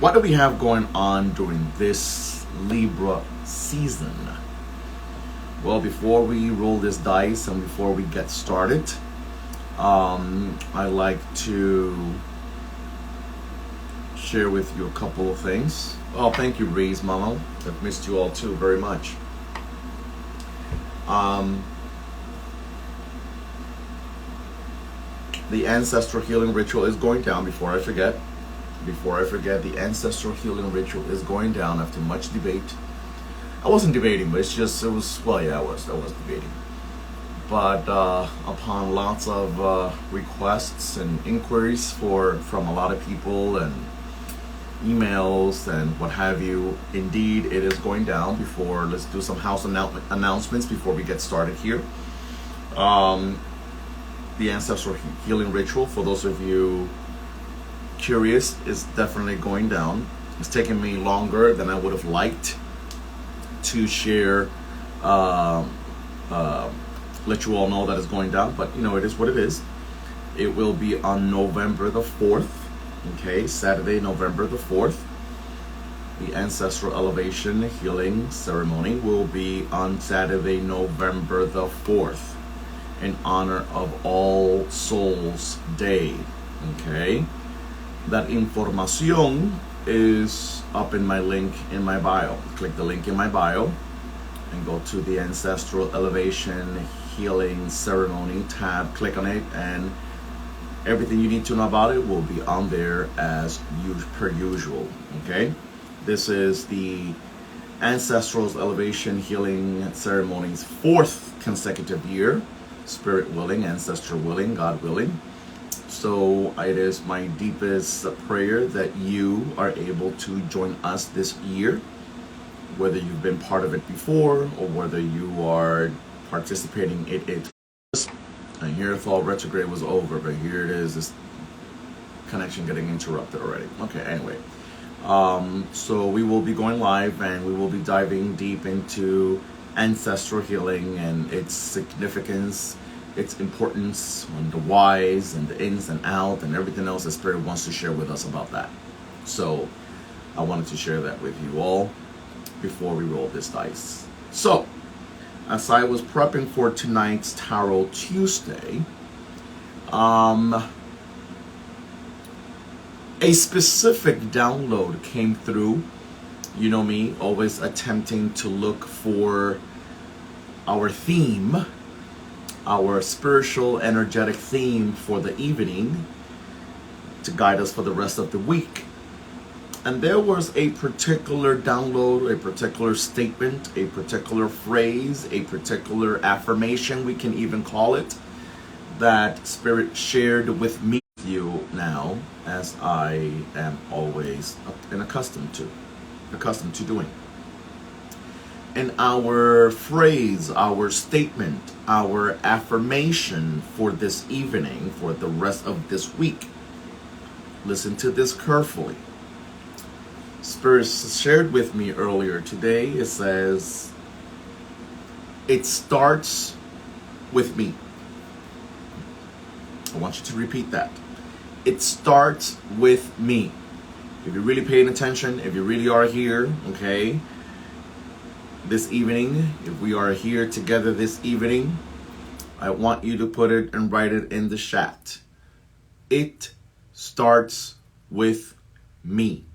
What do we have going on during this Libra season? Well, before we roll this dice and before we get started, I like to share with you a couple of things. Oh, thank you, Reese Mama. I've missed you all too very much. The ancestral healing ritual is going down. Before I forget, the ancestral healing ritual is going down after much debate. I wasn't debating, but I was debating. But upon lots of requests and inquiries from a lot of people and emails and what have you, indeed it is going down. Let's do some house announcements before we get started here. The ancestral healing ritual, for those of you curious, is definitely going down. It's taken me longer than I would have liked to share, let you all know that it's going down, but it is what it is. It will be on November the 4th, okay, Saturday, November the 4th. The ancestral elevation healing ceremony will be on Saturday, November the 4th, in honor of All Souls Day, okay? That información is up in my link in my bio. Click the link in my bio and go to the Ancestral Elevation Healing Ceremony tab. Click on it and everything you need to know about it will be on there as per usual, okay? This is the Ancestral Elevation Healing Ceremony's 4th consecutive year. Spirit willing, ancestor willing, God willing. So it is my deepest prayer that you are able to join us this year, whether you've been part of it before or whether you are participating in it. And here I thought retrograde was over, but here it is, this connection getting interrupted already. Okay, anyway. So we will be going live and we will be diving deep into ancestral healing and its significance, its importance, and the whys and the ins and outs and everything else that Spirit wants to share with us about that. So I wanted to share that with you all before we roll this dice. So as I was prepping for tonight's Tarot Tuesday, a specific download came through. You know me, always attempting to look for our theme, our spiritual, energetic theme for the evening to guide us for the rest of the week. And there was a particular download, a particular statement, a particular phrase, a particular affirmation, we can even call it, that Spirit shared with me, you now, as I am always accustomed to doing. And our phrase, our statement, our affirmation for this evening, for the rest of this week, listen to this carefully. Spirit shared with me earlier today, it says, it starts with me. I want you to repeat that. It starts with me. If you're really paying attention, if you really are here, okay, this evening, if we are here together this evening, I want you to put it and write it in the chat. It starts with me.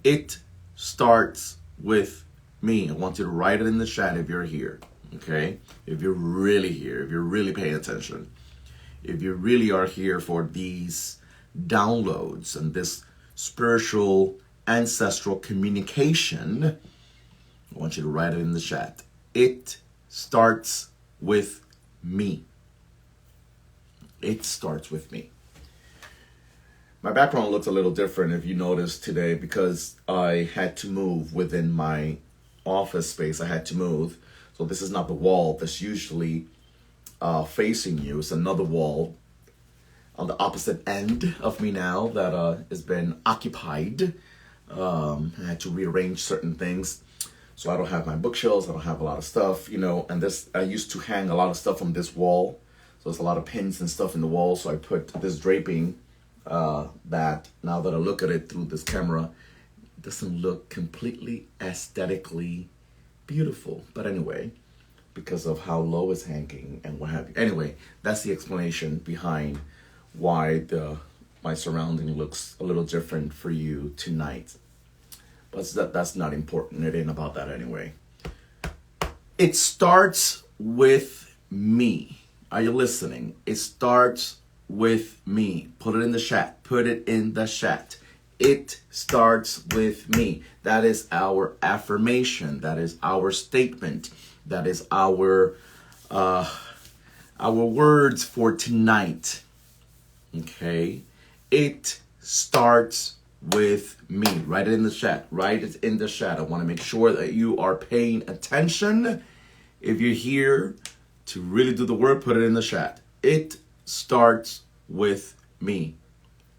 It starts with me. I want you to write it in the chat if you're here, okay? If you're really here, if you're really paying attention, if you really are here for these downloads and this spiritual ancestral communication, I want you to write it in the chat. It starts with me. It starts with me. My background looks a little different, if you noticed today, because I had to move within my office space. I had to move. So this is not the wall that's usually facing you. It's another wall on the opposite end of me now that has been occupied. I had to rearrange certain things. So I don't have my bookshelves. I don't have a lot of stuff, and this, I used to hang a lot of stuff on this wall. So there's a lot of pins and stuff in the wall. So I put this draping that now that I look at it through this camera, it doesn't look completely aesthetically beautiful. But anyway, because of how low it's hanging and what have you. Anyway, that's the explanation behind why my surrounding looks a little different for you tonight. But that's not important. It ain't about that anyway. It starts with me. Are you listening? It starts with me. Put it in the chat. Put it in the chat. It starts with me. That is our affirmation. That is our statement. That is our words for tonight. Okay? It starts with me. Write it in the chat. Write it in the chat. I want to make sure that you are paying attention. If you're here to really do the work, put it in the chat. It starts with me.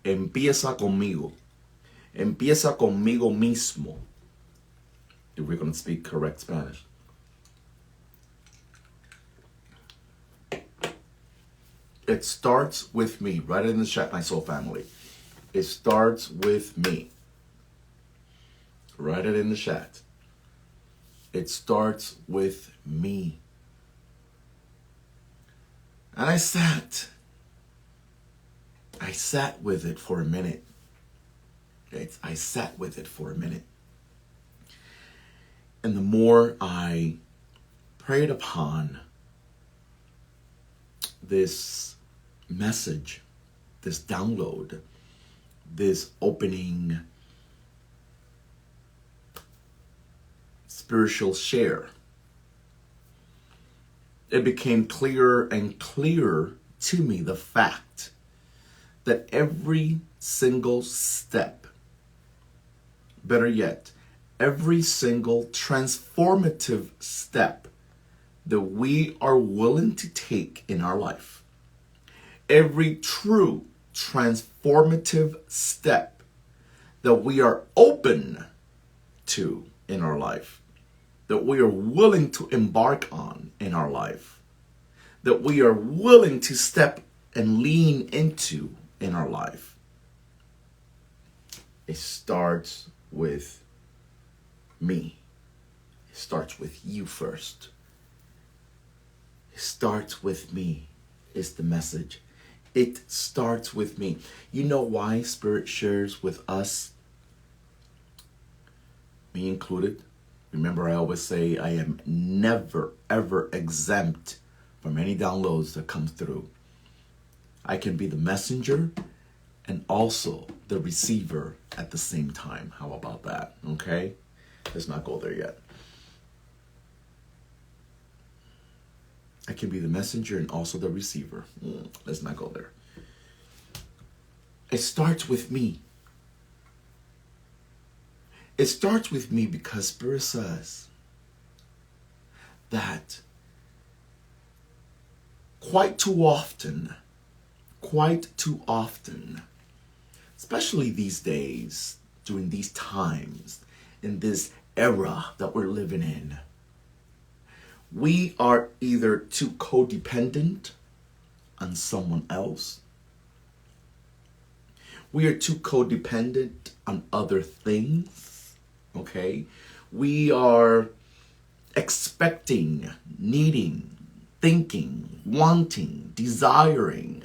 Empieza conmigo. Empieza conmigo mismo. If we're going to speak correct Spanish. It starts with me. Write it in the chat, my soul family. It starts with me. Write it in the chat. It starts with me. And I sat with it for a minute. I sat with it for a minute. And the more I prayed upon this message, this download, this opening spiritual share, it became clearer and clearer to me the fact that every single step, better yet, every single transformative step that we are willing to take in our life, every true transformative step that we are open to in our life, that we are willing to embark on in our life, that we are willing to step and lean into in our life, it starts with me. It starts with you first. It starts with me is the message. It starts with me. You know why Spirit shares with us, me included? Remember, I always say I am never, ever exempt from any downloads that come through. I can be the messenger and also the receiver at the same time. How about that? Okay? Let's not go there yet. I can be the messenger and also the receiver. Let's not go there. It starts with me. It starts with me because Spirit says that quite too often, especially these days, during these times, in this era that we're living in, we are either too codependent on someone else. We are too codependent on other things, okay? We are expecting, needing, thinking, wanting, desiring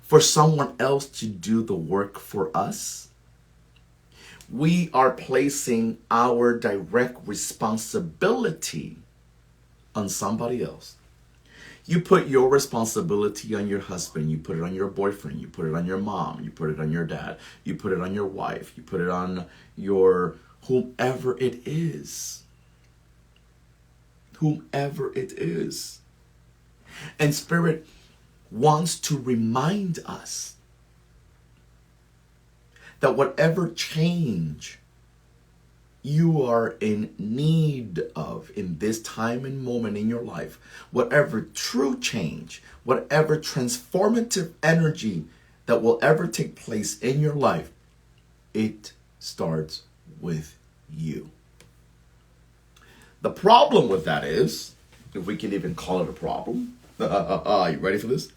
for someone else to do the work for us. We are placing our direct responsibility on somebody else. You put your responsibility on your husband, you put it on your boyfriend, you put it on your mom, you put it on your dad, you put it on your wife, you put it on your whomever it is. Whomever it is. And Spirit wants to remind us that whatever change you are in need of in this time and moment in your life, whatever true change, whatever transformative energy that will ever take place in your life, it starts with you. The problem with that is, if we can even call it a problem, are you ready for this?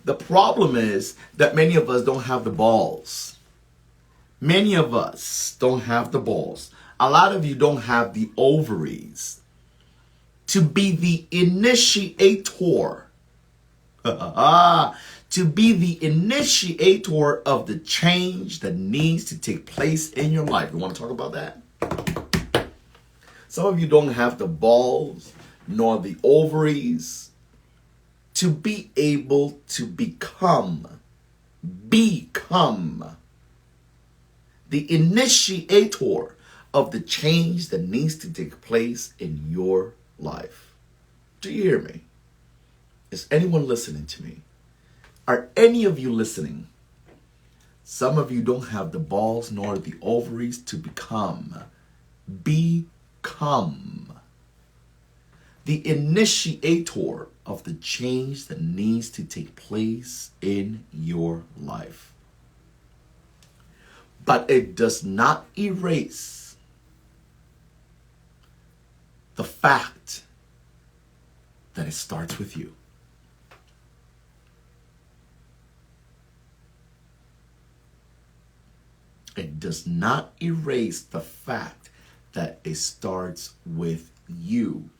The problem is that many of us don't have the balls. Many of us don't have the balls. A lot of you don't have the ovaries to be the initiator. To be the initiator of the change that needs to take place in your life. You want to talk about that? Some of you don't have the balls nor the ovaries to be able to become the initiator of the change that needs to take place in your life. Do you hear me? Is anyone listening to me? Are any of you listening? Some of you don't have the balls nor the ovaries to become the initiator of the change that needs to take place in your life. But it does not erase the fact that it starts with you. It does not erase the fact that it starts with you.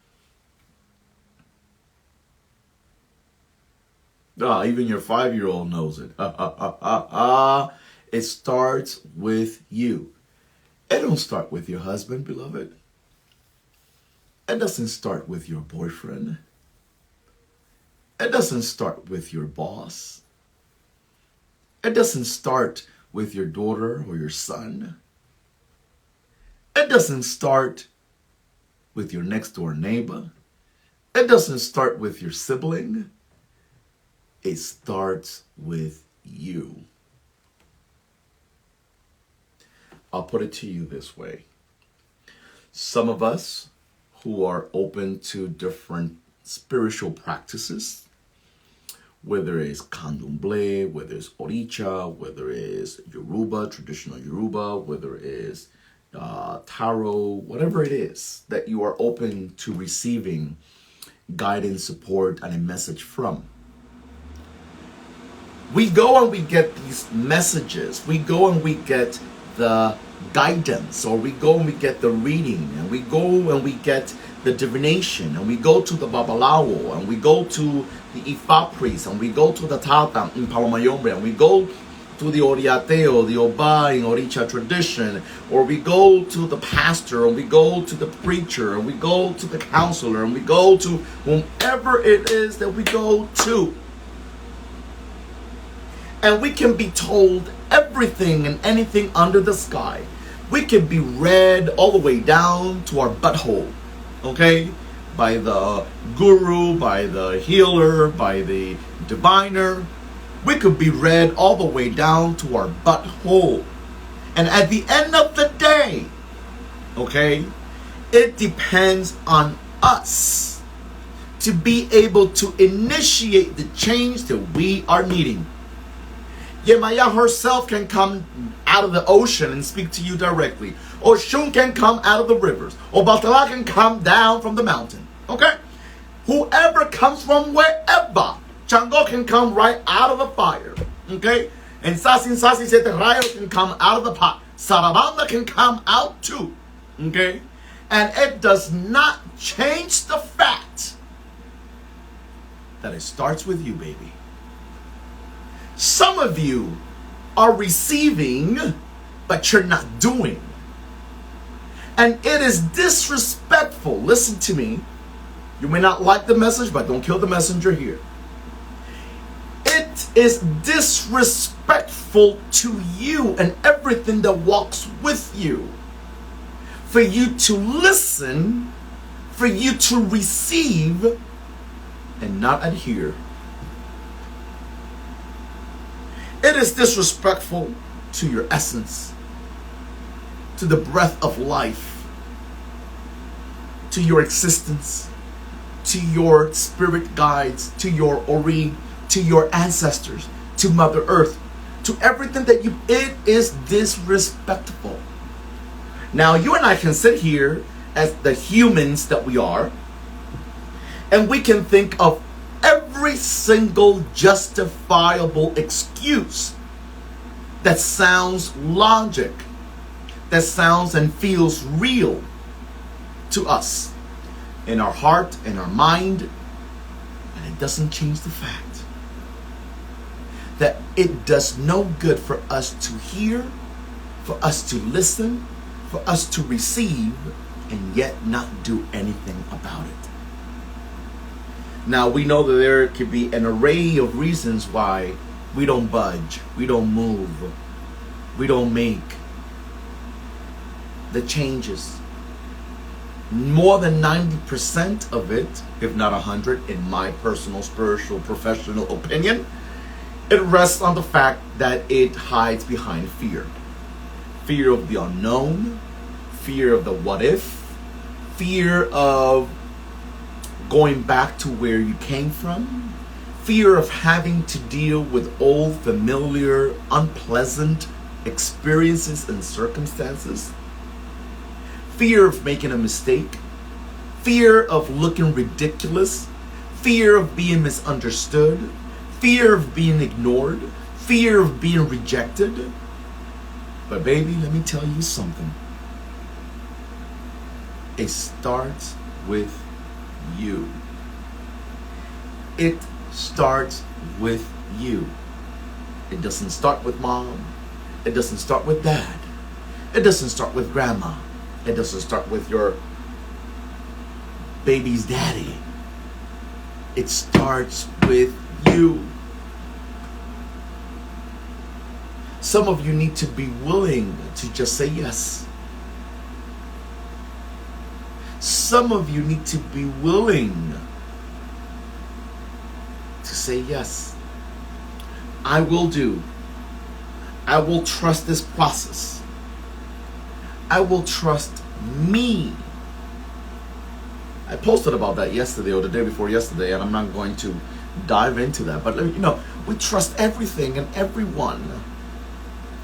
Even your 5-year-old knows it. It starts with you. It don't start with your husband, beloved. It doesn't start with your boyfriend. It doesn't start with your boss. It doesn't start with your daughter or your son. It doesn't start with your next door neighbor. It doesn't start with your sibling. It starts with you. I'll put it to you this way. Some of us who are open to different spiritual practices, whether it's candomblé, whether it's oricha, whether it's Yoruba, traditional Yoruba, whether it's tarot, whatever it is that you are open to receiving guidance, support, and a message from. We go and we get these messages. We go and we get the guidance, or we go and we get the reading, and we go and we get the divination, and we go to the babalawo, and we go to the Ifa priest, and we go to the Tata in Palmdale, and we go to the Oriateo, the Oba in Oricha tradition, or we go to the pastor, and we go to the preacher, and we go to the counselor, and we go to whomever it is that we go to. And we can be told everything and anything under the sky. We can be read all the way down to our butthole, okay? By the guru, by the healer, by the diviner. We could be read all the way down to our butthole. And at the end of the day, okay, it depends on us to be able to initiate the change that we are needing. Yemaya herself can come out of the ocean and speak to you directly. Or Shun can come out of the rivers. Or Batala can come down from the mountain. Okay? Whoever comes from wherever. Chango can come right out of the fire. Okay? And Sasi Seterrayo can come out of the pot. Sarabanda can come out too. Okay? And it does not change the fact that it starts with you, baby. Some of you are receiving, but you're not doing. And it is disrespectful. Listen to me. You may not like the message, but don't kill the messenger here. It is disrespectful to you and everything that walks with you for you to listen, for you to receive, and not adhere. It is disrespectful to your essence, to the breath of life, to your existence, to your spirit guides, to your Ori, to your ancestors, to Mother Earth, to everything that you. It is disrespectful. Now, you and I can sit here as the humans that we are, and we can think of every single justifiable excuse that sounds logic, that sounds and feels real to us in our heart, in our mind, and it doesn't change the fact that it does no good for us to hear, for us to listen, for us to receive, and yet not do anything about it. Now, we know that there could be an array of reasons why we don't budge, we don't move, we don't make the changes. More than 90% of it, if not 100, in my personal, spiritual, professional opinion, it rests on the fact that it hides behind fear. Fear of the unknown, fear of the what if, fear of going back to where you came from, fear of having to deal with old, familiar, unpleasant experiences and circumstances, fear of making a mistake, fear of looking ridiculous, fear of being misunderstood, fear of being ignored, fear of being rejected. But baby, let me tell you something. It starts with you. It starts with you. It doesn't start with mom. It doesn't start with dad. It doesn't start with grandma. It doesn't start with your baby's daddy. It starts with you. Some of you need to be willing to just say yes. Some of you need to be willing to say yes. I will do. I will trust this process. I will trust me. I posted about that yesterday or the day before yesterday, and I'm not going to dive into that. But we trust everything and everyone.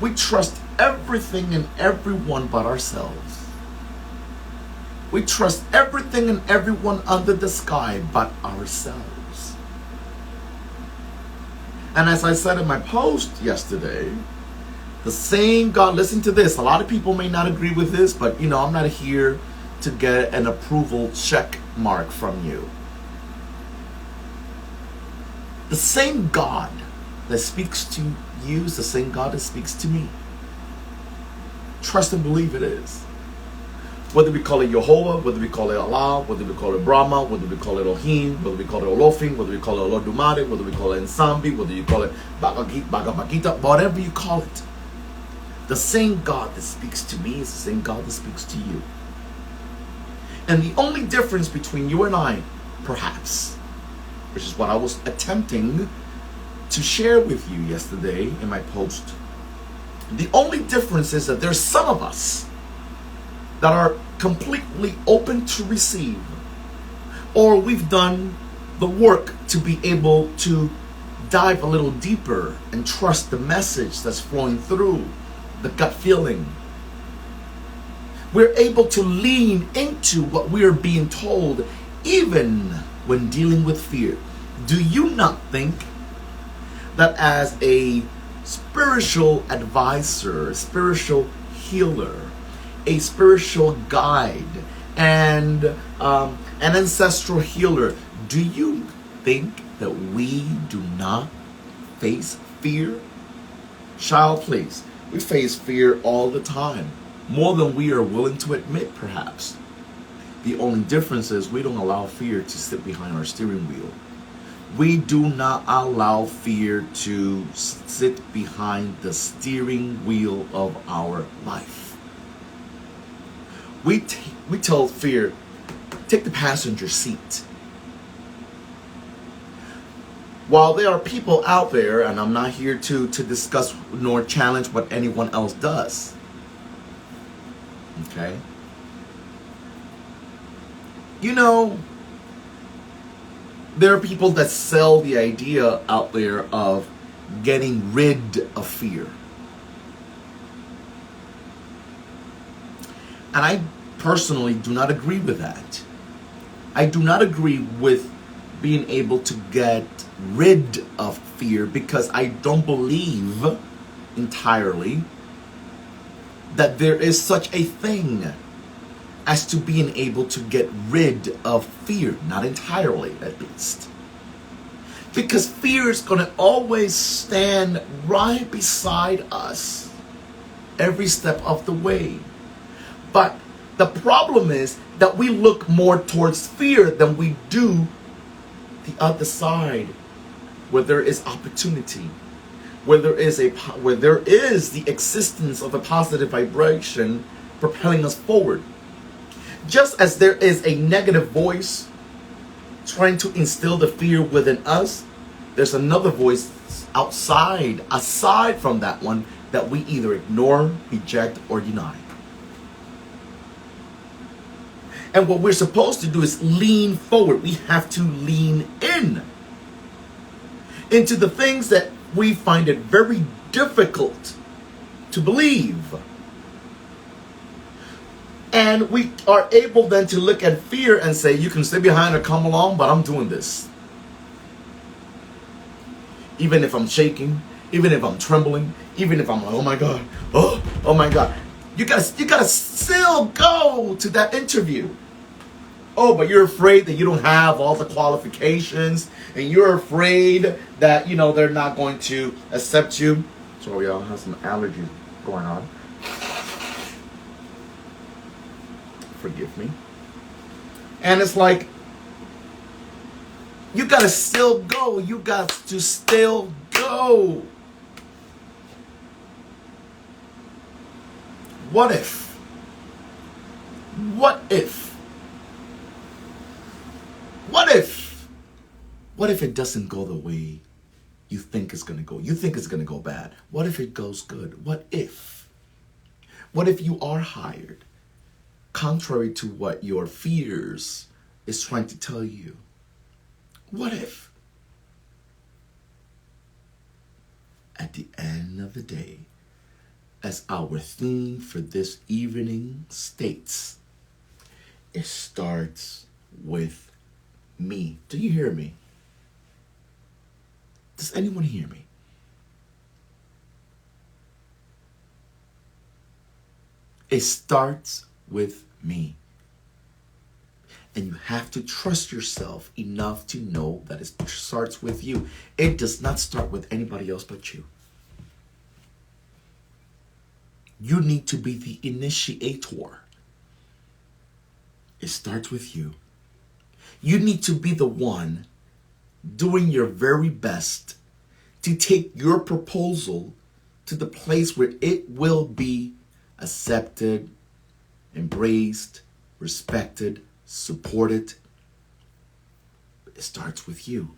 We trust everything and everyone but ourselves. We trust everything and everyone under the sky but ourselves. And as I said in my post yesterday, the same God, listen to this. A lot of people may not agree with this, but I'm not here to get an approval check mark from you. The same God that speaks to you is the same God that speaks to me. Trust and believe it is. Whether we call it Jehovah, whether we call it Allah, whether we call it Brahma, whether we call it Elohim, whether we call it Olofin, whether we call it Olodumare, whether we call it Nsambi, whether you call it Bhagavad Gita, whatever you call it. The same God that speaks to me is the same God that speaks to you. And the only difference between you and I, perhaps, which is what I was attempting to share with you yesterday in my post, the only difference is that there's some of us that are completely open to receive, or we've done the work to be able to dive a little deeper and trust the message that's flowing through, the gut feeling. We're able to lean into what we are being told, even when dealing with fear. Do you not think that as a spiritual advisor, spiritual healer, a spiritual guide, and an ancestral healer, do you think that we do not face fear? Child, please. We face fear all the time, more than we are willing to admit, perhaps. The only difference is we don't allow fear to sit behind our steering wheel. We do not allow fear to sit behind the steering wheel of our life. We tell fear, take the passenger seat. While there are people out there, and I'm not here to discuss nor challenge what anyone else does, okay? There are people that sell the idea out there of getting rid of fear. And I personally do not agree with that. I do not agree with being able to get rid of fear, because I don't believe entirely that there is such a thing as to being able to get rid of fear. Not entirely, at least. Because fear is going to always stand right beside us every step of the way. But the problem is that we look more towards fear than we do the other side, where there is opportunity, where there is the existence of a positive vibration propelling us forward. Just as there is a negative voice trying to instill the fear within us, there's another voice aside from that one, that we either ignore, reject, or deny. And what we're supposed to do is lean forward. We have to lean into the things that we find it very difficult to believe. And we are able then to look at fear and say, you can stay behind or come along, but I'm doing this. Even if I'm shaking, even if I'm trembling, even if I'm like, oh my God, oh my God. You gotta still go to that interview. Oh, but you're afraid that you don't have all the qualifications, and you're afraid that, they're not going to accept you. Sorry, y'all, I have some allergies going on. Forgive me. And it's like, you gotta still go. You got to still go. What if? What if? What if? What if it doesn't go the way you think it's going to go? You think it's going to go bad. What if it goes good? What if? What if you are hired, contrary to what your fears is trying to tell you? What if? At the end of the day, as our theme for this evening states, it starts with me. Do you hear me? Does anyone hear me? It starts with me. And you have to trust yourself enough to know that it starts with you. It does not start with anybody else but you. You need to be the initiator. It starts with you. You need to be the one doing your very best to take your proposal to the place where it will be accepted, embraced, respected, supported. It starts with you.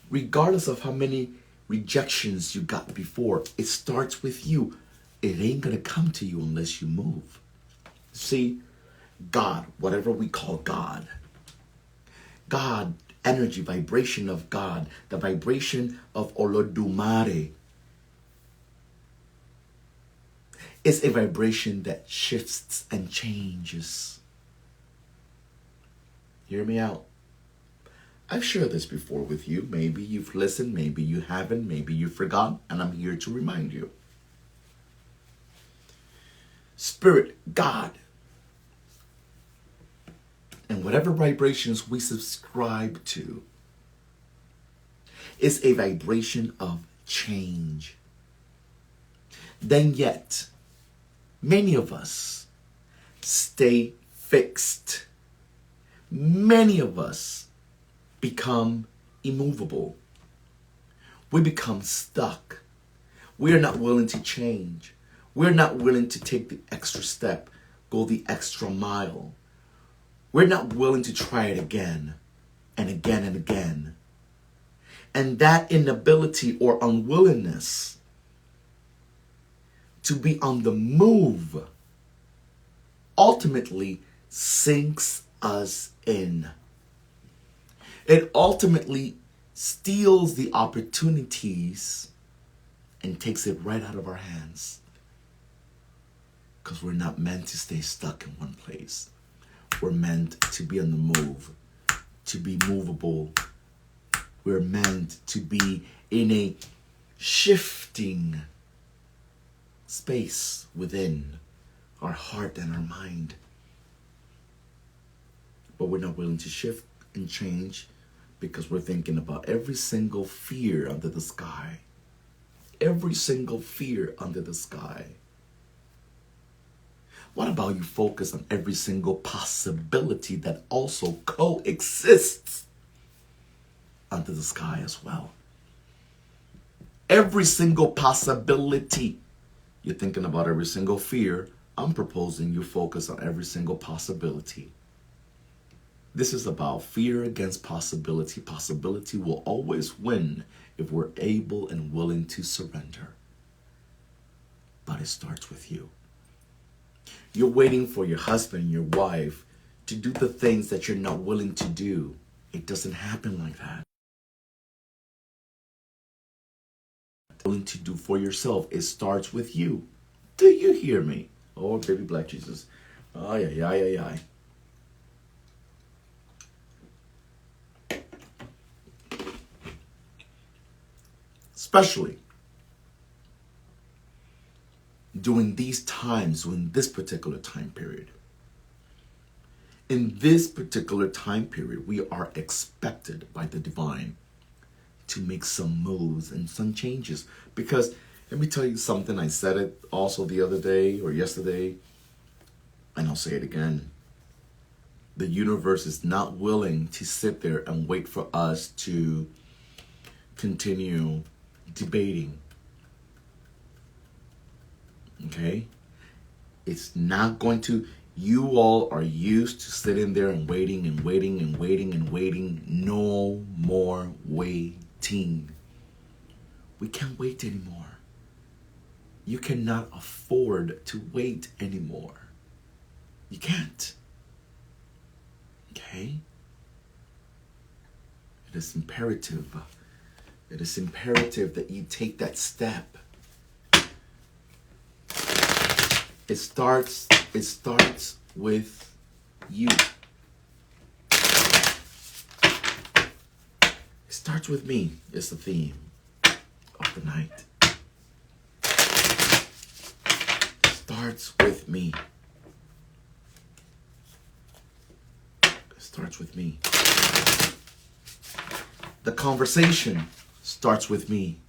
Regardless of how many rejections you got before, it starts with you. It ain't gonna come to you unless you move. See, God, whatever we call God, energy, vibration of God, the vibration of Olodumare, is a vibration that shifts and changes. Hear me out. I've shared this before with you. Maybe you've listened, maybe you haven't, maybe you forgot, and I'm here to remind you. Spirit, God, and whatever vibrations we subscribe to is a vibration of change. Then yet, many of us stay fixed. Many of us become immovable. We become stuck. We are not willing to change. We're not willing to take the extra step, go the extra mile. We're not willing to try it again and again and again. And that inability or unwillingness to be on the move ultimately sinks us in. It ultimately steals the opportunities and takes it right out of our hands. Because we're not meant to stay stuck in one place. We're meant to be on the move, to be movable. We're meant to be in a shifting space within our heart and our mind. But we're not willing to shift and change because we're thinking about every single fear under the sky. Every single fear under the sky. What about you focus on every single possibility that also coexists under the sky as well? Every single possibility. You're thinking about every single fear. I'm proposing you focus on every single possibility. This is about fear against possibility. Possibility will always win if we're able and willing to surrender. But it starts with you. You're waiting for your husband, your wife, to do the things that you're not willing to do. It doesn't happen like that. Willing to do for yourself, it starts with you. Do you hear me? Oh, baby black Jesus. Ay, ay, ay, ay, ay. Especially during these times, during this particular time period. In this particular time period, we are expected by the divine to make some moves and some changes. Because let me tell you something, I said it also the other day or yesterday, and I'll say it again. The universe is not willing to sit there and wait for us to continue debating. Okay? It's not going to. You all are used to sitting there and waiting and waiting and waiting and waiting. No more waiting. We can't wait anymore. You cannot afford to wait anymore. You can't. Okay? It is imperative. It is imperative that you take that step. It starts with you. It starts with me is the theme of the night. It starts with me. It starts with me. The conversation starts with me.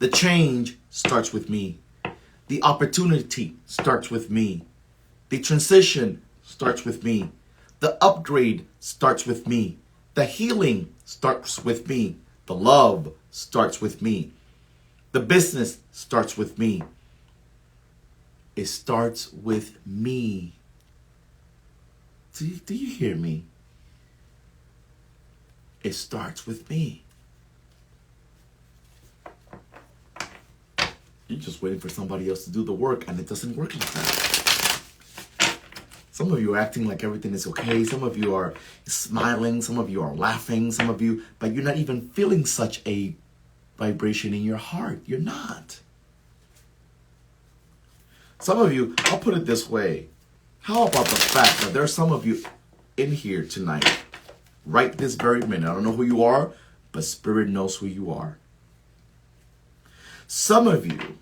The change starts with me. The opportunity starts with me. The transition starts with me. The upgrade starts with me. The healing starts with me. The love starts with me. The business starts with me. It starts with me. Do you hear me? It starts with me. You're just waiting for somebody else to do the work, and it doesn't work like that. Some of you are acting like everything is okay. Some of you are smiling. Some of you are laughing. Some of you, but you're not even feeling such a vibration in your heart. You're not. Some of you, I'll put it this way. How about the fact that there are some of you in here tonight, right this very minute. I don't know who you are, but Spirit knows who you are. Some of you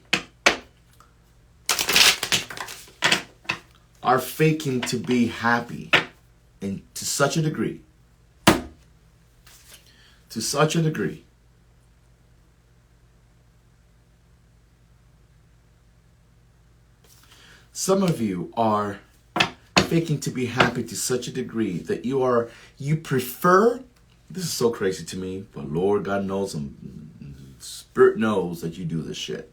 are faking to be happy, and to such a degree. To such a degree. Some of you are faking to be happy to such a degree that you prefer, this is so crazy to me, but Lord God knows, Spirit knows that you do this shit.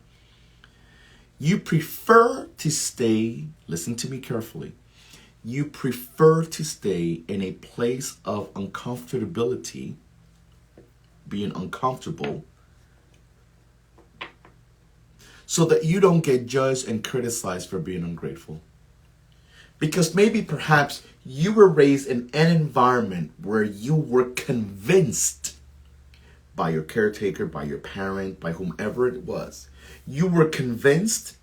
You prefer to stay, listen to me carefully, you prefer to stay in a place of uncomfortability, being uncomfortable, so that you don't get judged and criticized for being ungrateful. Because maybe perhaps you were raised in an environment where you were convinced by your caretaker, by your parent, by whomever it was. You were convinced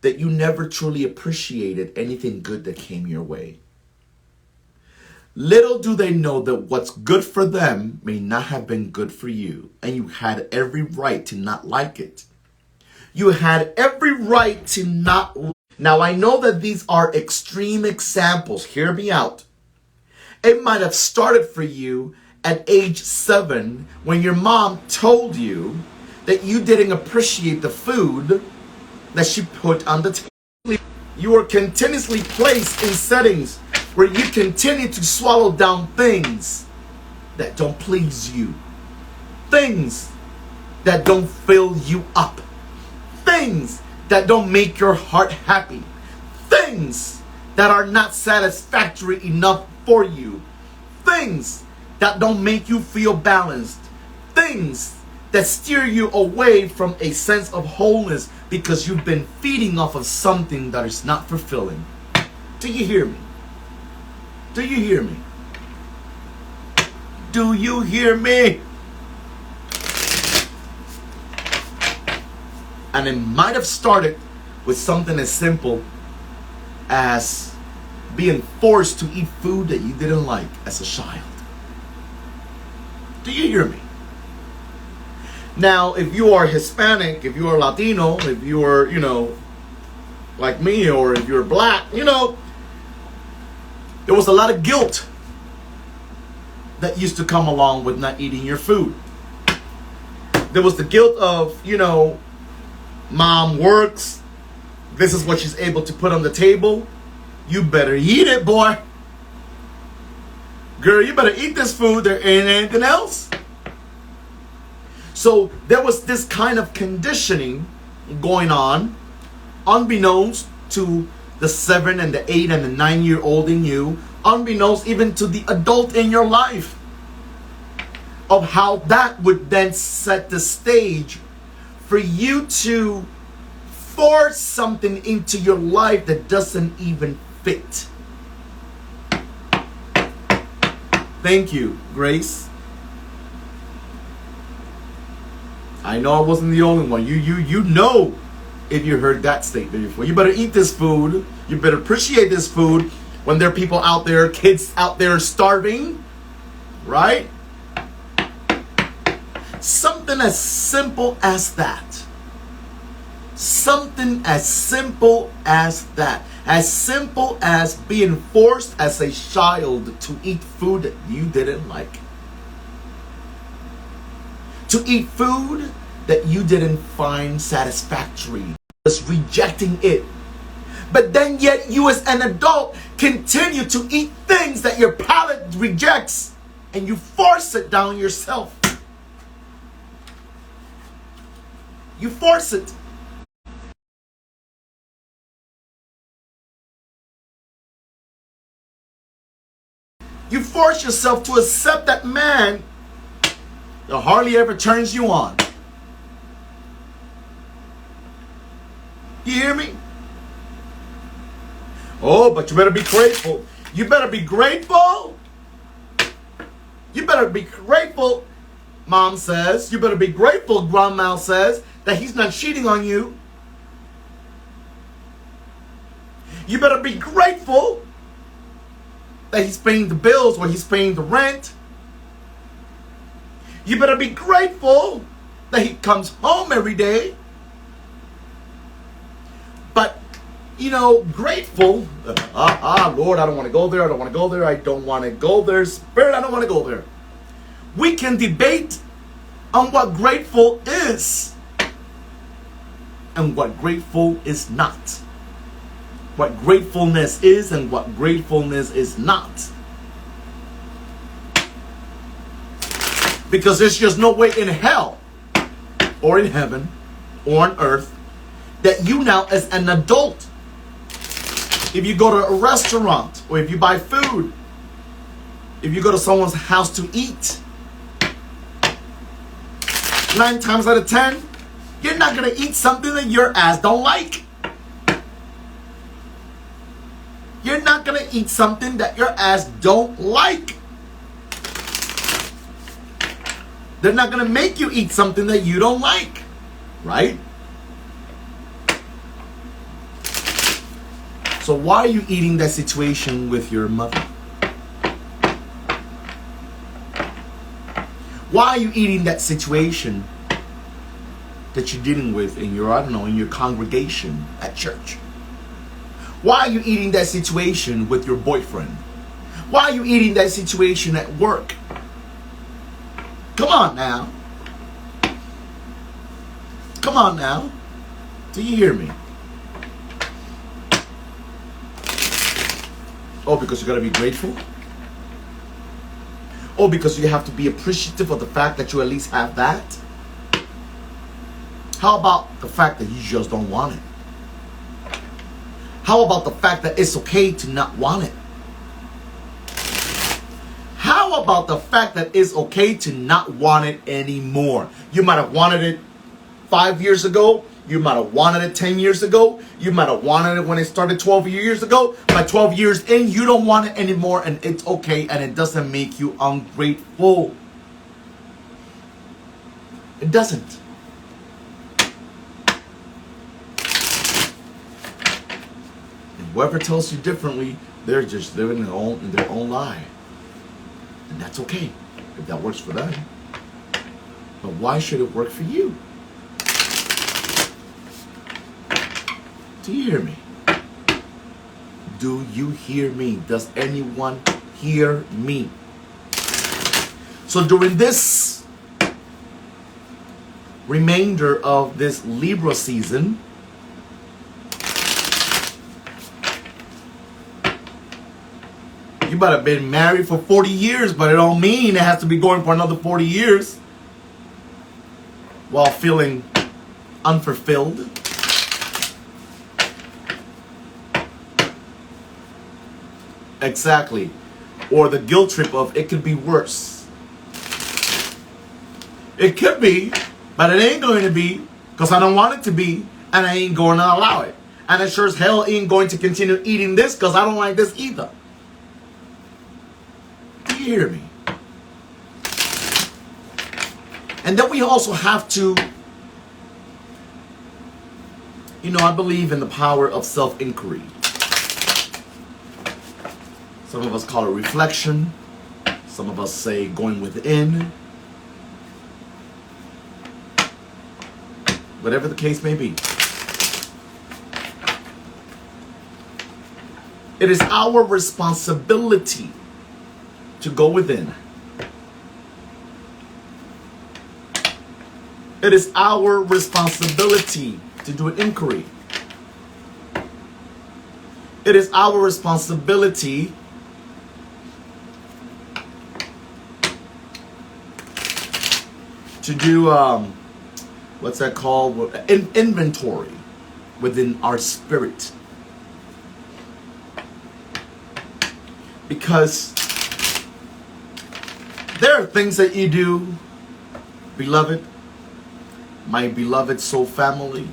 that you never truly appreciated anything good that came your way. Little do they know that what's good for them may not have been good for you, and you had every right to not like it. You had every right to not. Now, I know that these are extreme examples. Hear me out. It might have started for you at age 7 when your mom told you that you didn't appreciate the food that she put on the table. You were continuously placed in settings where you continue to swallow down things that don't please you, things that don't fill you up, things that don't make your heart happy, things that are not satisfactory enough for you, things that don't make you feel balanced, things that steer you away from a sense of wholeness because you've been feeding off of something that is not fulfilling. Do you hear me? Do you hear me? Do you hear me? And it might have started with something as simple as being forced to eat food that you didn't like as a child. Do you hear me? Now, if you are Hispanic, if you are Latino, if you are, like me, or if you're black, there was a lot of guilt that used to come along with not eating your food. There was the guilt of, mom works. This is what she's able to put on the table. You better eat it, boy. Girl, you better eat this food. There ain't anything else. So there was this kind of conditioning going on, unbeknownst to the 7 and the 8 and the 9-year-old in you, unbeknownst even to the adult in your life, of how that would then set the stage for you to force something into your life that doesn't even fit. Thank you, Grace. I know I wasn't the only one. You know if you heard that statement before. You better eat this food. You better appreciate this food when there are people out there, kids out there starving, right? Something as simple as that. Something as simple as that. As simple as being forced as a child to eat food that you didn't like. To eat food that you didn't find satisfactory. Just rejecting it. But then yet you as an adult continue to eat things that your palate rejects, and you force it down yourself. You force it. You force yourself to accept that man that hardly ever turns you on. You hear me? Oh, but you better be grateful. You better be grateful. You better be grateful, Mom says. You better be grateful, Grandma says, that he's not cheating on you. You better be grateful that he's paying the bills or he's paying the rent. You better be grateful that he comes home every day. But, grateful. Lord, I don't want to go there. I don't want to go there. I don't want to go there. Spirit, I don't want to go there. We can debate on what grateful is and what grateful is not. What gratefulness is and what gratefulness is not. Because there's just no way in hell or in heaven or on earth that you now as an adult, if you go to a restaurant or if you buy food, if you go to someone's house to eat, 9 times out of 10, you're not going to eat something that your ass don't like. You're not going to eat something that your ass don't like. They're not going to make you eat something that you don't like, right? So why are you eating that situation with your mother? Why are you eating that situation that you're dealing with in your, I don't know, in your congregation at church? Why are you eating that situation with your boyfriend? Why are you eating that situation at work? Come on now. Come on now. Do you hear me? Oh, because you got to be grateful? Oh, because you have to be appreciative of the fact that you at least have that? How about the fact that you just don't want it? How about the fact that it's okay to not want it? How about the fact that it's okay to not want it anymore? You might have wanted it 5 years ago. You might have wanted it 10 years ago. You might have wanted it when it started 12 years ago. By 12 years in, you don't want it anymore, and it's okay, and it doesn't make you ungrateful. It doesn't. And whoever tells you differently, they're just living in their own lie. And that's okay if that works for them. But why should it work for you? Do you hear me? Do you hear me? Does anyone hear me? So during this remainder of this Libra season, you might have been married for 40 years, but it don't mean it has to be going for another 40 years while feeling unfulfilled. Exactly. Or the guilt trip of it could be worse. It could be, but it ain't going to be, because I don't want it to be, and I ain't going to allow it. And it sure as hell ain't going to continue eating this because I don't like this either. Do you hear me? And then we also have to, I believe in the power of self-inquiry. Some of us call it reflection. Some of us say going within. Whatever the case may be. It is our responsibility to go within. It is our responsibility to do an inquiry. It is our responsibility to do, what's that called? Inventory within our spirit. Because there are things that you do, beloved, my beloved soul family,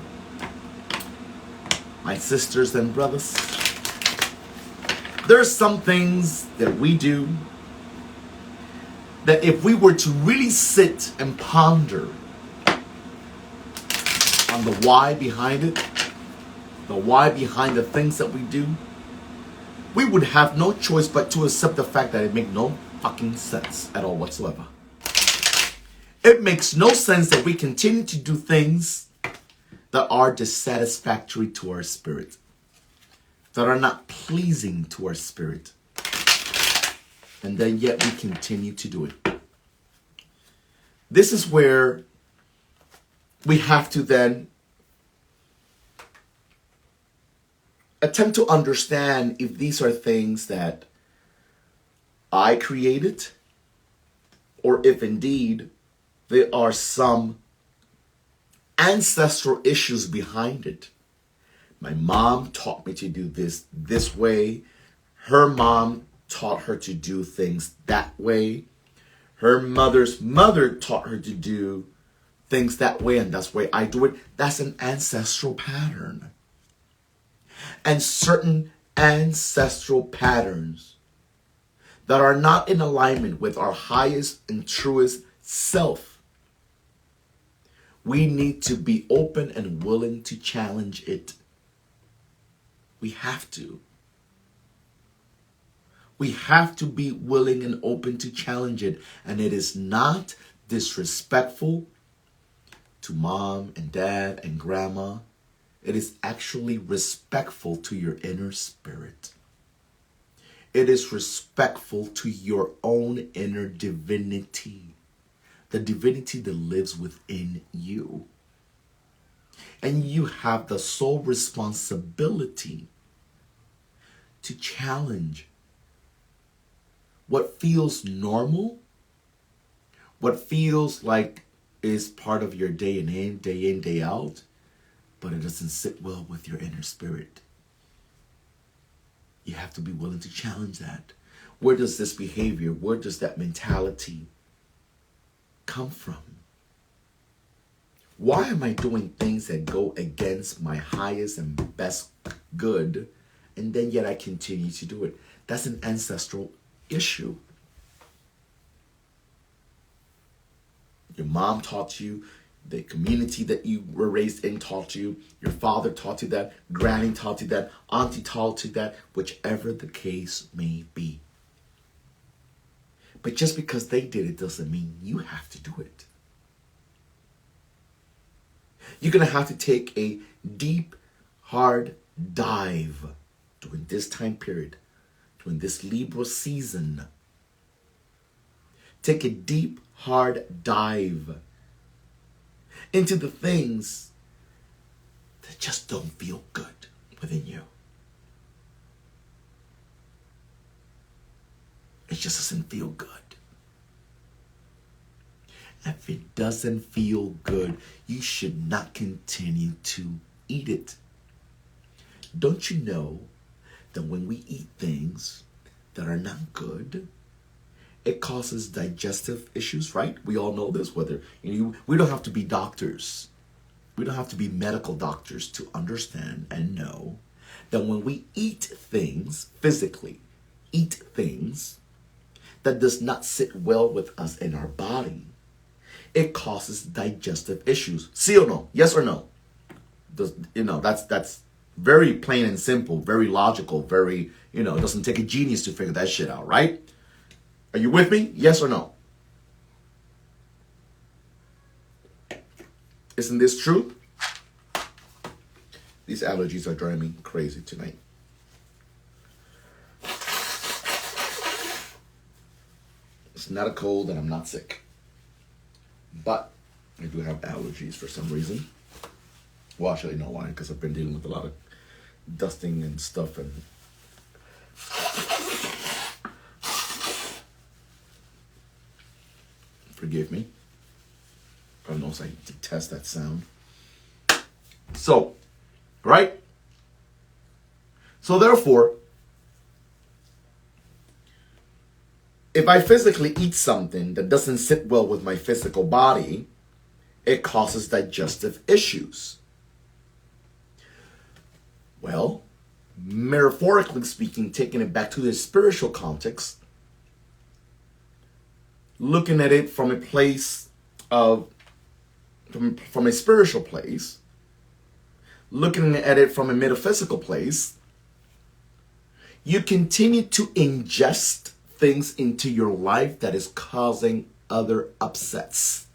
my sisters and brothers. There are some things that we do that if we were to really sit and ponder on the why behind it, the why behind the things that we do, we would have no choice but to accept the fact that it makes no fucking sense at all whatsoever. It makes no sense that we continue to do things that are dissatisfactory to our spirit, that are not pleasing to our spirit. And then yet we continue to do it. This is where we have to then attempt to understand if these are things that I created, or if indeed there are some ancestral issues behind it. My mom taught me to do this way. Her mom taught her to do things that way. Her mother's mother taught her to do things that way, and that's the way I do it. That's an ancestral pattern. And certain ancestral patterns that are not in alignment with our highest and truest self, we need to be open and willing to challenge it. We have to. We have to be willing and open to challenge it. And it is not disrespectful to mom and dad and grandma. It is actually respectful to your inner spirit. It is respectful to your own inner divinity, the divinity that lives within you. And you have the sole responsibility to challenge what feels normal, what feels like is part of your day in, day out, but it doesn't sit well with your inner spirit. You have to be willing to challenge that. Where does this behavior, where does that mentality come from? Why am I doing things that go against my highest and best good, and then yet I continue to do it? That's an ancestral issue. Your mom taught you, the community that you were raised in taught you, your father taught you that, granny taught you that, auntie taught you that, whichever the case may be. But just because they did it doesn't mean you have to do it. You're going to have to take a deep, hard dive during this time period, during this Libra season. Take a deep, hard dive into the things that just don't feel good within you. It just doesn't feel good. If it doesn't feel good, you should not continue to eat it. Don't you know that when we eat things that are not good, it causes digestive issues, right? We all know this, we don't have to be doctors. We don't have to be medical doctors to understand and know that when we eat things, physically, eat things that does not sit well with us in our body, it causes digestive issues. See or no? Yes or no? That's very plain and simple, very logical, very, it doesn't take a genius to figure that shit out, right? Are you with me? Yes or no? Isn't this true? These allergies are driving me crazy tonight. It's not a cold and I'm not sick. But I do have allergies for some reason. Well, actually, know why, because I've been dealing with a lot of dusting and stuff and forgive me. God knows I detest that sound. So, right? So therefore, if I physically eat something that doesn't sit well with my physical body, it causes digestive issues. Well, metaphorically speaking, taking it back to the spiritual context, looking at it from a place of, from a spiritual place, looking at it from a metaphysical place, you continue to ingest things into your life that is causing other upsets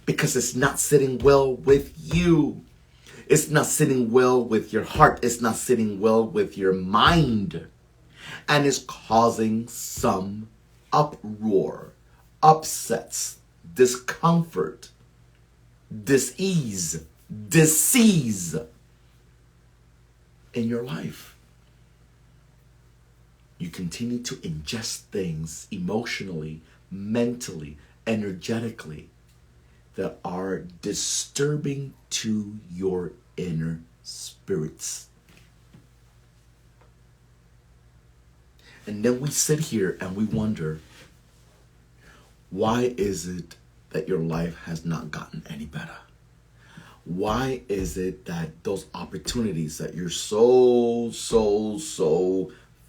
because it's not sitting well with you. It's not sitting well with your heart. It's not sitting well with your mind, and it's causing some uproar, upsets, discomfort, dis-ease, disease in your life. You continue to ingest things emotionally, mentally, energetically that are disturbing to your inner spirits. And then we sit here and we wonder, why is it that your life has not gotten any better? Why is it that those opportunities that you're so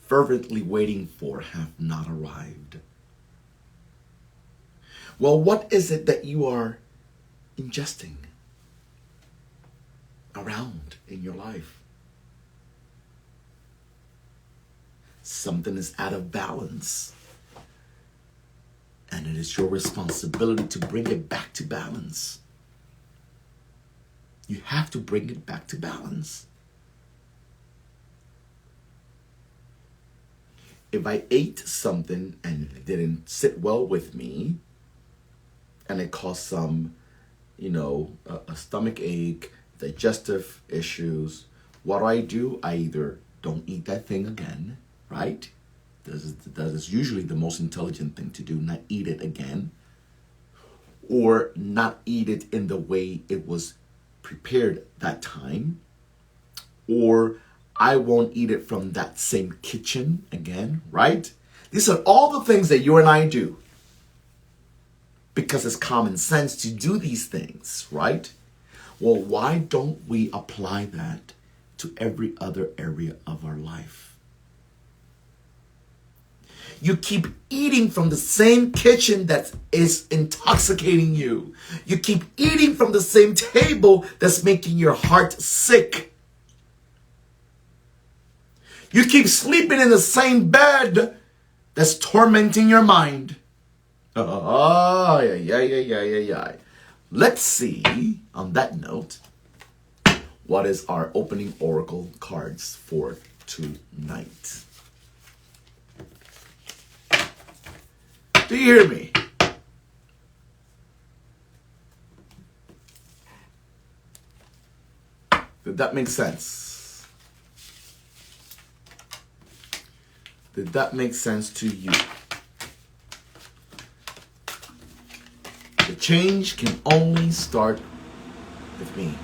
fervently waiting for have not arrived? Well, what is it that you are ingesting around in your life? Something is out of balance. And it is your responsibility to bring it back to balance. You have to bring it back to balance. If I ate something and it didn't sit well with me, and it caused some, a stomach ache, digestive issues, what do? I either don't eat that thing again, right? That is usually the most intelligent thing to do, not eat it again, or not eat it in the way it was prepared that time, or I won't eat it from that same kitchen again, right? These are all the things that you and I do because it's common sense to do these things, right? Well, why don't we apply that to every other area of our life? You keep eating from the same kitchen that is intoxicating you. You keep eating from the same table that's making your heart sick. You keep sleeping in the same bed that's tormenting your mind. Yeah. Let's see, on that note, what is our opening oracle cards for tonight. Do you hear me? Did that make sense? Did that make sense to you? The change can only start with me.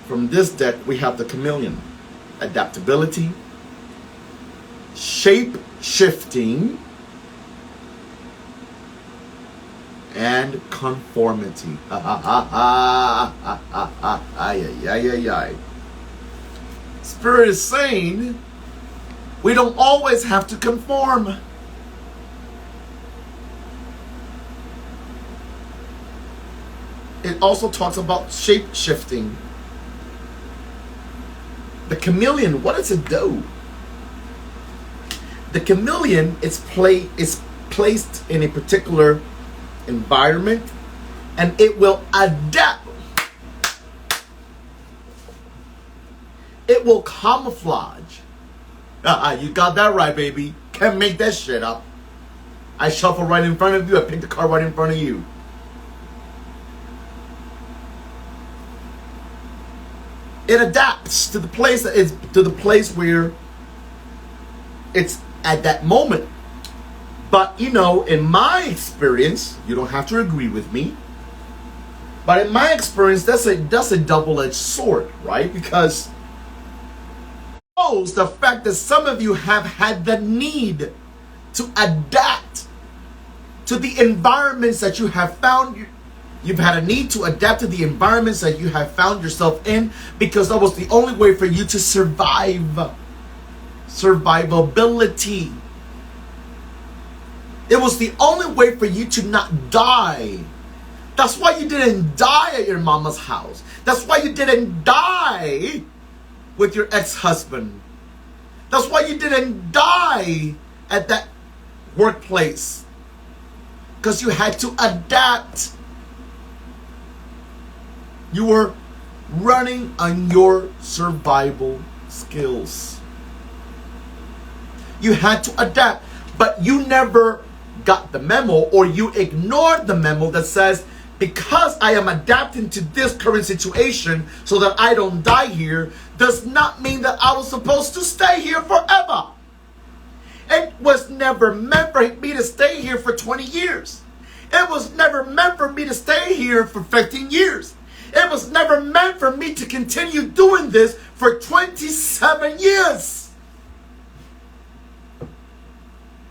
From this deck, we have the chameleon. Adaptability, shape-shifting, and conformity. Spirit is saying we don't always have to conform. It also talks about shape shifting. The chameleon, what does it do? The chameleon is placed in a particular environment, and it will adapt. It will camouflage. You got that right, baby. Can't make that shit up. I shuffle right in front of you. I pick the card right in front of you. It adapts to the place where it's at that moment. But, in my experience, you don't have to agree with me, but in my experience, that's a double-edged sword, right? Because the fact that some of you have had the need to adapt to the environments that you have found. You've had a need to adapt to the environments that you have found yourself in because that was the only way for you to survive. Survivability. It was the only way for you to not die. That's why you didn't die at your mama's house. That's why you didn't die with your ex-husband. That's why you didn't die at that workplace. Because you had to adapt. You were running on your survival skills. You had to adapt. But you never got the memo, or you ignored the memo that says, because I am adapting to this current situation so that I don't die here, does not mean that I was supposed to stay here forever. It was never meant for me to stay here for 20 years. It was never meant for me to stay here for 15 years. It was never meant for me to continue doing this for 27 years.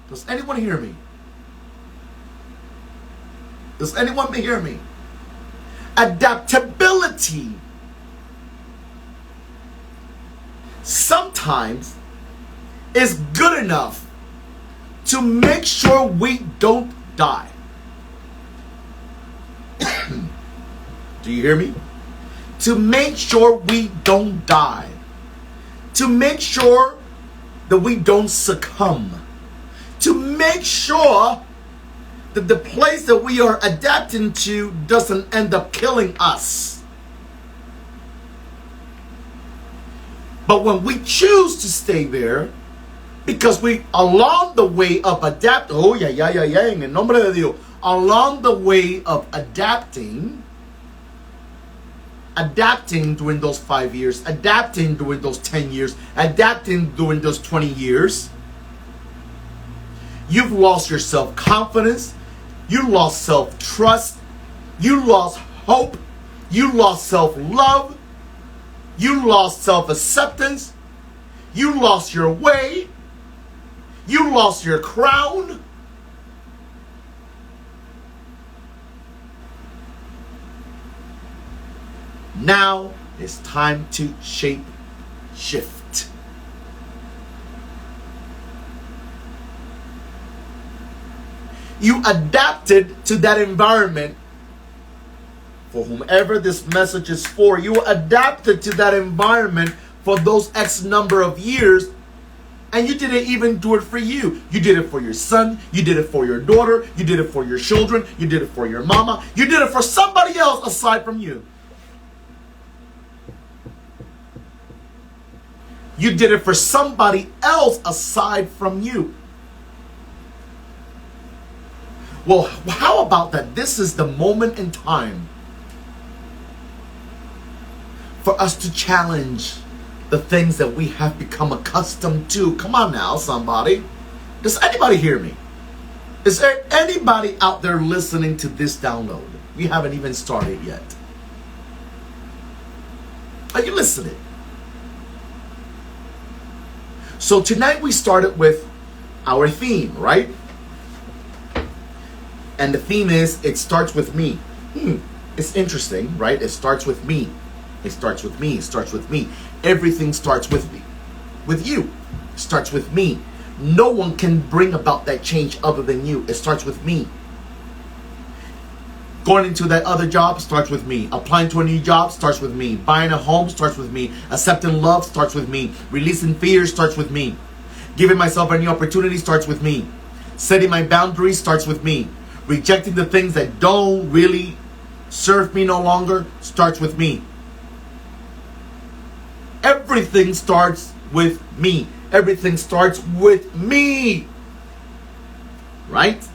Does anyone hear me? Does anyone hear me? Adaptability sometimes is good enough to make sure we don't die. Do you hear me? To make sure we don't die. To make sure that we don't succumb. To make sure that the place that we are adapting to doesn't end up killing us. But when we choose to stay there, because we, along the way of adapt, en el nombre de Dios, along the way of adapting during those 5 years, adapting during those 10 years, adapting during those 20 years, you've lost your self-confidence, you lost self-trust, you lost hope, you lost self-love, you lost self-acceptance, you lost your way, you lost your crown. Now it's time to shift. You adapted to that environment. For whomever this message is for, you adapted to that environment for those X number of years, and you didn't even do it for you. You did it for your son, you did it for your daughter, you did it for your children, you did it for your mama, you did it for somebody else aside from you. You did it for somebody else aside from you. Well, how about that? This is the moment in time for us to challenge the things that we have become accustomed to. Come on now, somebody. Does anybody hear me? Is there anybody out there listening to this download? We haven't even started yet. Are you listening? So tonight we started with our theme, right? And the theme is, it starts with me. It's interesting, right? It starts with me. It starts with me. It starts with me. Everything starts with me. With you. It starts with me. No one can bring about that change other than you. It starts with me. Going into that other job starts with me. Applying to a new job starts with me. Buying a home starts with me. Accepting love starts with me. Releasing fear starts with me. Giving myself a new opportunity starts with me. Setting my boundaries starts with me. Rejecting the things that don't really serve me no longer starts with me. Everything starts with me. Everything starts with me. Right?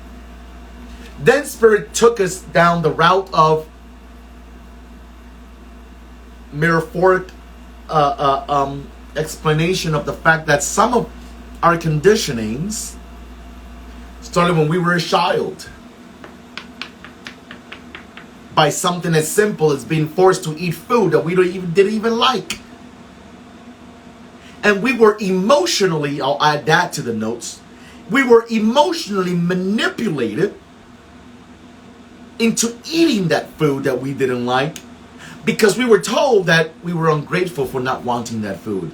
Then Spirit took us down the route of metaphoric explanation of the fact that some of our conditionings started when we were a child. By something as simple as being forced to eat food that we didn't even like. And we were emotionally, I'll add that to the notes, we were emotionally manipulated into eating that food that we didn't like, because we were told that we were ungrateful for not wanting that food,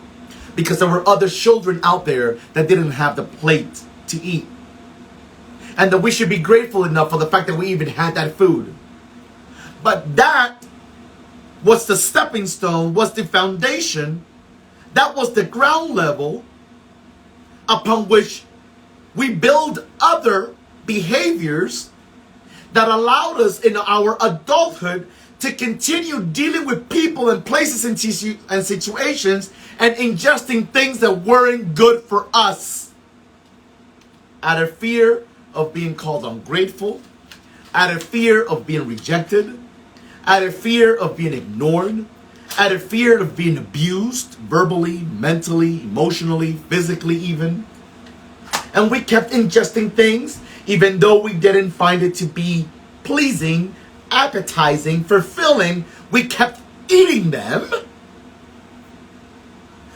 because there were other children out there that didn't have the plate to eat, and that we should be grateful enough for the fact that we even had that food. But that was the stepping stone, was the foundation, that was the ground level upon which we build other behaviors that allowed us in our adulthood to continue dealing with people and places and situations and ingesting things that weren't good for us. Out of fear of being called ungrateful, out of fear of being rejected, out of fear of being ignored, out of fear of being abused, verbally, mentally, emotionally, physically even. And we kept ingesting things, even though we didn't find it to be pleasing, appetizing, fulfilling. We kept eating them.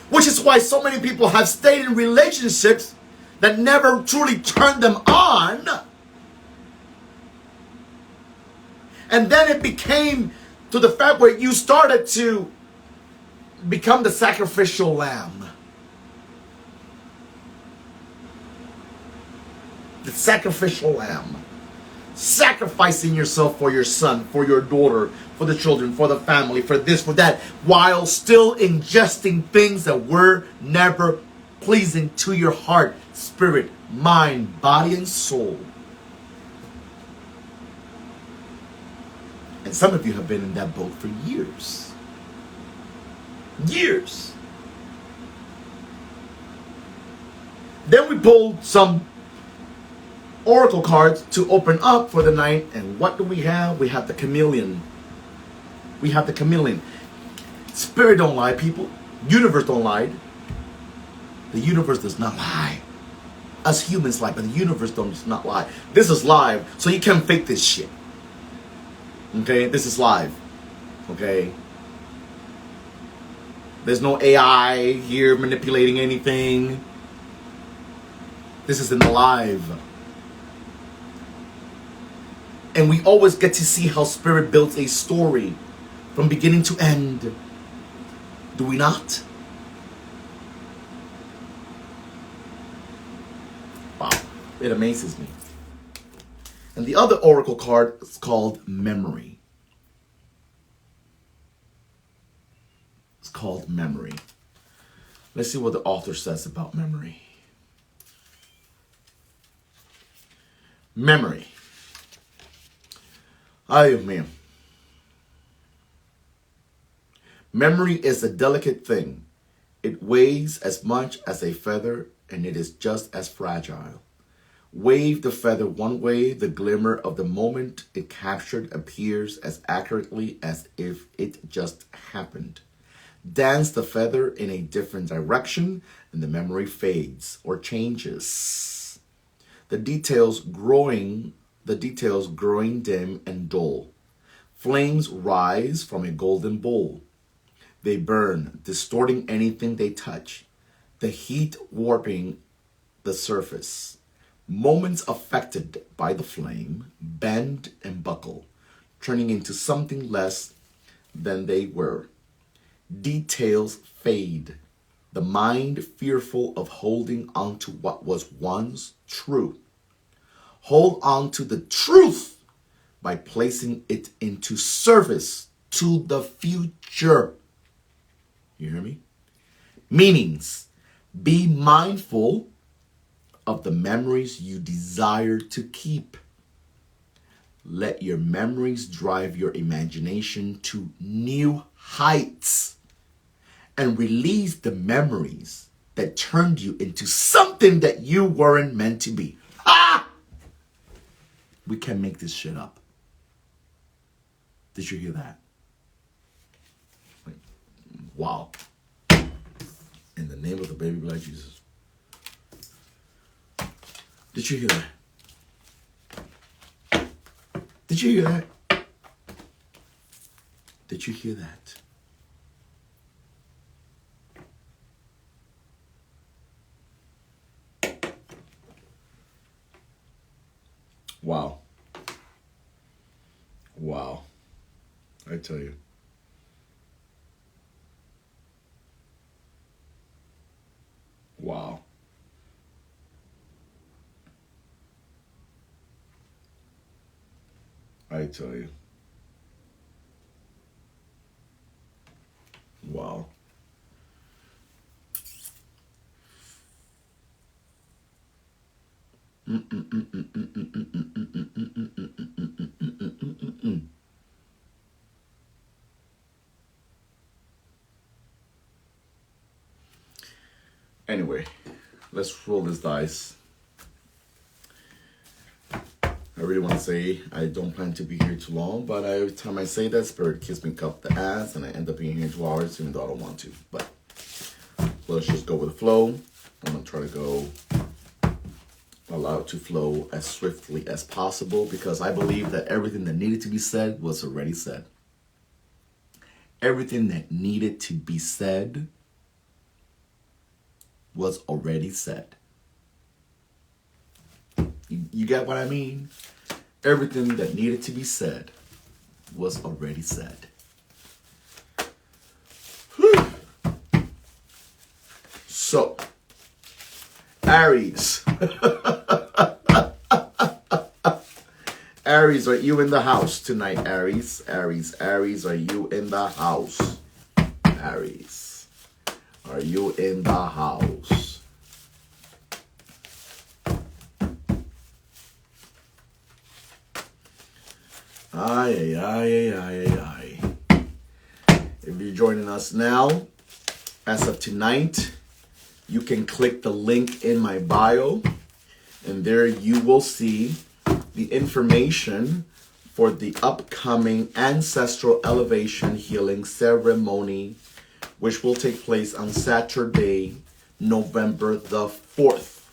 Which is why so many people have stayed in relationships that never truly turned them on. And then it became to the fact where you started to become the sacrificial lamb. The sacrificial lamb. sacrificing yourself for your son, for your daughter, for the children, for the family, for this, for that, while still ingesting things that were never pleasing to your heart, spirit, mind, body, and soul. And some of you have been in that boat for years. Years. Then we pulled some oracle cards to open up for the night. And what do we have? We have the chameleon. We have the chameleon. Spirit don't lie, people. Universe don't lie. The universe does not lie. Us humans lie, but the universe does not lie. This is live, so you can't fake this shit. Okay? This is live. Okay? There's no AI here manipulating anything. This is in the live. And we always get to see how spirit builds a story from beginning to end. Do we not? Wow. It amazes me. And the other oracle card is called memory. It's called memory. Let's see what the author says about memory. Memory. Ay, man. Memory is a delicate thing. It weighs as much as a feather, and it is just as fragile. Wave the feather one way, the glimmer of the moment it captured appears as accurately as if it just happened. Dance the feather in a different direction, and the memory fades or changes. The details growing dim and dull. Flames rise from a golden bowl. They burn, distorting anything they touch. The heat warping the surface. Moments affected by the flame bend and buckle, turning into something less than they were. Details fade. The mind fearful of holding on to what was once true. Hold on to the truth by placing it into service to the future. You hear me? Meanings. Be mindful of the memories you desire to keep. Let your memories drive your imagination to new heights and release the memories that turned you into something that you weren't meant to be. Ah! We can't make this shit up. Did you hear that? Wow. In the name of the baby black Jesus. Did you hear that? Did you hear that? Did you hear that? Wow. Wow. I tell you. Wow. I tell you. Wow. Anyway, let's roll this dice. I really want to say I don't plan to be here too long, but every time I say that, Spirit kicks me up the ass, and I end up being here 2 hours, even though I don't want to. But let's just go with the flow. I'm going to try to allow it to flow as swiftly as possible, because I believe that everything that needed to be said was already said. Everything that needed to be said was already said. You get what I mean? Everything that needed to be said was already said. Whew. So, Aries. Aries, are you in the house tonight, Aries? Aries, Aries, are you in the house? Aries, are you in the house? Ay, ay, ay, ay, ay, ay. If you're joining us now, as of tonight, you can click the link in my bio, and there you will see the information for the upcoming Ancestral Elevation Healing Ceremony, which will take place on Saturday, November the 4th.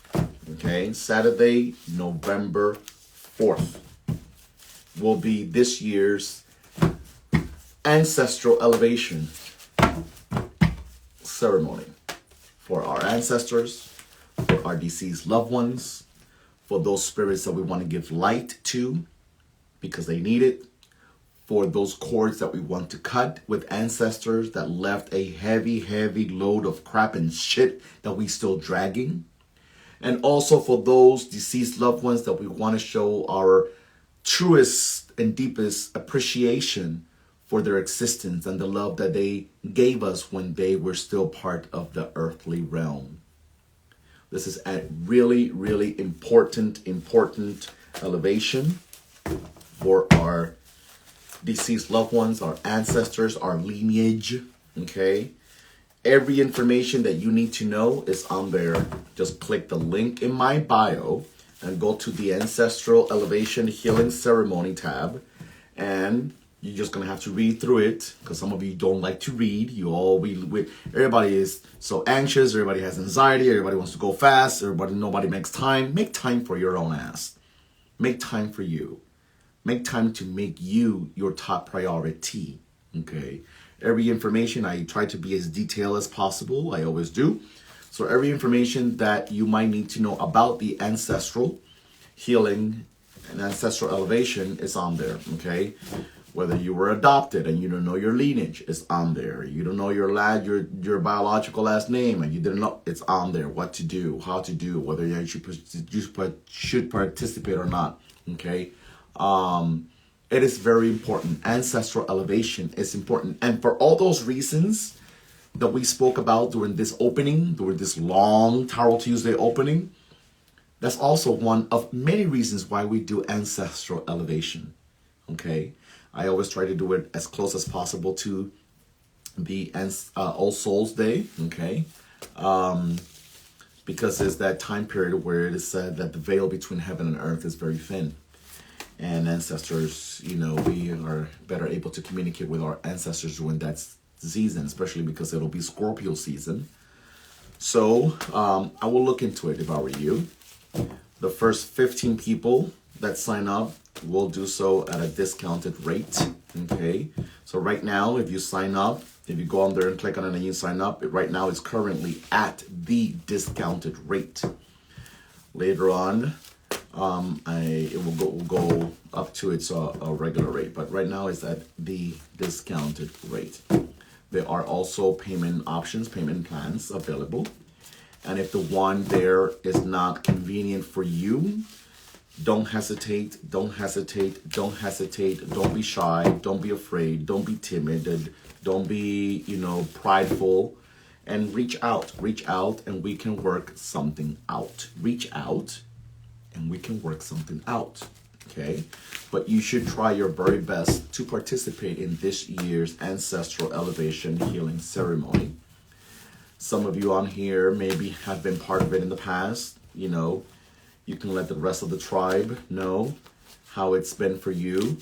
Okay, Saturday, November 4th will be this year's Ancestral Elevation Ceremony for our ancestors, for our deceased loved ones, for those spirits that we want to give light to because they need it, for those cords that we want to cut with ancestors that left a heavy, heavy load of crap and shit that we still dragging, and also for those deceased loved ones that we want to show our truest and deepest appreciation for their existence and the love that they gave us when they were still part of the earthly realm. This is a really, really important elevation for our deceased loved ones, our ancestors, our lineage, okay? Every information that you need to know is on there. Just click the link in my bio and go to the Ancestral Elevation Healing Ceremony tab, and you're just gonna have to read through it because some of you don't like to read. Everybody is so anxious. Everybody has anxiety. Everybody wants to go fast. Nobody makes time. Make time for your own ass. Make time for you. Make time to make you your top priority. Okay. Every information, I try to be as detailed as possible. I always do. So every information that you might need to know about the ancestral healing and ancestral elevation is on there. Okay. Whether you were adopted and you don't know your lineage, it's on there. You don't know your biological last name and you didn't know, it's on there. What to do, how to do, whether you should participate or not. Okay, it is very important. Ancestral elevation is important, and for all those reasons that we spoke about during this opening, during this long Tarot Tuesday opening, that's also one of many reasons why we do ancestral elevation. Okay. I always try to do it as close as possible to the All Souls Day, okay? Because there's that time period where it is said that the veil between heaven and earth is very thin. And ancestors, we are better able to communicate with our ancestors during that season, especially because it'll be Scorpio season. So I will look into it if I were you. The first 15 people that sign up will do so at a discounted rate. Okay, so right now, if you sign up, if you go on there and click on it and you sign up, right now it's currently at the discounted rate. Later on, it will go up to its a regular rate, but right now it's at the discounted rate. There are also payment options, payment plans available, and if the one there is not convenient for you, don't hesitate, don't be shy, don't be afraid, don't be timid, don't be, prideful, and reach out, and we can work something out. Reach out, and we can work something out, okay? But you should try your very best to participate in this year's Ancestral Elevation Healing Ceremony. Some of you on here maybe have been part of it in the past, You can let the rest of the tribe know how it's been for you,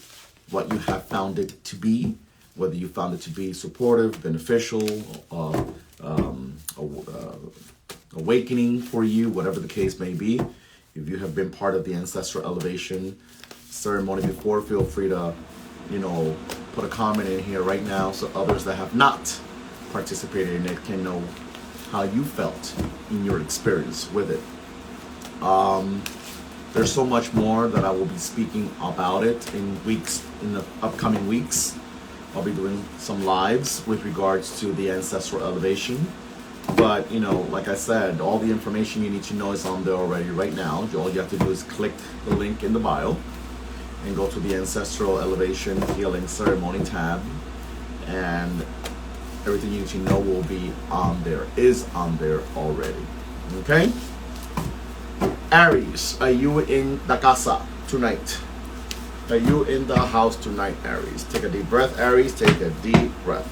what you have found it to be, whether you found it to be supportive, beneficial, awakening for you, whatever the case may be. If you have been part of the Ancestral Elevation Ceremony before, feel free to, put a comment in here right now so others that have not participated in it can know how you felt in your experience with it. There's so much more that I will be speaking about it in the upcoming weeks. I'll be doing some lives with regards to the Ancestral Elevation. But, like I said, all the information you need to know is on there already right now. All you have to do is click the link in the bio. and go to the Ancestral Elevation Healing Ceremony tab, and everything you need to know will be on there, is on there already. Okay? Aries, are you in the casa tonight? Are you in the house tonight, Aries? Take a deep breath, Aries. Take a deep breath.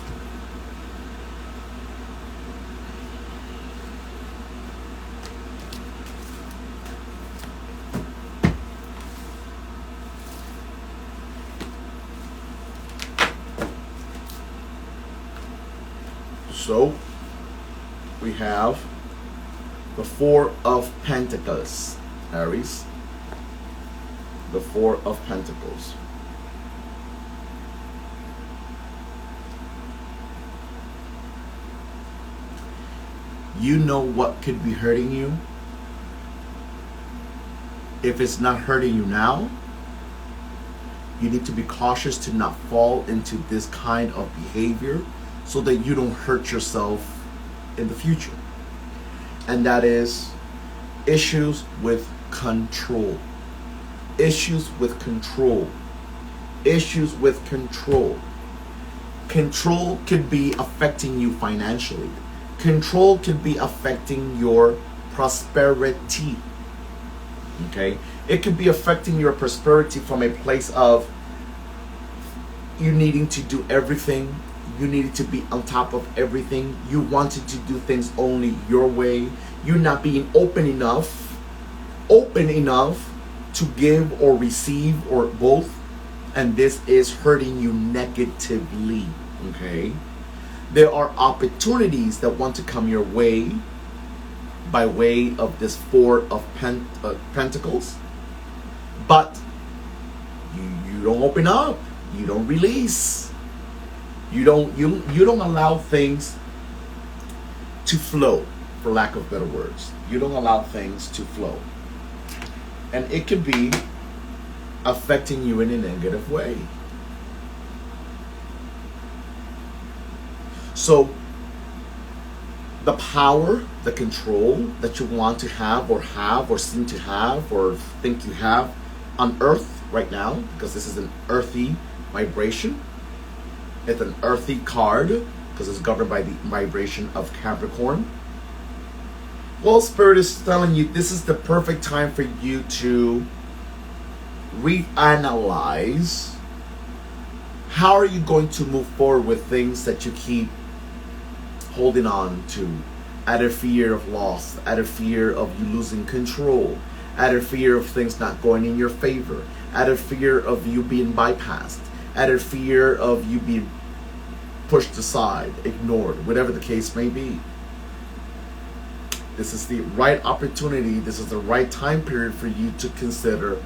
So, we have the Four of Pentacles, Aries. The Four of Pentacles. You know what could be hurting you. If it's not hurting you now, you need to be cautious to not fall into this kind of behavior so that you don't hurt yourself in the future. And that is issues with control. Issues with control. Issues with control. Control could be affecting you financially. Control could be affecting your prosperity. Okay? It could be affecting your prosperity from a place of you needing to do everything. You needed to be on top of everything. You wanted to do things only your way. You not being open enough to give or receive or both. And this is hurting you negatively. Okay? There are opportunities that want to come your way by way of this Four of Pentacles. But you don't open up. You don't release. You don't allow things to flow, for lack of better words. You don't allow things to flow. And it could be affecting you in a negative way. So the power, the control that you want to have or seem to have or think you have on Earth right now, because this is an earthy vibration. It's an earthy card because it's governed by the vibration of Capricorn. Well, Spirit is telling you this is the perfect time for you to reanalyze how are you going to move forward with things that you keep holding on to out of fear of loss, out of fear of you losing control, out of fear of things not going in your favor, out of fear of you being bypassed, out of fear of you being pushed aside, ignored, whatever the case may be. This is the right opportunity. This is the right time period for you to consider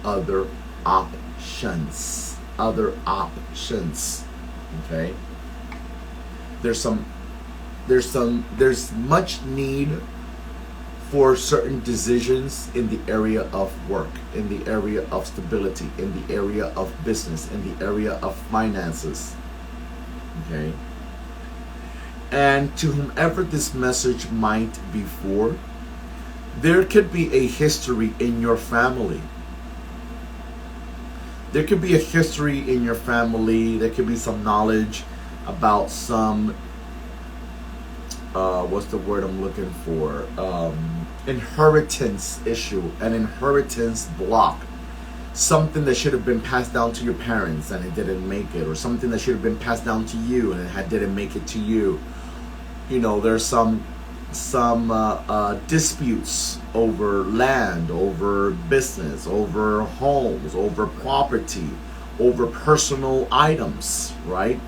other options. Other options. Okay? There's much need for certain decisions in the area of work, in the area of stability, in the area of business, in the area of finances. Okay? And to whomever this message might be for, there could be a history in your family. There could be a history in your family. There could be some knowledge about some, what's the word I'm looking for? Inheritance issue, an inheritance block. Something that should have been passed down to your parents and it didn't make it, or something that should have been passed down to you and it didn't make it to you. You know, there's some disputes over land, over business, over homes, over property, over personal items, right?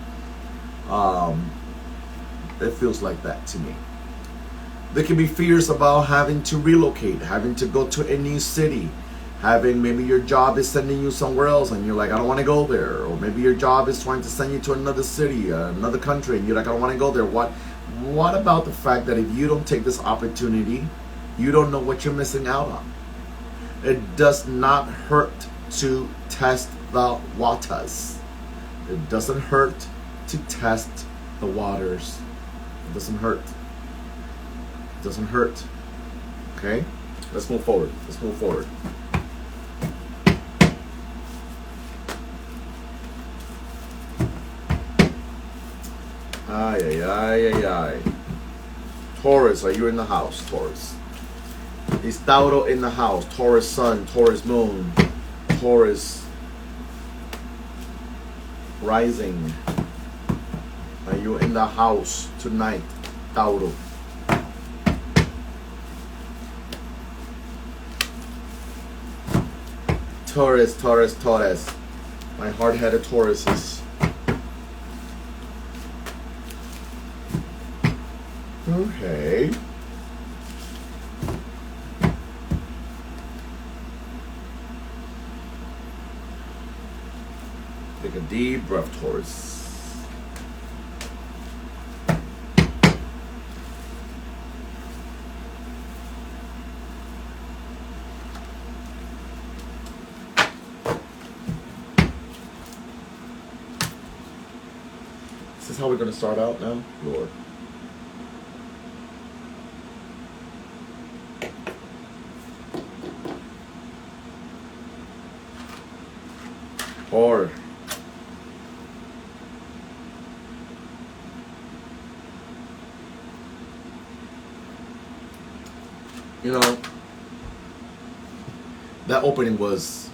It feels like that to me. There can be fears about having to relocate, having to go to a new city, having maybe your job is sending you somewhere else and you're like, I don't want to go there. Or maybe your job is trying to send you to another city, another country, and you're like, I don't want to go there. What about the fact that if you don't take this opportunity, you don't know what you're missing out on? It does not hurt to test the waters. It doesn't hurt to test the waters. It doesn't hurt. It doesn't hurt. Okay? Let's move forward. Let's move forward. Ay, ay, ay, ay, ay. Taurus, are you in the house, Taurus? Is Tauro in the house? Taurus sun, Taurus moon, Taurus rising. Are you in the house tonight, Tauro? Taurus, Taurus, Taurus. My hard-headed Tauruses. Okay. Take a deep breath, Taurus. Is this how we're going to start out now? Lord. Or you know, that opening was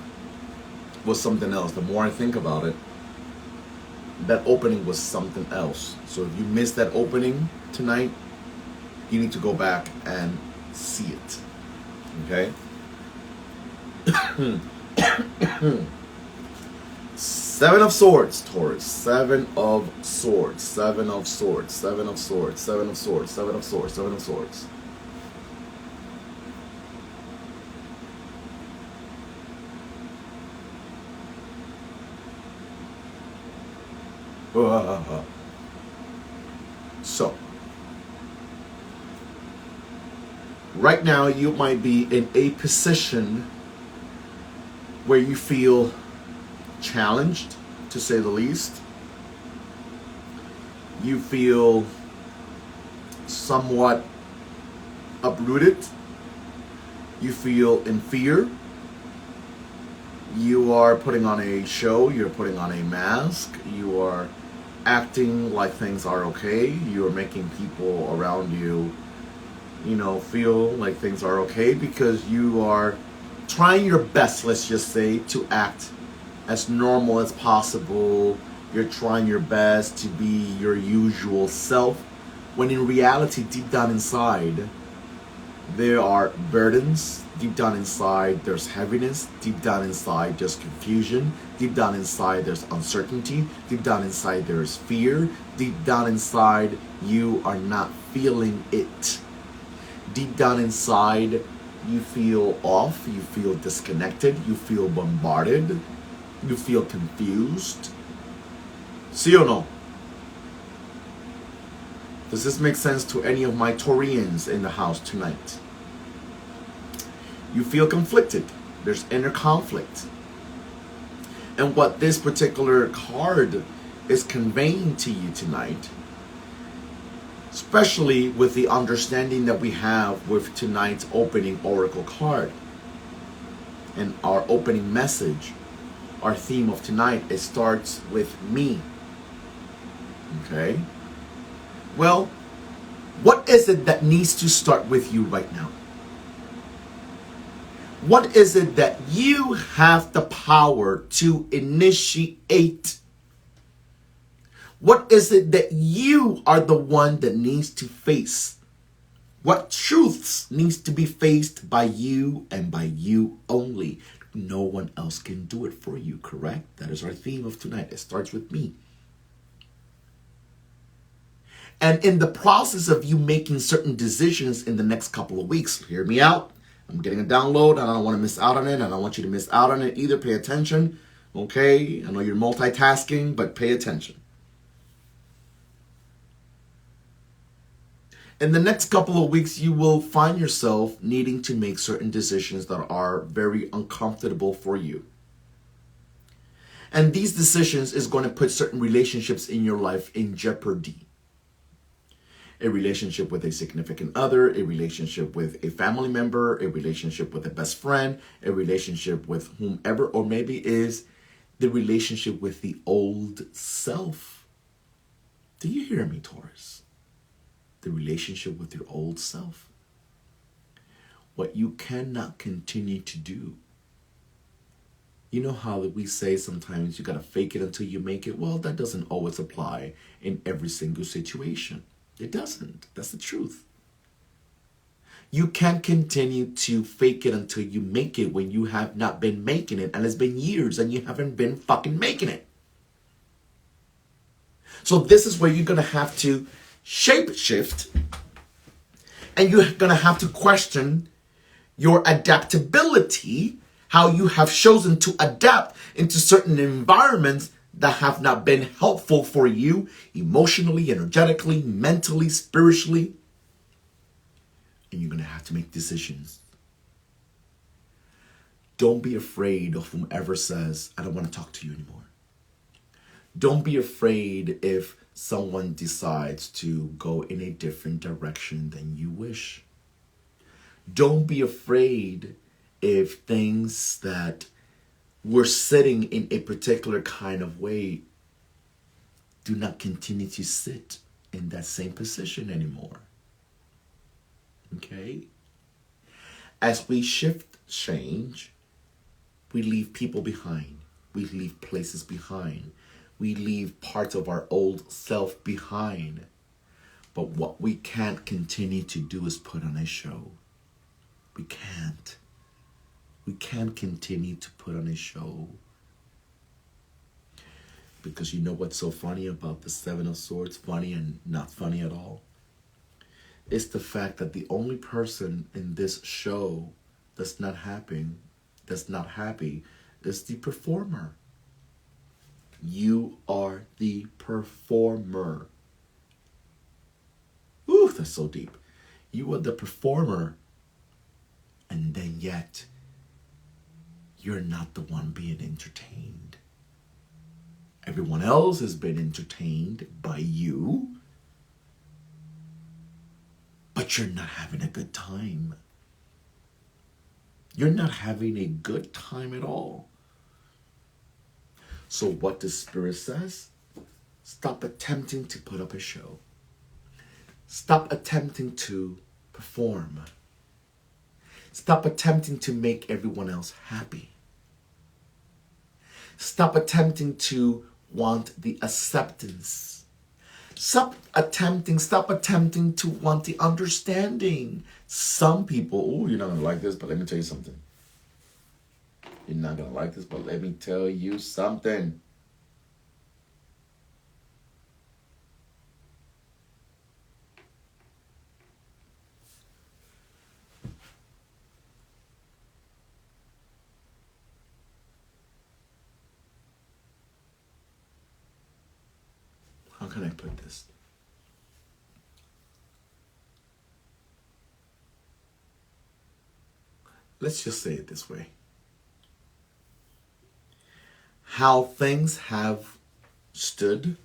something else. The more I think about it, that opening was something else. So if you missed that opening tonight, you need to go back and see it. Okay? Seven of Swords, Taurus. Seven of Swords. Seven of Swords. Seven of Swords. Seven of Swords. Seven of Swords. Seven of Swords. So, right now you might be in a position where you feel challenged, to say the least. You feel somewhat uprooted. You feel in fear. You are putting on a show. You're putting on a mask. You are acting like things are okay. You are making people around you, feel like things are okay because you are trying your best, let's just say, to act as normal as possible. You're trying your best to be your usual self, when in reality, deep down inside, there are burdens. Deep down inside, there's heaviness. Deep down inside, there's confusion. Deep down inside, there's uncertainty. Deep down inside, there's fear. Deep down inside, you are not feeling it. Deep down inside, you feel off. You feel disconnected. You feel bombarded. You feel confused. See or no? Does this make sense to any of my Taurians in the house tonight? You feel conflicted. There's inner conflict. And what this particular card is conveying to you tonight, especially with the understanding that we have with tonight's opening oracle card and our opening message, our theme of tonight, it starts with me. Okay? Well, what is it that needs to start with you right now? What is it that you have the power to initiate? What is it that you are the one that needs to face? What truths needs to be faced by you and by you only? No one else can do it for you, correct? That is our theme of tonight. It starts with me. And in the process of you making certain decisions in the next couple of weeks, hear me out. I'm getting a download and I don't want to miss out on it. And I don't want you to miss out on it either. Pay attention. Okay? I know you're multitasking, but pay attention. In the next couple of weeks, you will find yourself needing to make certain decisions that are very uncomfortable for you. And these decisions is going to put certain relationships in your life in jeopardy. A relationship with a significant other, a relationship with a family member, a relationship with a best friend, a relationship with whomever, or maybe is the relationship with the old self. Do you hear me, Taurus? The relationship with your old self. What you cannot continue to do. You know how we say sometimes you gotta fake it until you make it? Well, that doesn't always apply in every single situation. It doesn't. That's the truth. You can't continue to fake it until you make it when you have not been making it, and it's been years and you haven't been fucking making it. So this is where you're gonna have to shape shift, and you're gonna have to question your adaptability, how you have chosen to adapt into certain environments that have not been helpful for you emotionally, energetically, mentally, spiritually. And you're going to have to make decisions. Don't be afraid of whomever says, I don't want to talk to you anymore. Don't be afraid if someone decides to go in a different direction than you wish. Don't be afraid if things that were sitting in a particular kind of way do not continue to sit in that same position anymore. Okay? As we shift change, we leave people behind. We leave places behind. We leave parts of our old self behind. But what we can't continue to do is put on a show. We can't. We can't continue to put on a show. Because you know what's so funny about the Seven of Swords? Funny and not funny at all. It's the fact that the only person in this show that's not happy is the performer. You are the performer. Ooh, that's so deep. You are the performer, and then yet you're not the one being entertained. Everyone else has been entertained by you, but you're not having a good time. You're not having a good time at all. So what the Spirit says? Stop attempting to put up a show. Stop attempting to perform. Stop attempting to make everyone else happy. Stop attempting to want the acceptance. Stop attempting to want the understanding. Some people, you're not going to like this, but let me tell you something. You're not going to like this, but let me tell you something. How can I put this? Let's just say it this way. How things have stood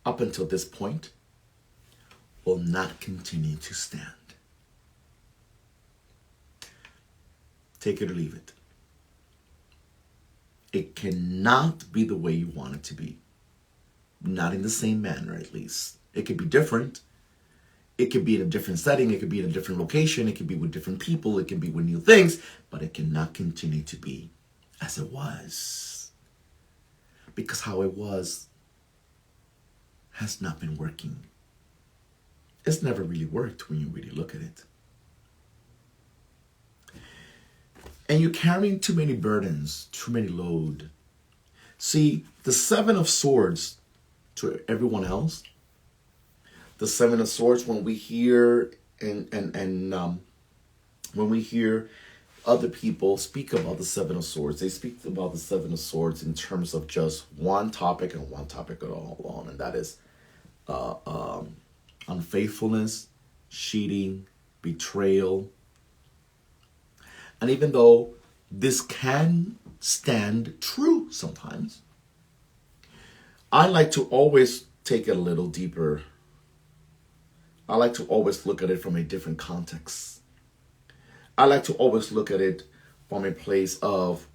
up until this point will not continue to stand. Take it or leave it. It cannot be the way you want it to be. Not in the same manner, at least. It could be different. It could be in a different setting. It could be in a different location. It could be with different people. It could be with new things. But it cannot continue to be as it was. Because how it was has not been working. It's never really worked when you really look at it. And you're carrying too many burdens, too many load. See, the Seven of Swords to everyone else, the Seven of Swords, when we hear when we hear other people speak about the Seven of Swords, they speak about the Seven of Swords in terms of just one topic and one topic alone, and that is unfaithfulness, cheating, betrayal. And even though this can stand true sometimes, I like to always take it a little deeper. I like to always look at it from a different context. I like to always look at it from a place of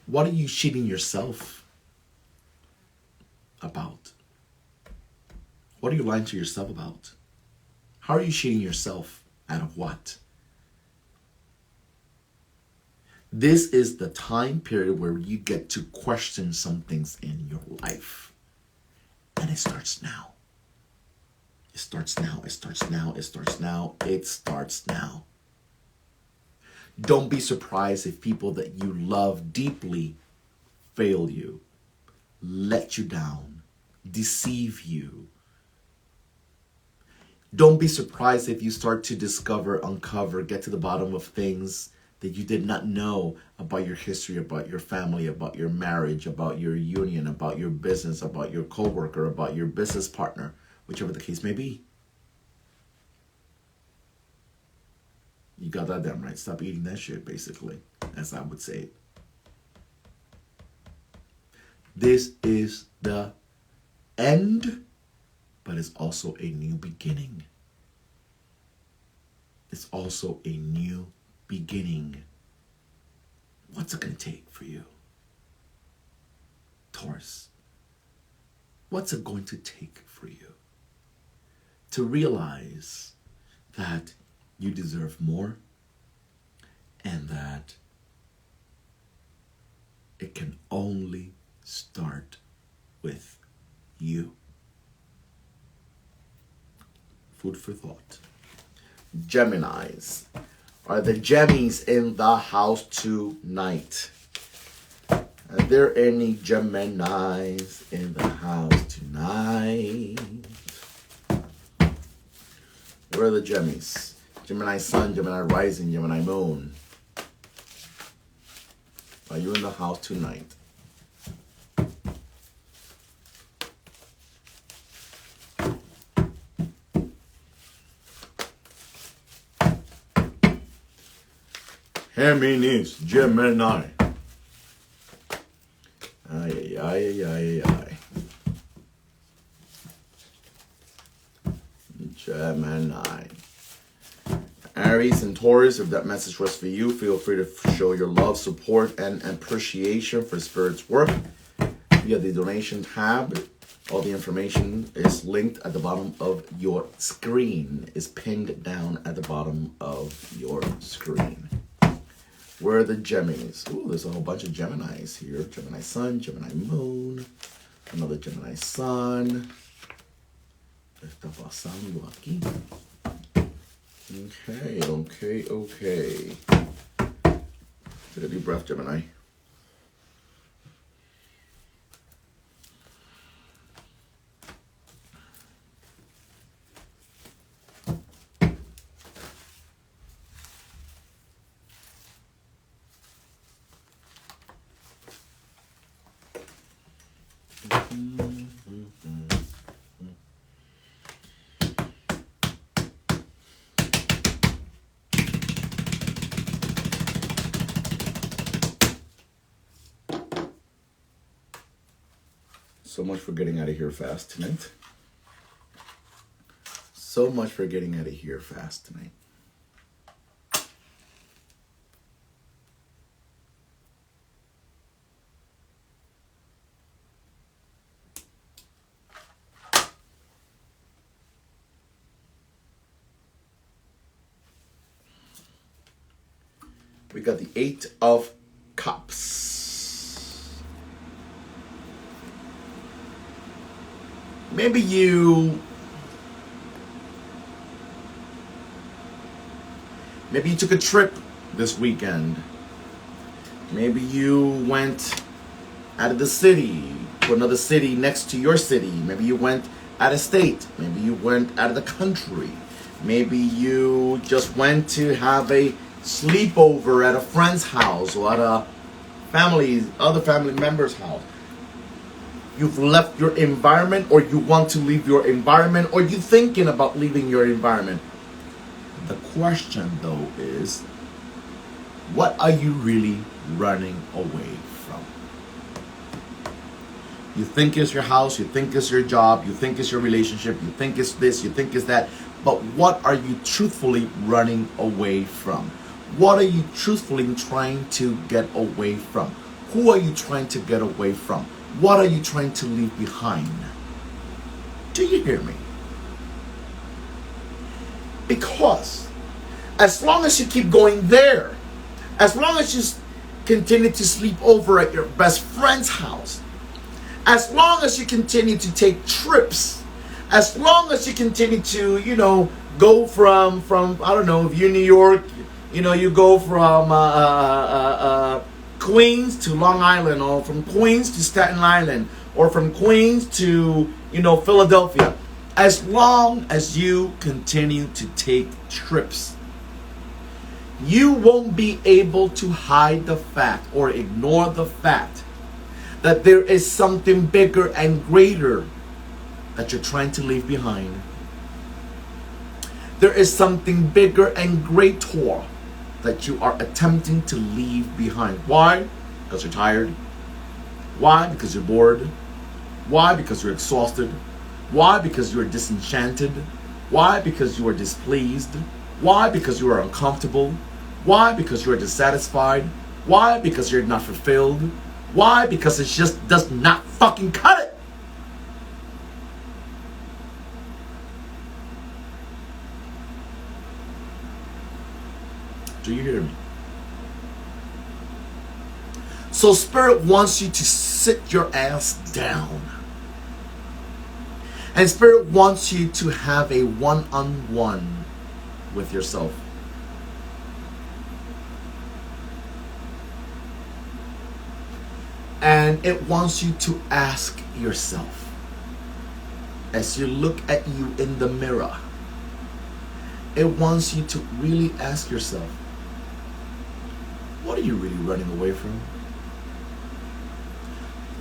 what are you cheating yourself about? What are you lying to yourself about? How are you cheating yourself out of what? This is the time period where you get to question some things in your life. And it starts now. It starts now. It starts now. It starts now. It starts now. Don't be surprised if people that you love deeply fail you, let you down, deceive you. Don't be surprised if you start to discover, uncover, get to the bottom of things that you did not know about your history, about your family, about your marriage, about your union, about your business, about your coworker, about your business partner, whichever the case may be. You got that damn right. Stop eating that shit, basically, as I would say it. This is the end, but it's also a new beginning. It's also a new beginning. What's it going to take for you, Taurus? What's it going to take for you to realize that you deserve more and that it can only start with you? Food for thought. Geminis. Are the Gemmies in the house tonight? Are there any Geminis in the house tonight? Where are the Gemmies? Gemini Sun, Gemini Rising, Gemini Moon. Are you in the house tonight? Géminis, Gemini. Ay, ay, ay, ay, ay. Gemini. Aries and Taurus, if that message was for you, feel free to show your love, support, and appreciation for Spirit's work via the donation tab. All the information is linked at the bottom of your screen, is pinned down at the bottom of your screen. Where are the Gemmies? Ooh, there's a whole bunch of Geminis here. Gemini Sun, Gemini Moon, another Gemini Sun. Está pasando aquí. Okay. Take a deep breath, Gemini. So much for getting out of here fast tonight. So much for getting out of here fast tonight. We got the 8 of Cups. Maybe you took a trip this weekend. Maybe you went out of the city to another city next to your city. Maybe you went out of state. Maybe you went out of the country. Maybe you just went to have a sleepover at a friend's house or at a other family member's house. You've left your environment, or you want to leave your environment, or you're thinking about leaving your environment. The question, though, is, what are you really running away from? You think it's your house, you think it's your job, you think it's your relationship, you think it's this, you think it's that, but what are you truthfully running away from? What are you truthfully trying to get away from? Who are you trying to get away from? What are you trying to leave behind? Do you hear me? Because as long as you keep going there, as long as you continue to sleep over at your best friend's house, as long as you continue to take trips, as long as you continue to, go from I don't know, if you're in New York, you go from Queens to Long Island, or from Queens to Staten Island, or from Queens to, Philadelphia. As long as you continue to take trips, you won't be able to hide the fact or ignore the fact that there is something bigger and greater that you're trying to leave behind. There is something bigger and greater that you are attempting to leave behind. Why? Because you're tired. Why? Because you're bored. Why? Because you're exhausted. Why? Because you are disenchanted. Why? Because you are displeased. Why? Because you are uncomfortable. Why? Because you are dissatisfied. Why? Because you're not fulfilled. Why? Because it just does not fucking cut it. Do you hear me? So Spirit wants you to sit your ass down. And Spirit wants you to have a one-on-one with yourself. And it wants you to ask yourself, as you look at you in the mirror, it wants you to really ask yourself, what are you really running away from?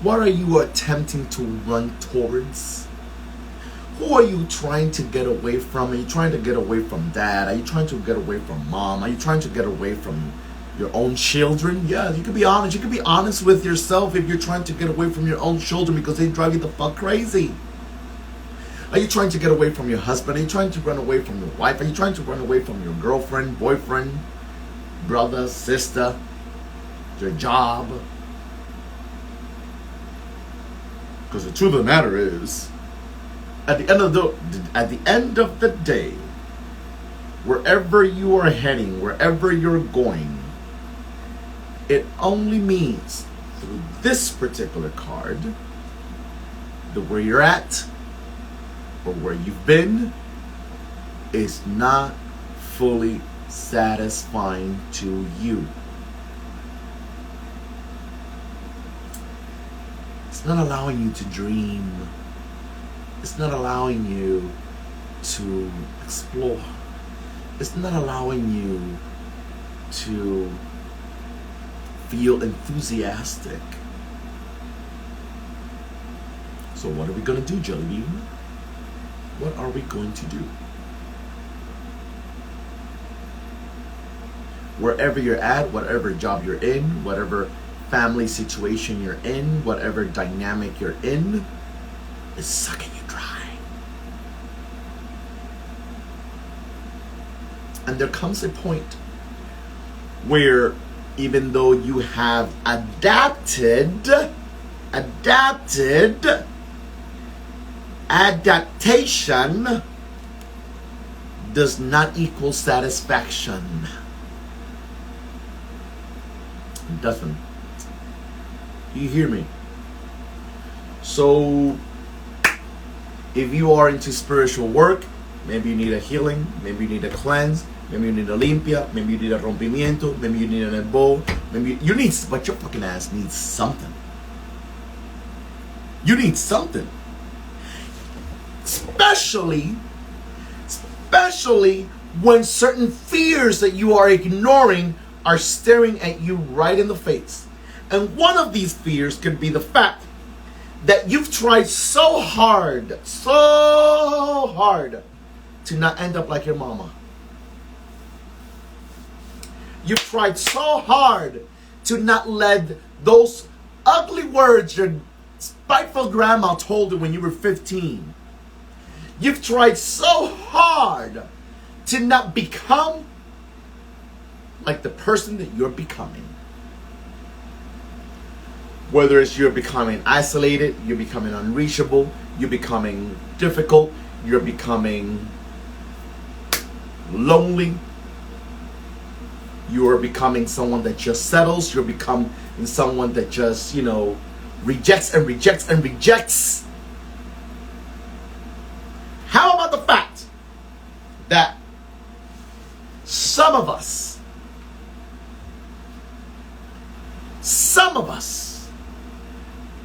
What are you attempting to run towards? Who are you trying to get away from? Are you trying to get away from dad? Are you trying to get away from mom? Are you trying to get away from your own children? Yeah, you can be honest. You can be honest with yourself if you're trying to get away from your own children because they drive you the fuck crazy. Are you trying to get away from your husband? Are you trying to run away from your wife? Are you trying to run away from your girlfriend, boyfriend, brother, sister, your job? Because the truth of the matter is, at the end of the day, wherever you are heading, wherever you're going, it only means through this particular card that where you're at or where you've been is not fully satisfying to you. It's not allowing you to dream. It's not allowing you to explore. It's not allowing you to feel enthusiastic. So what are we going to do, Jelly Bean? What are we going to do? Wherever you're at, whatever job you're in, whatever family situation you're in, whatever dynamic you're in, is sucking you dry. And there comes a point where even though you have adaptation does not equal satisfaction. It doesn't. You hear me? So if you are into spiritual work, maybe you need a healing, maybe you need a cleanse, maybe you need a limpia, maybe you need a rompimiento, maybe you need an elbow, maybe you need, but your fucking ass needs something. You need something. Especially when certain fears that you are ignoring are staring at you right in the face. And one of these fears could be the fact that you've tried so hard to not end up like your mama. You've tried so hard to not let those ugly words your spiteful grandma told you when you were 15. You've tried so hard to not become like the person that you're becoming. Whether it's you're becoming isolated, you're becoming unreachable, you're becoming difficult, you're becoming lonely. You are becoming someone that just settles. You're becoming someone that just, rejects and rejects and rejects. How about the fact that some of us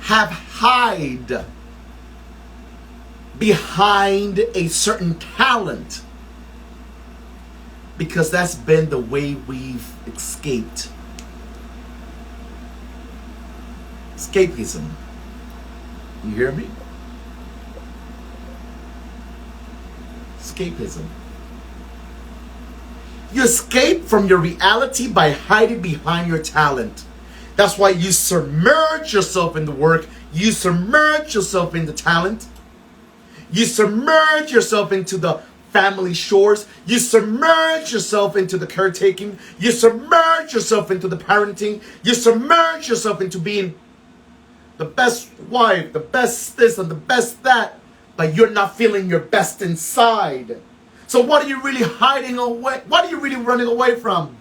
have hide behind a certain talent because that's been the way we've escaped. Escapism. You hear me? Escapism. You escape from your reality by hiding behind your talent. That's why you submerge yourself in the work. You submerge yourself in the talent. You submerge yourself into the family chores. You submerge yourself into the caretaking. You submerge yourself into the parenting. You submerge yourself into being the best wife, the best this and the best that, but you're not feeling your best inside. So what are you really hiding away? What are you really running away from?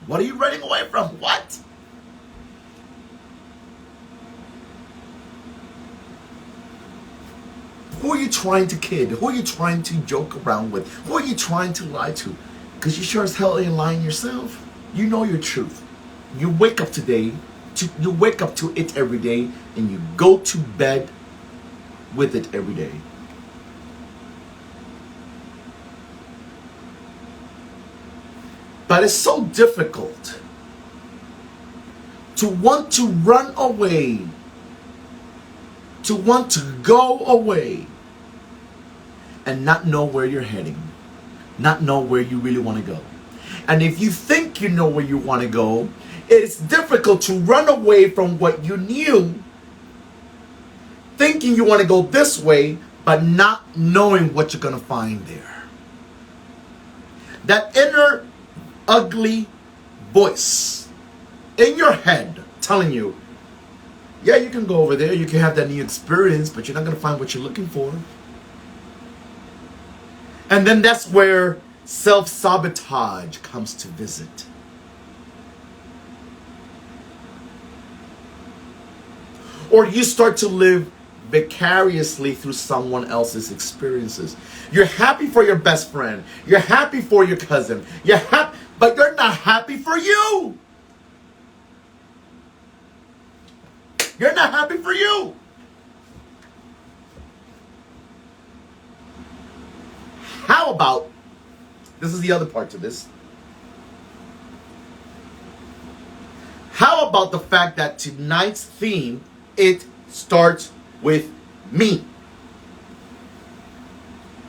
What are you running away from? What? Who are you trying to kid? Who are you trying to joke around with? Who are you trying to lie to? Because you sure as hell ain't lying yourself. You know your truth. You wake up you wake up to it every day, and you go to bed with it every day. But it's so difficult to want to run away, to want to go away, and not know where you're heading, not know where you really want to go. And if you think you know where you want to go, it's difficult to run away from what you knew, thinking you want to go this way, but not knowing what you're going to find there. That inner ugly voice in your head telling you, yeah, you can go over there, you can have that new experience, but you're not going to find what you're looking for. And then that's where self-sabotage comes to visit. Or you start to live vicariously through someone else's experiences. You're happy for your best friend. You're happy for your cousin. You're happy, but you're not happy for you. You're not happy for you. How about, this is the other part to this. How about the fact that tonight's theme, it starts with me?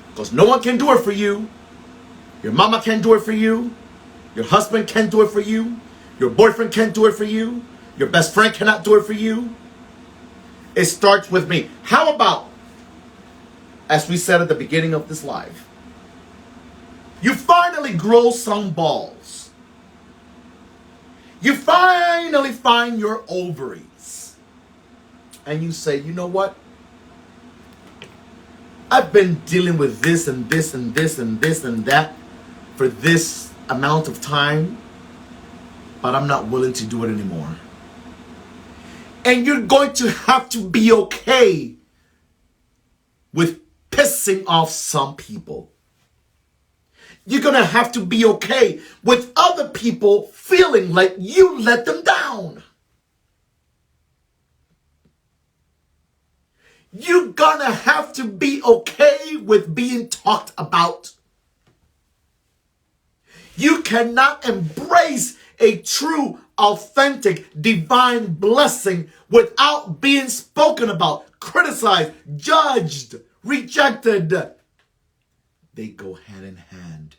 Because no one can do it for you. Your mama can't do it for you. Your husband can't do it for you. Your boyfriend can't do it for you. Your best friend cannot do it for you. It starts with me. How about, as we said at the beginning of this live, you finally grow some balls. You finally find your ovaries. And you say, you know what? I've been dealing with this and this and this and this and that for this amount of time, but I'm not willing to do it anymore. And you're going to have to be okay with pissing off some people. You're going to have to be okay with other people feeling like you let them down. You're going to have to be okay with being talked about. You cannot embrace a true, authentic, divine blessing without being spoken about, criticized, judged, rejected. They go hand in hand,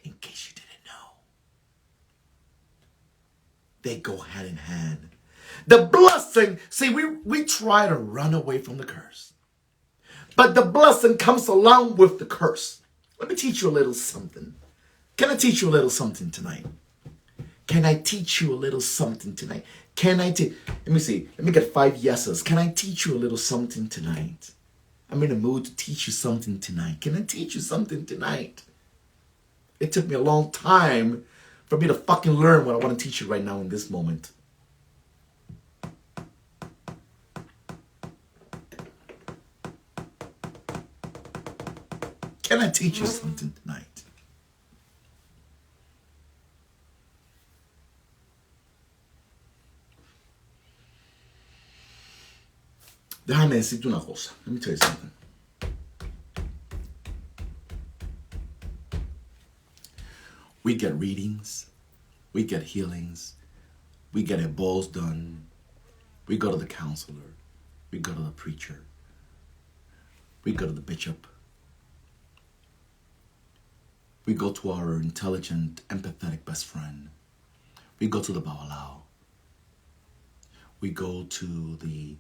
in case you didn't know. They go hand in hand. The blessing, see, we try to run away from the curse. But the blessing comes along with the curse. Let me teach you a little something. Can I teach you a little something tonight? Can I teach you a little something tonight? Let me see. Let me get 5 yeses. Can I teach you a little something tonight? I'm in the mood to teach you something tonight. Can I teach you something tonight? It took me a long time for me to fucking learn what I want to teach you right now in this moment. Can I teach you something tonight? Déjame decirte una cosa. Let me tell you something. We get readings, we get healings, we get a balls done, we go to the counselor, we go to the preacher, we go to the bishop, we go to our intelligent, empathetic best friend, we go to the babalao, we go to the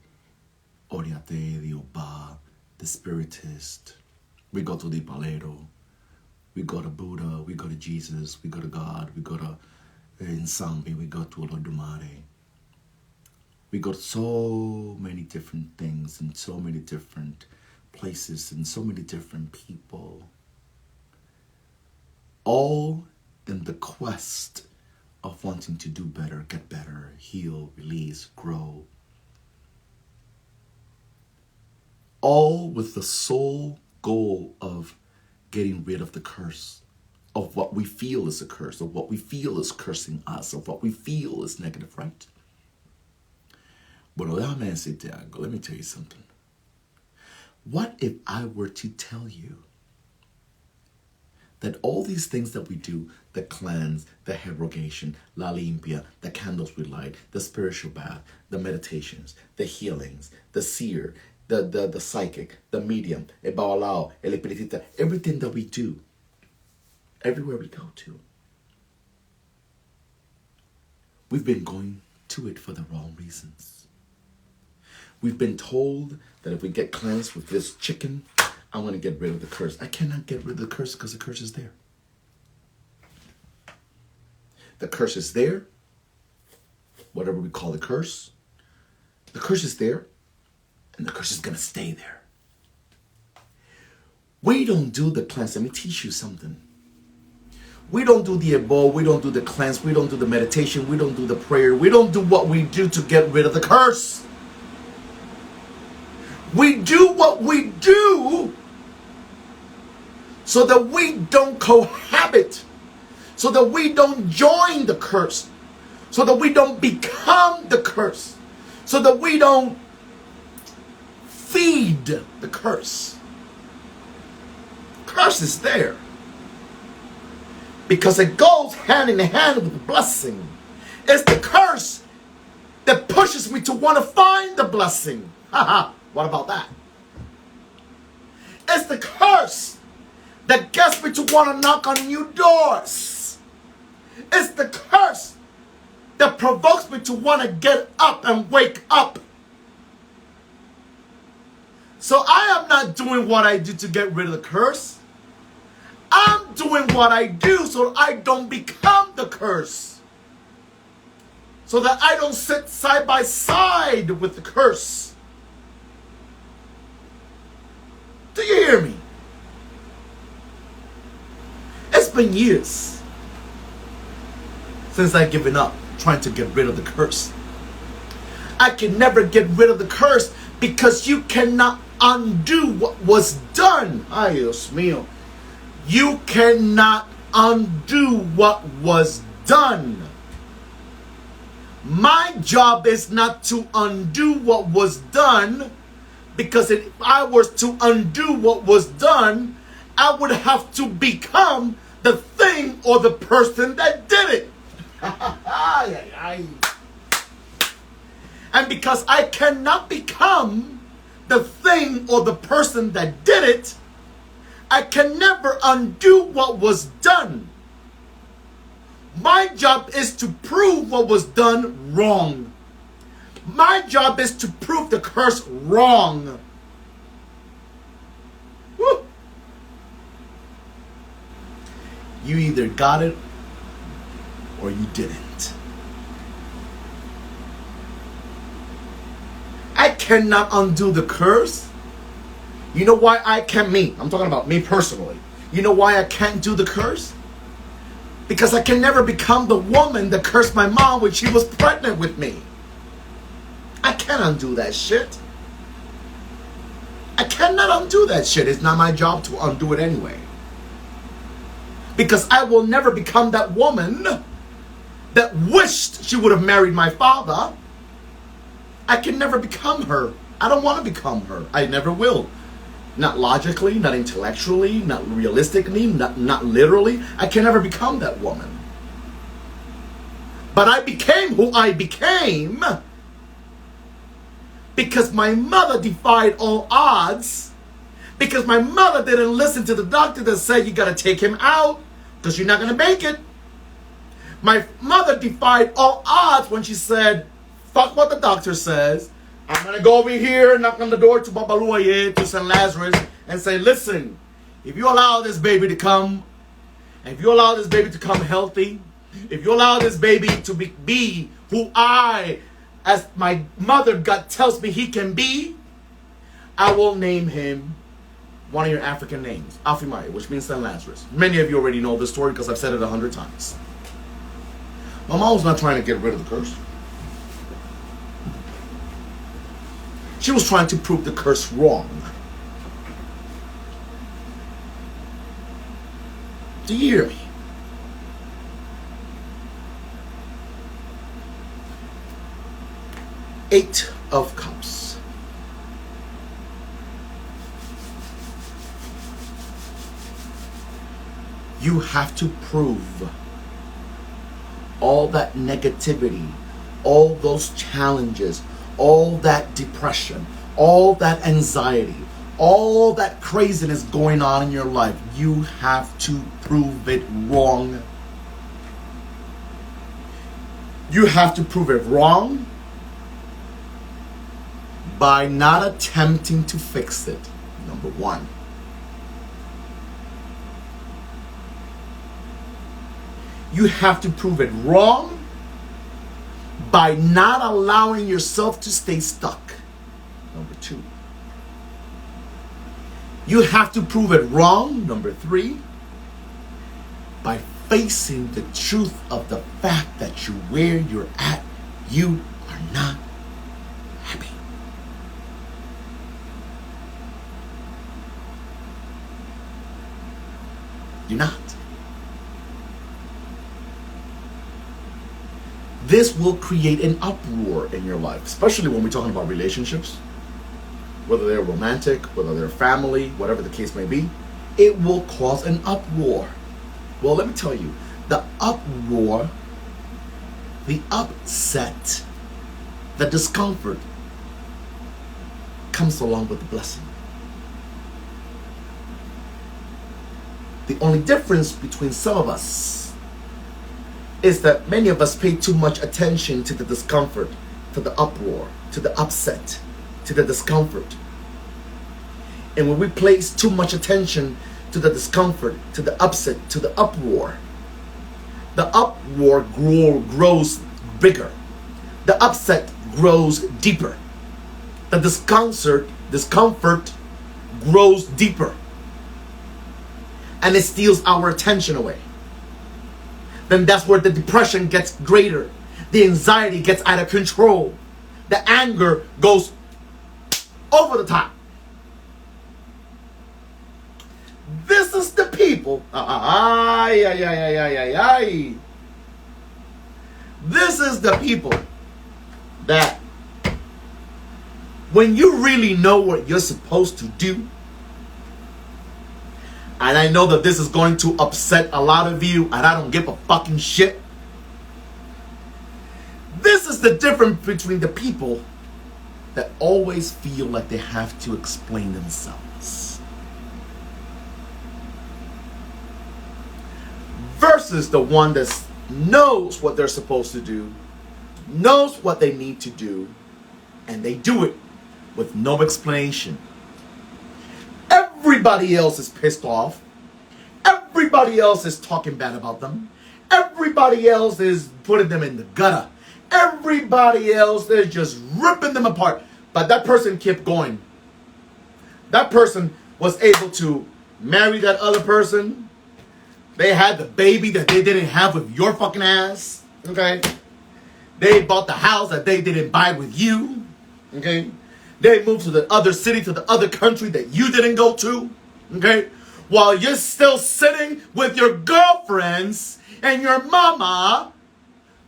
oriate, the oba, the spiritist, we go to the palero, we go to Buddha, we go to Jesus, we go to God, we go to Nsambi, we go to Olodumare. We go to so many different things and so many different places and so many different people. All in the quest of wanting to do better, get better, heal, release, grow. All with the sole goal of getting rid of the curse, of what we feel is a curse, of what we feel is cursing us, of what we feel is negative, right? But let me tell you something. What if I were to tell you that all these things that we do, the cleanse, the abrogation, la limpia, the candles we light, the spiritual bath, the meditations, the healings, the seer, the psychic, the medium, el babalao, el espiritista, everything that we do, everywhere we go to, we've been going to it for the wrong reasons. We've been told that if we get cleansed with this chicken, I'm going to get rid of the curse. I cannot get rid of the curse because the curse is there. The curse is there. Whatever we call the curse is there. And the curse is going to stay there. We don't do the cleanse. Let me teach you something. We don't do the ebo. We don't do the cleanse. We don't do the meditation. We don't do the prayer. We don't do what we do to get rid of the curse. We do what we do so that we don't cohabit, so that we don't join the curse, so that we don't become the curse, so that we don't feed the curse. Curse is there because it goes hand in hand with the blessing. It's the curse that pushes me to want to find the blessing. What about that? It's the curse that gets me to want to knock on new doors. It's the curse that provokes me to want to get up and wake up. So I am not doing what I do to get rid of the curse. I'm doing what I do so I don't become the curse. So that I don't sit side by side with the curse. Do you hear me? It's been years since I've given up trying to get rid of the curse. I can never get rid of the curse because you cannot undo what was done. Ay, Dios mío. You cannot undo what was done. My job is not to undo what was done, because if I was to undo what was done, I would have to become the thing or the person that did it. And because I cannot become the thing or the person that did it, I can never undo what was done. My job is to prove what was done wrong. My job is to prove the curse wrong. Woo. You either got it or you didn't. I cannot undo the curse. You know why I can't, I'm talking about me personally. You know why I can't do the curse? Because I can never become the woman that cursed my mom when she was pregnant with me. I can't undo that shit. I cannot undo that shit. It's not my job to undo it anyway. Because I will never become that woman that wished she would have married my father. I can never become her. I don't want to become her. I never will. Not logically, not intellectually, not realistically, not literally. I can never become that woman. But I became who I became because my mother defied all odds. Because my mother didn't listen to the doctor that said you got to take him out because you're not going to make it. My mother defied all odds when she said, fuck what the doctor says. I'm going to go over here, knock on the door to Babaluaye, to St. Lazarus, and say, listen, if you allow this baby to come, and if you allow this baby to come healthy, if you allow this baby to be who I, as my mother God tells me he can be, I will name him one of your African names, Afimaye, which means St. Lazarus. Many of you already know this story because I've said it 100 times. My mom was not trying to get rid of the curse. She was trying to prove the curse wrong. Do you hear me? Eight of Cups. You have to prove all that negativity, all those challenges, all that depression, all that anxiety, all that craziness going on in your life. You have to prove it wrong. You have to prove it wrong by not attempting to fix it. Number one. You have to prove it wrong by not allowing yourself to stay stuck. Number two. You have to prove it wrong. Number three. By facing the truth of the fact that where you're at, you are not happy. You're not. This will create an uproar in your life, especially when we're talking about relationships, whether they're romantic, whether they're family, whatever the case may be. It will cause an uproar. Well, let me tell you, the uproar, the upset, the discomfort comes along with the blessing. The only difference between some of us is that many of us pay too much attention to the discomfort, to the uproar, to the upset, to the discomfort. And when we place too much attention to the discomfort, to the upset, to the uproar grows bigger. The upset grows deeper. The discomfort grows deeper. And it steals our attention away. Then that's where the depression gets greater. The anxiety gets out of control. The anger goes over the top. This is the people. This is the people that when you really know what you're supposed to do, and I know that this is going to upset a lot of you, and I don't give a fucking shit. This is the difference between the people that always feel like they have to explain themselves versus the one that knows what they're supposed to do, knows what they need to do, and they do it with no explanation. Everybody else is pissed off. Everybody else is talking bad about them. Everybody else is putting them in the gutter. Everybody else is just ripping them apart. But that person kept going. That person was able to marry that other person. They had the baby that they didn't have with your fucking ass. Okay? They bought the house that they didn't buy with you. Okay? They moved to the other city, to the other country that you didn't go to. Okay? While you're still sitting with your girlfriends and your mama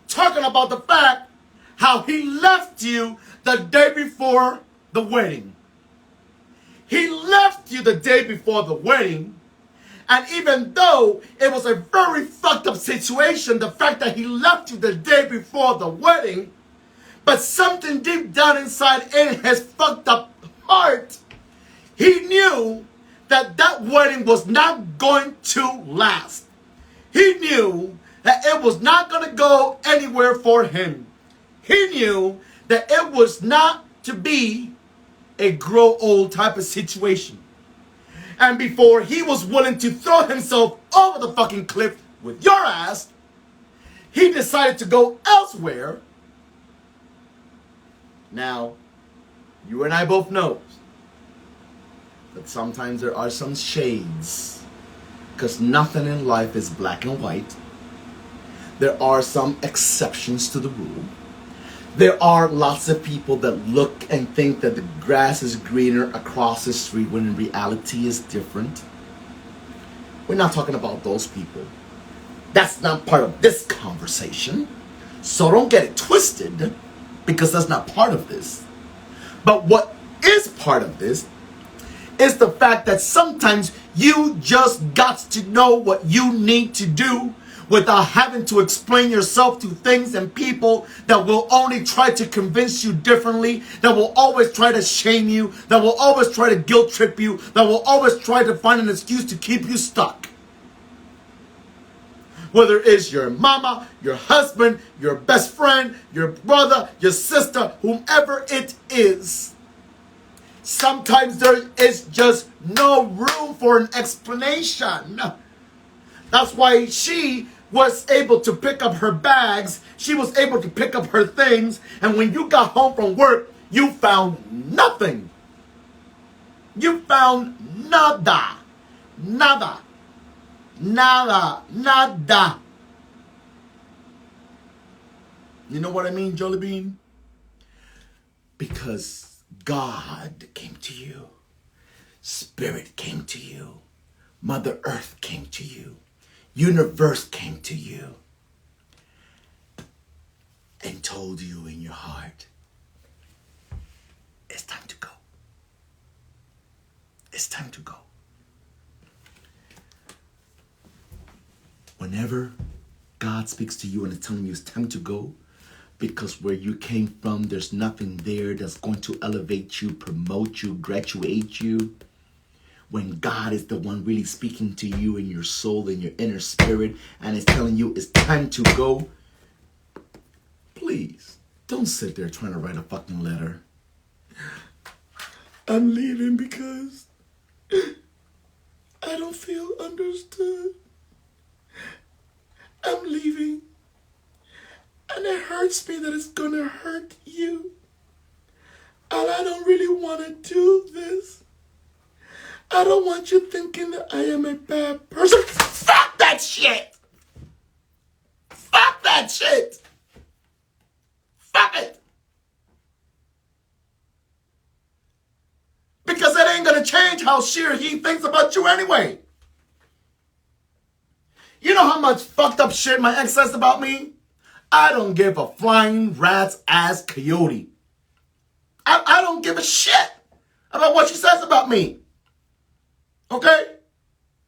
talking about the fact how he left you the day before the wedding. He left you the day before the wedding. And even though it was a very fucked up situation, the fact that he left you the day before the wedding, but something deep down inside in his fucked up heart, he knew that that wedding was not going to last. He knew that it was not going to go anywhere for him. He knew that it was not to be a grow old type of situation. And before he was willing to throw himself over the fucking cliff with your ass, he decided to go elsewhere. Now, you and I both know that sometimes there are some shades, because nothing in life is black and white. There are some exceptions to the rule. There are lots of people that look and think that the grass is greener across the street when in reality is different. We're not talking about those people. That's not part of this conversation. So don't get it twisted, because that's not part of this. But what is part of this is the fact that sometimes you just got to know what you need to do without having to explain yourself to things and people that will only try to convince you differently, that will always try to shame you, that will always try to guilt trip you, that will always try to find an excuse to keep you stuck. Whether it's your mama, your husband, your best friend, your brother, your sister, whomever it is. Sometimes there is just no room for an explanation. That's why she was able to pick up her bags. She was able to pick up her things. And when you got home from work, you found nothing. You found nada. Nada. Nada. Nada. You know what I mean, Jolly Bean? Because God came to you. Spirit came to you. Mother Earth came to you. Universe came to you and told you in your heart, it's time to go. It's time to go. Whenever God speaks to you and is telling you it's time to go, because where you came from, there's nothing there that's going to elevate you, promote you, graduate you. When God is the one really speaking to you in your soul, in your inner spirit, and is telling you it's time to go, please don't sit there trying to write a fucking letter. I'm leaving because I don't feel understood. I'm leaving, and it hurts me that it's gonna hurt you. And I don't really want to do this. I don't want you thinking that I am a bad person. Fuck that shit! Fuck that shit! Fuck it! Because it ain't gonna change how she or he thinks about you anyway. You know how much fucked up shit my ex says about me? I don't give a flying rat's ass coyote. I don't give a shit about what she says about me. Okay?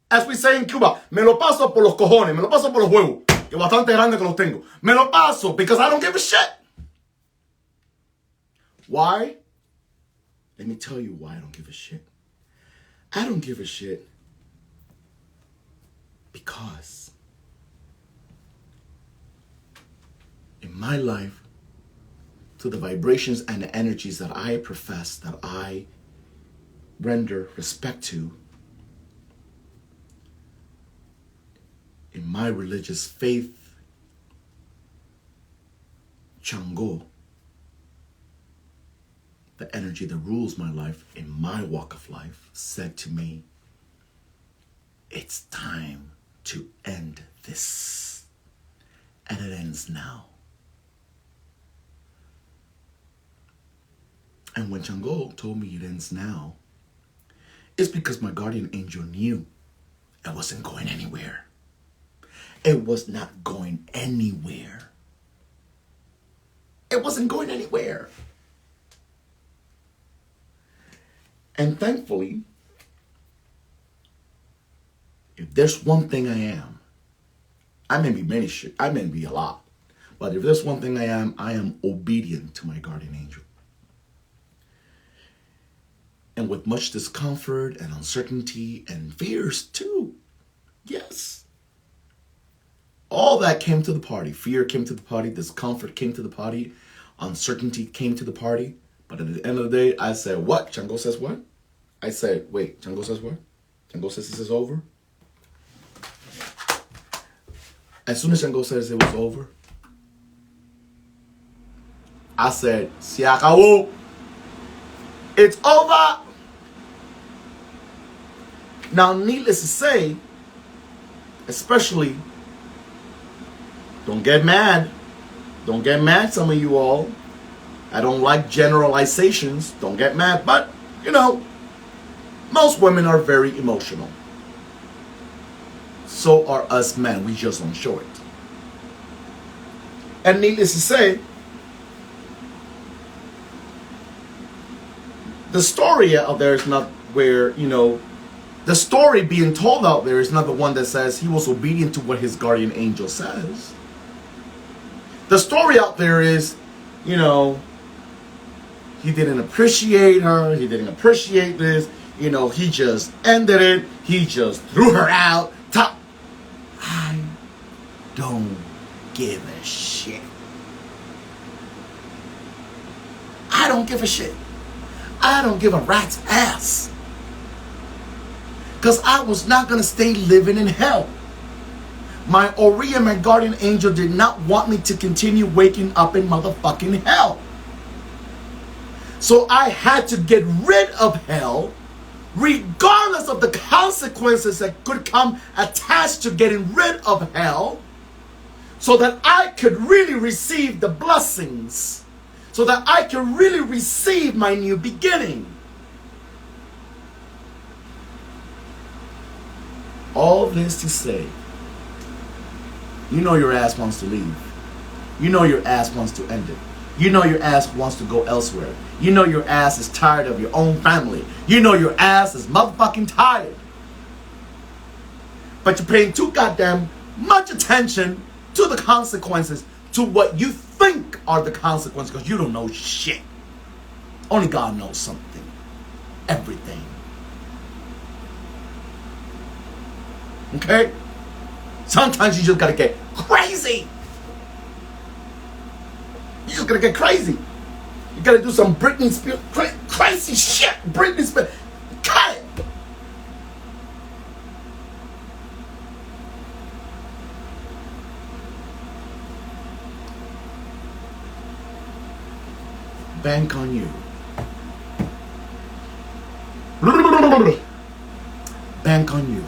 As we say in Cuba, me lo paso por los cojones, me lo paso por los huevos, que bastante grande que los tengo. Me lo paso because I don't give a shit. Why? Let me tell you why I don't give a shit. I don't give a shit because in my life, to the vibrations and the energies that I profess, that I render respect to, in my religious faith, Chango, the energy that rules my life in my walk of life, said to me, it's time to end this. And it ends now. And when Chango told me it ends now, it's because my guardian angel knew it wasn't going anywhere. It was not going anywhere. It wasn't going anywhere. And thankfully, if there's one thing I am, I may be many shit, I may be a lot, but if there's one thing I am obedient to my guardian angel. And with much discomfort and uncertainty and fears too. Yes. All that came to the party. Fear came to the party. Discomfort came to the party. Uncertainty came to the party. But at the end of the day, I said, what? Chango says what? I said, wait, Chango says what? Chango says this is over? As soon as Chango says it was over, I said, se acabó. It's over. Now, needless to say, especially, don't get mad. Don't get mad, some of you all. I don't like generalizations. Don't get mad. But, you know, most women are very emotional. So are us men. We just don't show it. And needless to say, the story out there is not where, you know, the story being told out there is not the one that says he was obedient to what his guardian angel says. The story out there is, you know, he didn't appreciate her. He didn't appreciate this. You know, he just ended it. He just threw her out. I don't give a shit. I don't give a shit. I don't give a rat's ass. Because I was not going to stay living in hell. My Ori and my guardian angel did not want me to continue waking up in motherfucking hell. So I had to get rid of hell, regardless of the consequences that could come attached to getting rid of hell, so that I could really receive the blessings, so that I could really receive my new beginning. All this to say, you know your ass wants to leave. You know your ass wants to end it. You know your ass wants to go elsewhere. You know your ass is tired of your own family. You know your ass is motherfucking tired. But you're paying too goddamn much attention to the consequences, to what you think are the consequences, because you don't know shit. Only God knows something. Everything. Okay? Sometimes you just gotta get crazy. You just gotta get crazy. You gotta do some Britney Spears crazy shit. Britney Spears. Cut it. Bank on you. Bank on you.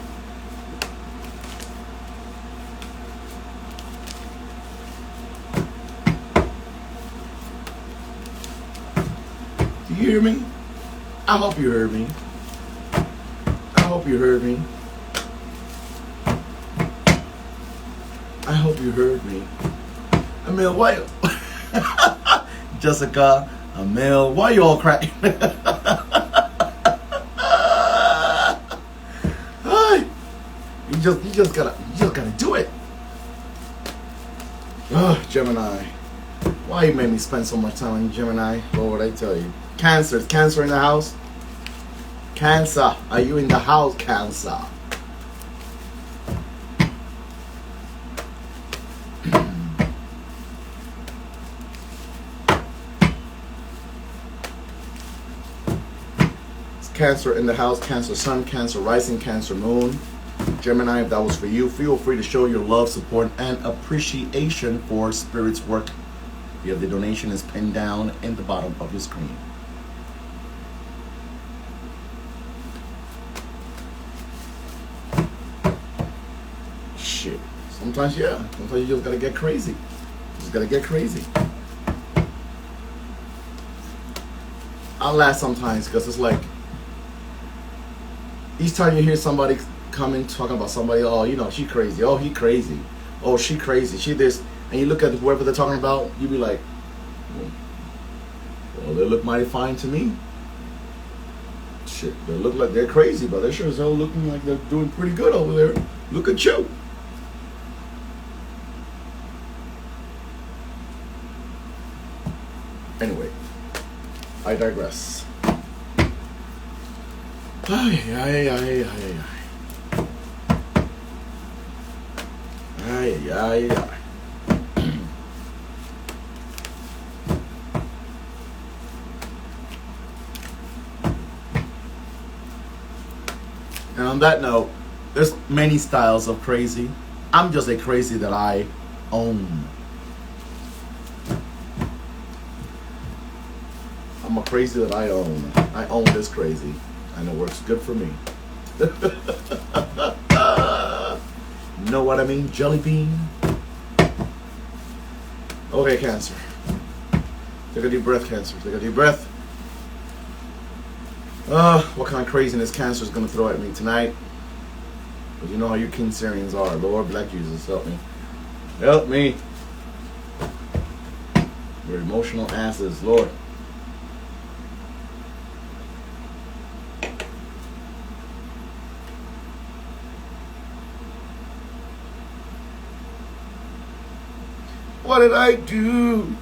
You hear me? I hope you heard me. I hope you heard me. I hope you heard me. Emil, why? Jessica, Emil, why you all cracking? You just gotta do it. Oh, Gemini. Why you made me spend so much time on Gemini? What would I tell you? Cancer. Is Cancer in the house? Cancer. Are you in the house, Cancer? It's Cancer in the house. Cancer Sun, Cancer Rising, Cancer Moon. Gemini, if that was for you, feel free to show your love, support, and appreciation for Spirit's work. The donation is pinned down in the bottom of your screen. Sometimes, yeah. Sometimes you just gotta get crazy. You just gotta get crazy. I laugh sometimes because it's like each time you hear somebody coming talking about somebody, oh, you know, she crazy, oh, he crazy, oh, she crazy, she this, and you look at whoever they're talking about, you be like, well, they look mighty fine to me. Shit, they look like they're crazy, but they're sure as hell looking like they're doing pretty good over there. Look at you. Anyway, I digress. Ay, ay, ay, ay, ay. Ay, ay, ay. And on that note, there's many styles of crazy. I'm just a crazy that I own. I'm a crazy that I own. I own this crazy. And it works good for me. Know what I mean? Jelly bean. Okay, Cancer. Take a deep breath, Cancer. Take a deep breath. What kind of craziness Cancer is going to throw at me tonight? Because you know how you Cancerians are. Lord, Black Jesus, help me. Help me. Your emotional asses, Lord. What did I do?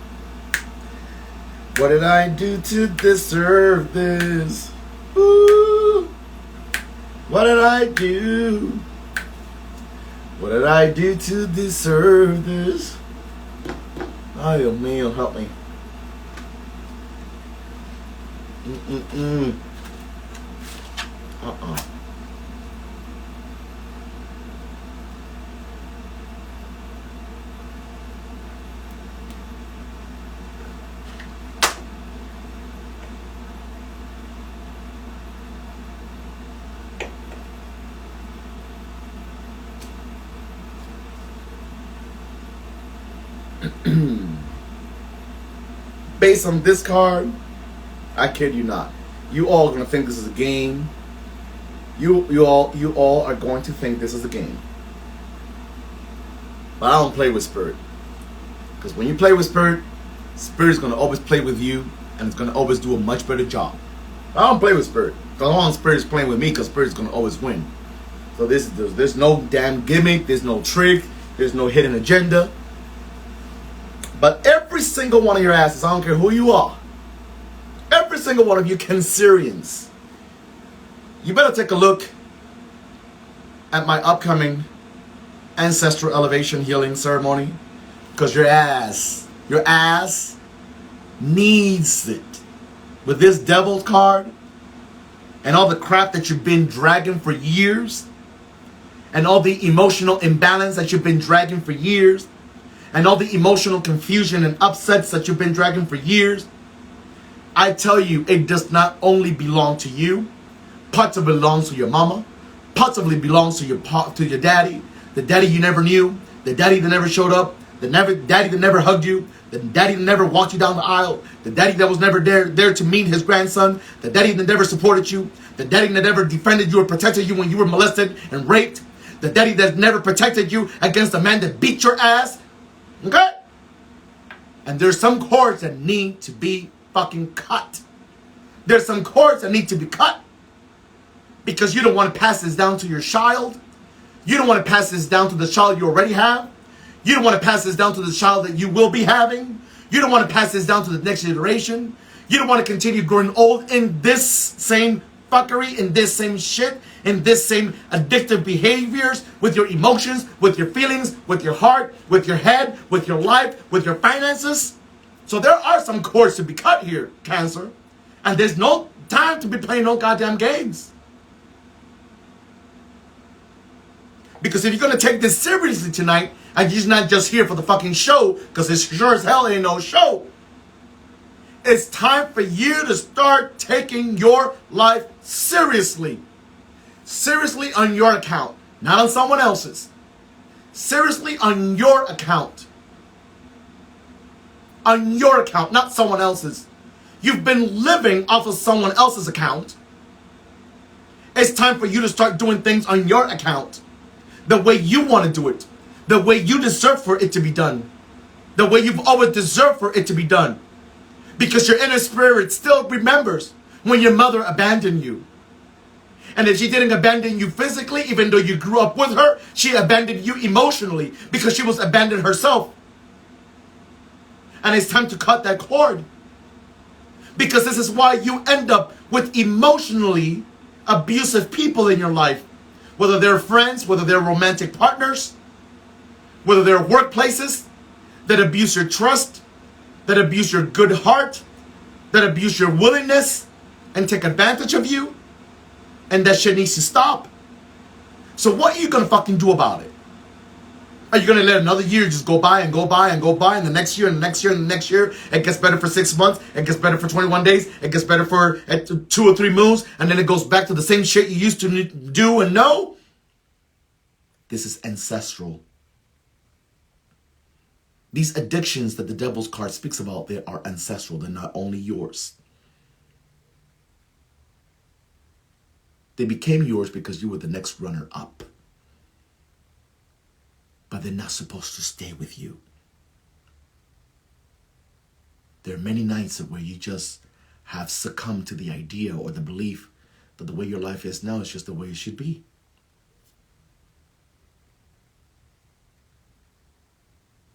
What did I do to deserve this? Ooh. What did I do? What did I do to deserve this? Ay, Dios mío, help me. Based on this card, I kid you not, you all are gonna think this is a game. You all are going to think this is a game. But I don't play with Spirit, because when you play with Spirit, Spirit's gonna always play with you, and it's gonna always do a much better job. I don't play with Spirit. The long Spirit's playing with me, because Spirit's gonna always win. So there's no damn gimmick. There's no trick. There's no hidden agenda. But every single one of your asses, I don't care who you are, every single one of you Cancerians, you better take a look at my upcoming ancestral elevation healing ceremony, because your ass needs it. With this devil card and all the crap that you've been dragging for years, and all the emotional imbalance that you've been dragging for years, and all the emotional confusion and upsets that you've been dragging for years, I tell you, it does not only belong to you. Parts of it belongs to your mama. Parts of it belongs to your daddy. The daddy you never knew. The daddy that never showed up. The daddy that never hugged you. The daddy that never walked you down the aisle. The daddy that was never there to meet his grandson. The daddy that never supported you. The daddy that never defended you or protected you when you were molested and raped. The daddy that never protected you against the man that beat your ass. Okay? And there's some cords that need to be fucking cut. There's some cords that need to be cut. Because you don't want to pass this down to your child. You don't want to pass this down to the child you already have. You don't want to pass this down to the child that you will be having. You don't want to pass this down to the next generation. You don't want to continue growing old in this same fuckery, in this same shit, in this same addictive behaviors, with your emotions, with your feelings, with your heart, with your head, with your life, with your finances. So there are some cords to be cut here, Cancer. And there's no time to be playing no goddamn games. Because if you're going to take this seriously tonight, and you're not just here for the fucking show, because it's sure as hell ain't no show, it's time for you to start taking your life seriously. Seriously on your account, not on someone else's. Seriously, on your account. On your account, not someone else's. You've been living off of someone else's account. It's time for you to start doing things on your account. The way you want to do it. The way you deserve for it to be done. The way you've always deserved for it to be done. Because your inner spirit still remembers when your mother abandoned you. And if she didn't abandon you physically, even though you grew up with her, she abandoned you emotionally because she was abandoned herself. And it's time to cut that cord. Because this is why you end up with emotionally abusive people in your life. Whether they're friends, whether they're romantic partners, whether they're workplaces that abuse your trust, that abuse your good heart, that abuse your willingness and take advantage of you. And that shit needs to stop. So what are you going to fucking do about it? Are you going to let another year just go by and go by and go by, and the next year and the next year and the next year, it gets better for 6 months, it gets better for 21 days, it gets better for 2 or 3 moons, and then it goes back to the same shit you used to do and know? This is ancestral. These addictions that the devil's card speaks about, they are ancestral. They're not only yours. They became yours because you were the next runner-up. But they're not supposed to stay with you. There are many nights where you just have succumbed to the idea or the belief that the way your life is now is just the way it should be.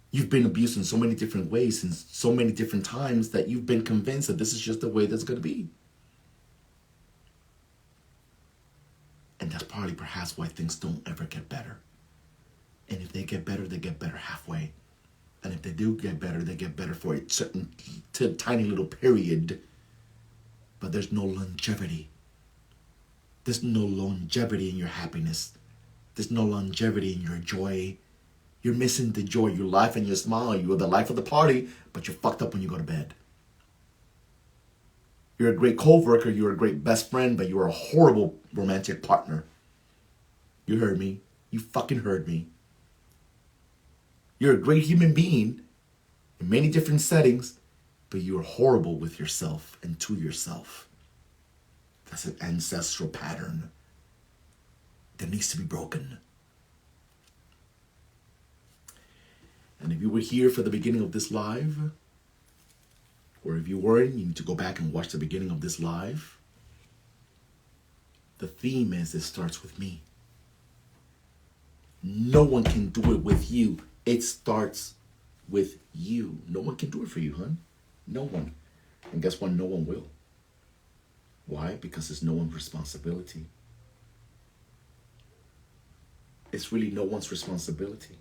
You've been abused in so many different ways and so many different times that you've been convinced that this is just the way that's going to be. And that's probably perhaps why things don't ever get better. And if they get better halfway. And if they do get better, they get better for a certain tiny little period. But there's no longevity. There's no longevity in your happiness. There's no longevity in your joy. You're missing the joy. Your life and your smile. You are the life of the party, but you're fucked up when you go to bed. You're a great co-worker, you're a great best friend, but you're a horrible romantic partner. You heard me. You fucking heard me. You're a great human being in many different settings, but you're horrible with yourself and to yourself. That's an ancestral pattern that needs to be broken. And if you were here for the beginning of this live, or if you weren't, you need to go back and watch the beginning of this live. The theme is, it starts with me. No one can do it with you. It starts with you. No one can do it for you, hon. No one. And guess what? No one will. Why? Because it's no one's responsibility. It's really no one's responsibility.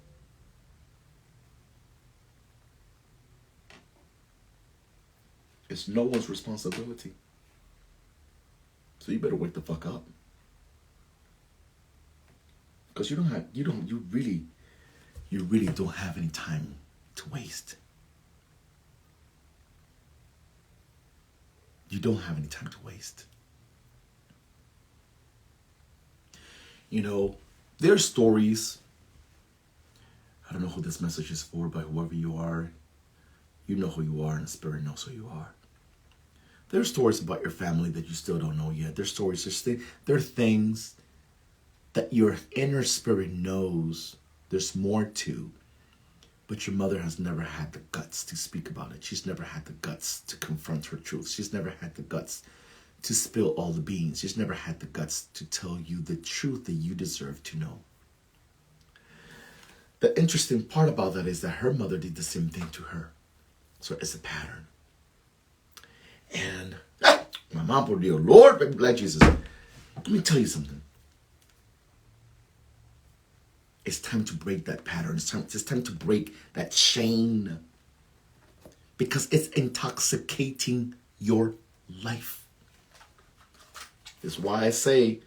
It's no one's responsibility. So you better wake the fuck up. Because you really don't have any time to waste. You don't have any time to waste. You know, there are stories. I don't know who this message is for, but whoever you are, you know who you are and the spirit knows who you are. There are stories about your family that you still don't know yet. There are stories, there are things that your inner spirit knows there's more to, but your mother has never had the guts to speak about it. She's never had the guts to confront her truth. She's never had the guts to spill all the beans. She's never had the guts to tell you the truth that you deserve to know. The interesting part about that is that her mother did the same thing to her. So it's a pattern. And my mom would be, oh Lord, baby, glad Jesus. Let me tell you something. It's time to break that pattern. It's time to break that chain. Because it's intoxicating your life. This is why I said,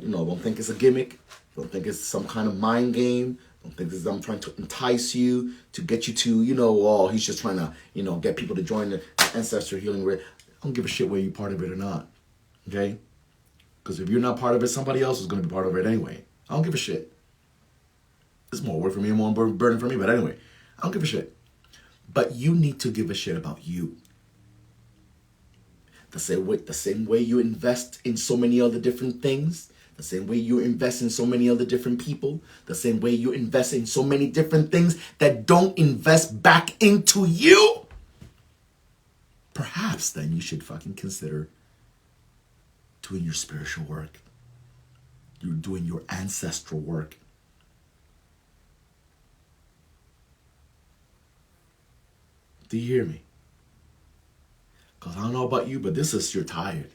don't think it's a gimmick. Don't think it's some kind of mind game. Don't think this is I'm trying to entice you, to get you to, oh, he's just trying to, get people to join the ancestral healing. I don't give a shit whether you're part of it or not. Okay? Because if you're not part of it, somebody else is going to be part of it anyway. I don't give a shit. It's more work for me and more burden for me. But anyway, I don't give a shit. But you need to give a shit about you. The same way you invest in so many other different things, the same way you invest in so many other different people, the same way you invest in so many different things that don't invest back into you. Perhaps then you should fucking consider doing your spiritual work. You're doing your ancestral work. Do you hear me? Because I don't know about you, but this is you're tired.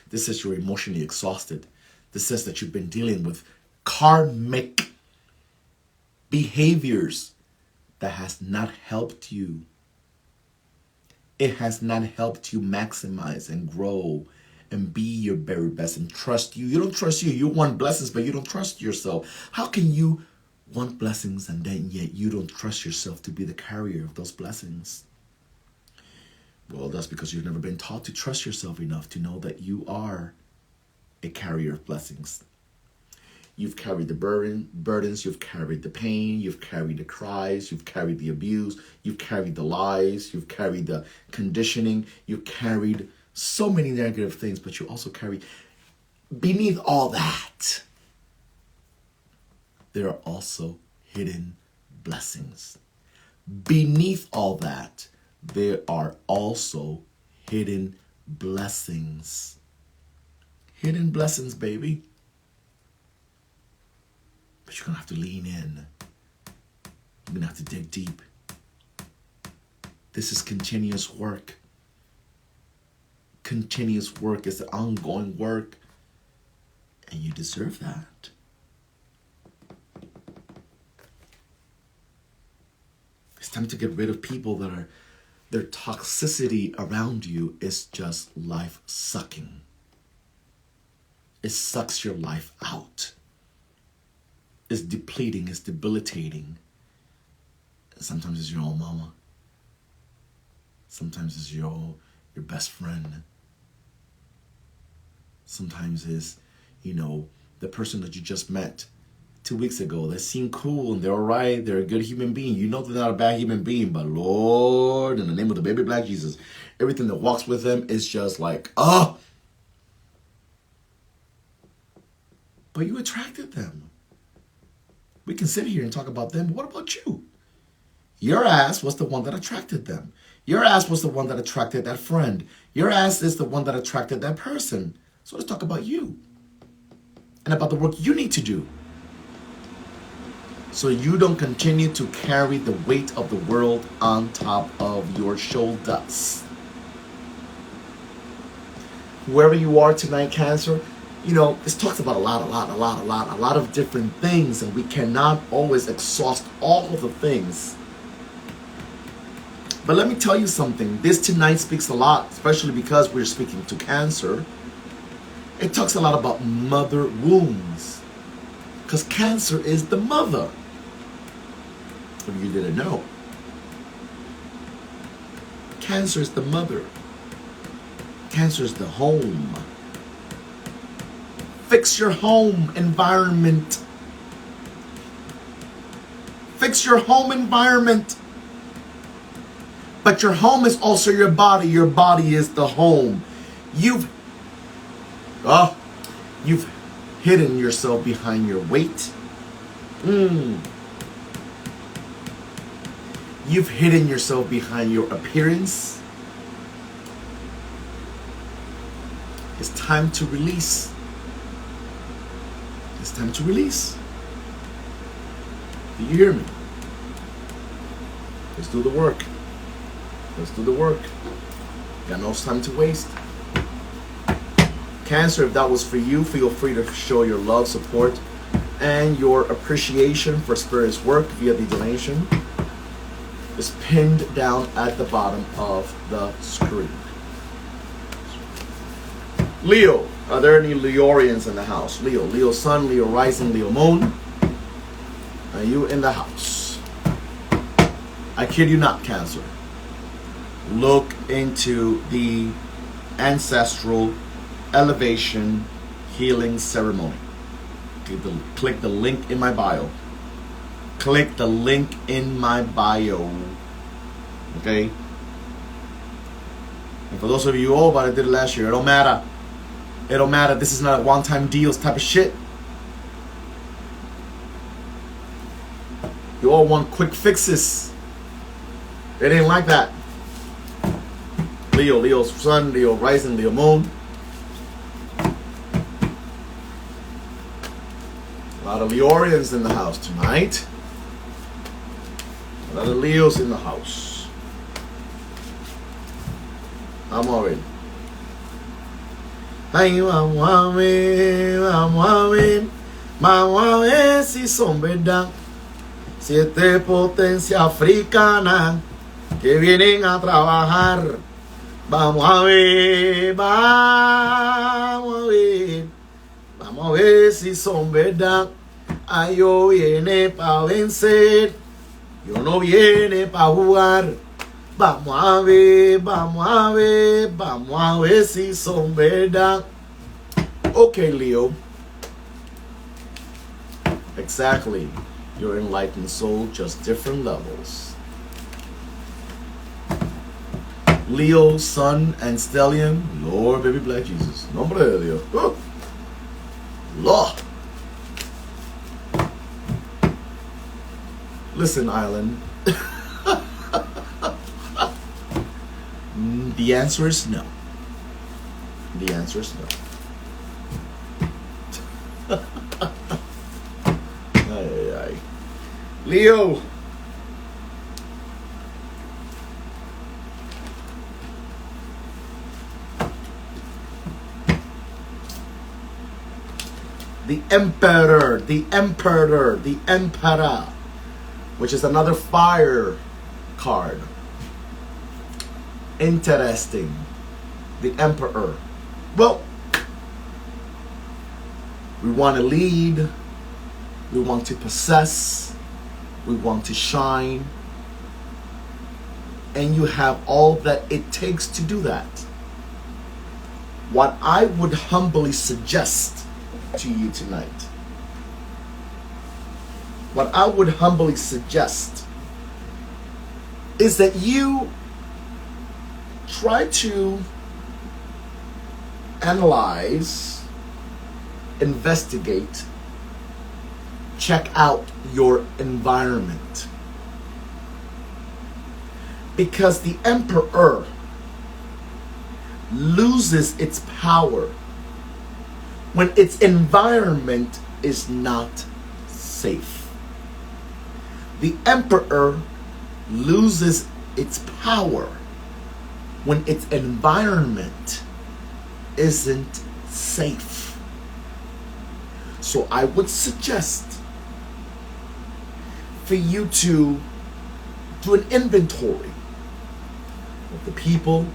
This is you're emotionally exhausted. This says that you've been dealing with karmic behaviors that has not helped you. It has not helped you maximize and grow and be your very best and trust you. You don't trust you. You want blessings, but you don't trust yourself. How can you want blessings and then yet you don't trust yourself to be the carrier of those blessings? Well, that's because you've never been taught to trust yourself enough to know that you are a carrier of blessings. You've carried the burdens, you've carried the pain, you've carried the cries, you've carried the abuse, you've carried the lies, you've carried the conditioning, you've carried so many negative things, but you also carry, beneath all that, there are also hidden blessings. Beneath all that, there are also hidden blessings. Hidden blessings, baby. But you're going to have to lean in. You're going to have to dig deep. This is continuous work. Continuous work is the ongoing work. And you deserve that. It's time to get rid of people that are, their toxicity around you is just life sucking. It sucks your life out. It's depleting, it's debilitating. Sometimes it's your own mama. Sometimes it's your best friend. Sometimes it's, the person that you just met 2 weeks ago that seemed cool and they're all right, they're a good human being. You know they're not a bad human being, but Lord, in the name of the baby black Jesus, everything that walks with them is just like, oh. But you attracted them. We can sit here and talk about them, but what about you? Your ass was the one that attracted them. Your ass was the one that attracted that friend. Your ass is the one that attracted that person. So let's talk about you and about the work you need to do so you don't continue to carry the weight of the world on top of your shoulders. Whoever you are tonight, Cancer, this talks about a lot of different things, and we cannot always exhaust all of the things. But let me tell you something. This tonight speaks a lot, especially because we're speaking to Cancer. It talks a lot about mother wounds, because Cancer is the mother. If you didn't know, Cancer is the mother. Cancer is the home. Fix your home environment. Fix your home environment. But your home is also your body. Your body is the home. You've hidden yourself behind your weight. You've hidden yourself behind your appearance. It's time to release. It's time to release. Do you hear me? Let's do the work. Let's do the work. Got no time to waste. Cancer, if that was for you, feel free to show your love, support, and your appreciation for Spirit's work via the donation. It's pinned down at the bottom of the screen. Leo, are there any Leorians in the house? Leo Sun, Leo Rising, Leo Moon. Are you in the house? I kid you not, Cancer. Look into the Ancestral Elevation Healing Ceremony. Click the link in my bio. click the link in my bio. Okay? And for those of you, but I did it last year, it don't matter. It don't matter. This is not a one-time deals type of shit. You all want quick fixes. It ain't like that. Leo's sun, Leo rising, Leo moon. A lot of Leorians in the house tonight. A lot of Leos in the house. Vamos a ver. Ay, vamos a ver si son verdad. Siete potencias africanas que vienen a trabajar. Vamos a ver, vamos a ver si son verdad. Ay, yo viene pa' vencer, yo no viene pa' jugar. Vamos a ver, vamos a ver si son verdad. Okay, Leo. Exactly. Your enlightened soul, just different levels. Leo, Sun, and Stellium. Lord, baby, black Jesus. Nombre de Dios. Lord. Listen, Island. The answer is no. The answer is no. Ay, ay. Leo. The Emperor, which is another fire card. Interesting. The Emperor. Well, we want to lead. We want to possess. We want to shine. And you have all that it takes to do that. What I would humbly suggest to you tonight, what I would humbly suggest is that you try to analyze, investigate, check out your environment. Because the Emperor loses its power when its environment is not safe. The Emperor loses its power when its environment isn't safe. So I would suggest for you to do an inventory of the people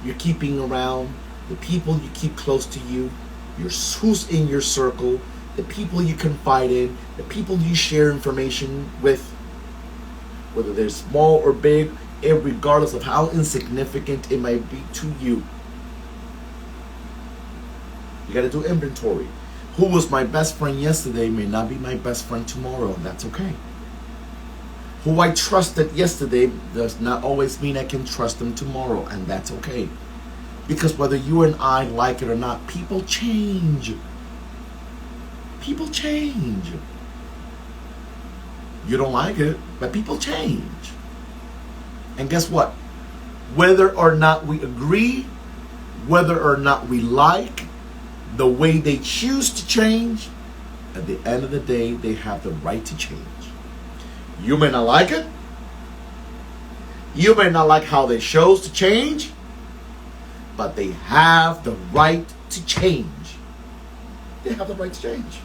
you're keeping around, the people you keep close to you, who's in your circle, the people you confide in, the people you share information with, whether they're small or big, and regardless of how insignificant it might be to you. You got to do inventory. Who was my best friend yesterday may not be my best friend tomorrow, and that's okay. Who I trusted yesterday does not always mean I can trust them tomorrow, and that's okay. Because whether you and I like it or not, people change. People change. You don't like it, but people change. And guess what? Whether or not we agree, whether or not we like the way they choose to change, at the end of the day, they have the right to change. You may not like it. You may not like how they chose to change, but they have the right to change. They have the right to change.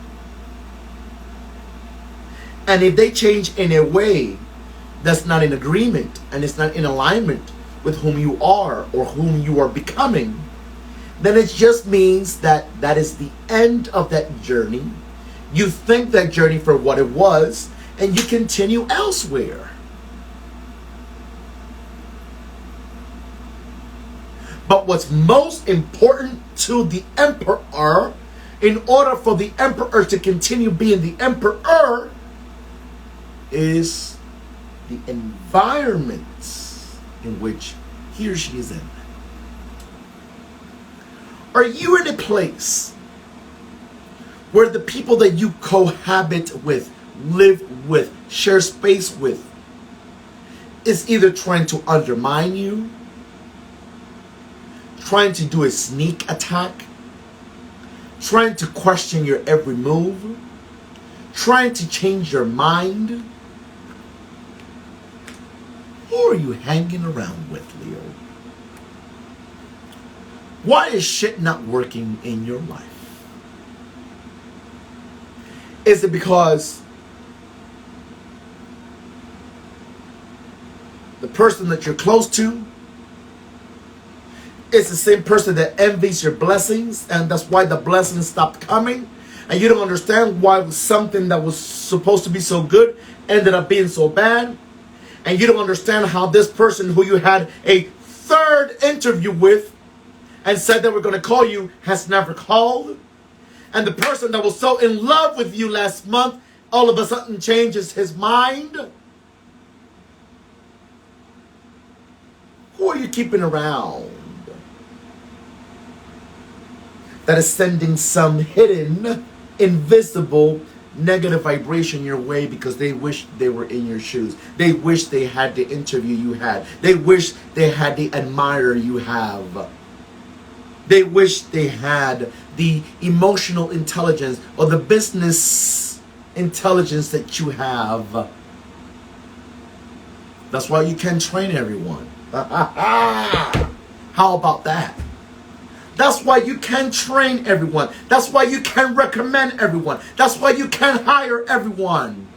And if they change in a way that's not in agreement and it's not in alignment with whom you are or whom you are becoming, then it just means that that is the end of that journey. You think that journey for what it was, and you continue elsewhere. But what's most important to the Emperor, in order for the Emperor to continue being the Emperor, is the environment in which he or she is in. Are you in a place where the people that you cohabit with, live with, share space with, is either trying to undermine you, trying to do a sneak attack, trying to question your every move, trying to change your mind? Who are you hanging around with, Leo? Why is shit not working in your life? Is it because the person that you're close to is the same person that envies your blessings, and that's why the blessings stopped coming, and you don't understand why something that was supposed to be so good ended up being so bad, and you don't understand how this person who you had a third interview with and said they were going to call you has never called, and the person that was so in love with you last month all of a sudden changes his mind? Who are you keeping around that is sending some hidden, invisible, negative vibration your way because they wish they were in your shoes? They wish they had the interview you had. They wish they had the admirer you have. They wish they had the emotional intelligence or the business intelligence that you have. That's why you can't train everyone. How about that? That's why you can't train everyone. That's why you can't recommend everyone. That's why you can't hire everyone.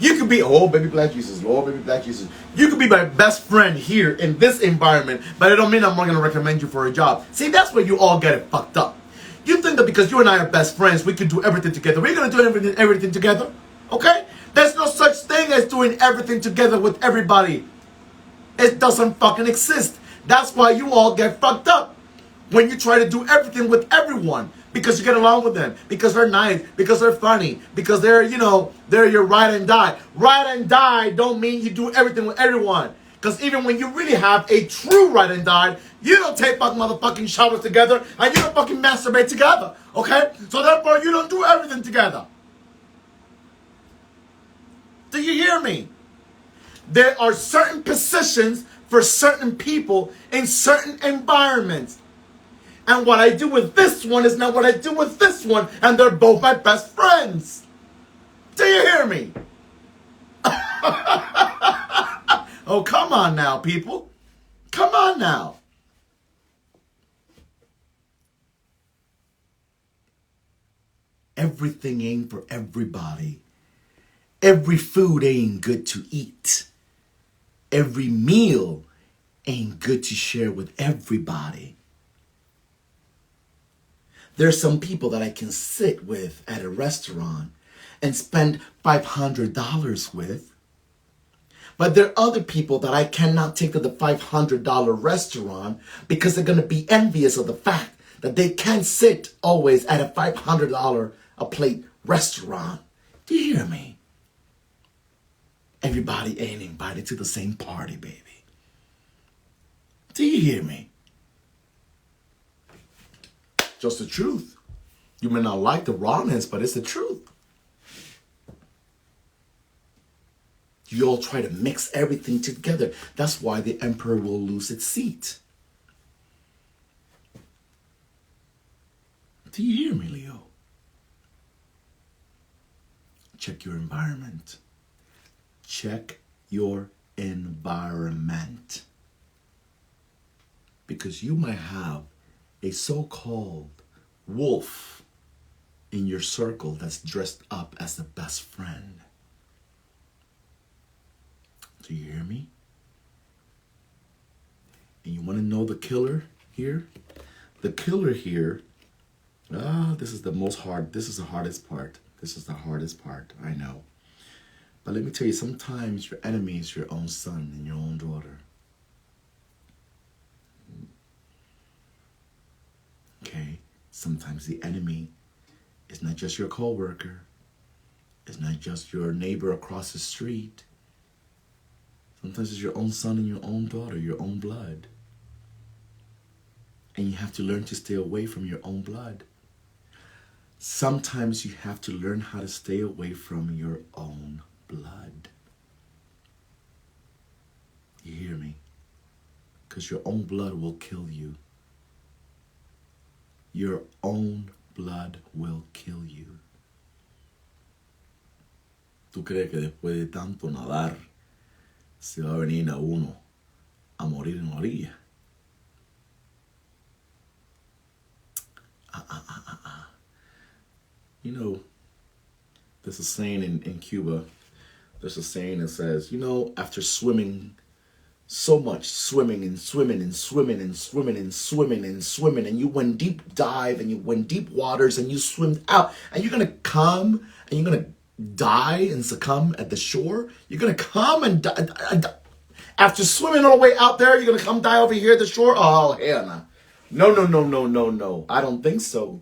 You could be, oh baby black Jesus, oh baby black Jesus. You could be my best friend here in this environment, but it don't mean I'm not going to recommend you for a job. See, that's where you all get it fucked up. You think that because you and I are best friends, we can do everything together. We're going to do everything together, okay? There's no such thing as doing everything together with everybody. It doesn't fucking exist. That's why you all get fucked up when you try to do everything with everyone, because you get along with them, because they're nice, because they're funny, because they're, you know, they're your ride and die. Ride and die don't mean you do everything with everyone. Because even when you really have a true ride and die, you don't take fucking motherfucking showers together and you don't fucking masturbate together. Okay? So therefore you don't do everything together. Do you hear me? There are certain positions for certain people in certain environments. And what I do with this one is not what I do with this one. And they're both my best friends. Do you hear me? Oh, come on now, people. Come on now. Everything ain't for everybody. Every food ain't good to eat. Every meal ain't good to share with everybody. There's some people that I can sit with at a restaurant and spend $500 with. But there are other people that I cannot take to the $500 restaurant because they're going to be envious of the fact that they can't sit always at a $500 a plate restaurant. Do you hear me? Everybody ain't invited to the same party, baby. Do you hear me? Just the truth. You may not like the rawness, but it's the truth. You all try to mix everything together. That's why the emperor will lose its seat. Do you hear me, Leo? Check your environment. Check your environment. Because you might have a so-called wolf in your circle that's dressed up as the best friend. Do you hear me? And you want to know the killer here? The killer here, this is the hardest part. This is the hardest part, I know. But let me tell you, sometimes your enemy is your own son and your own daughter. Okay? Sometimes the enemy It's not just your coworker. It's not just your neighbor across the street. Sometimes it's your own son and your own daughter, your own blood. And you have to learn to stay away from your own blood. Sometimes you have to learn how to stay away from your own blood. You hear me? Because your own blood will kill you. Your own blood will kill you. ¿Tú crees que después de tanto nadar se va a venir a uno a morir en la orilla? You know, there's a saying in Cuba, there's a saying that says, you know, after swimming so much, swimming and swimming and swimming and swimming and swimming and swimming, and you went deep dive and you went deep waters and you swim out, and you're going to come and you're going to die and succumb at the shore? You're going to come and die. After swimming all the way out there, you're going to come die over here at the shore? Oh, hell no. No, no, no, no, no, no. I don't think so.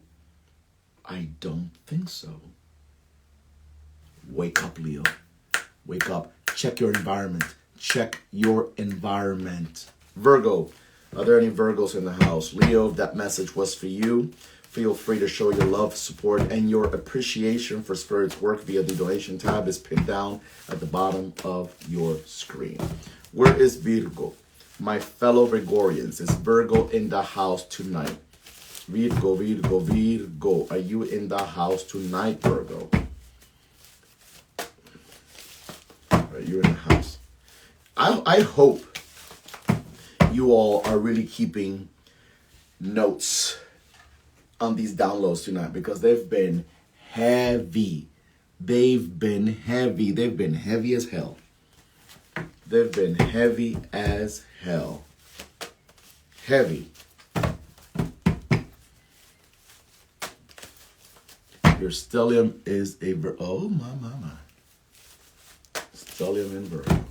I don't think so. Wake up, Leo. Wake up. Check your environment. Check your environment. Virgo. Are there any Virgos in the house? Leo, that message was for you. Feel free to show your love, support, and your appreciation for Spirit's work via the donation tab is pinned down at the bottom of your screen. Where is Virgo? My fellow Virgorians, is Virgo in the house tonight? Virgo, Virgo, Virgo. Are you in the house tonight, Virgo? Are you in the house? I hope you all are really keeping notes on these downloads tonight, because they've been heavy. They've been heavy. They've been heavy as hell. They've been heavy as hell. Heavy. Your stellium is a oh my. Stellium in Virgo.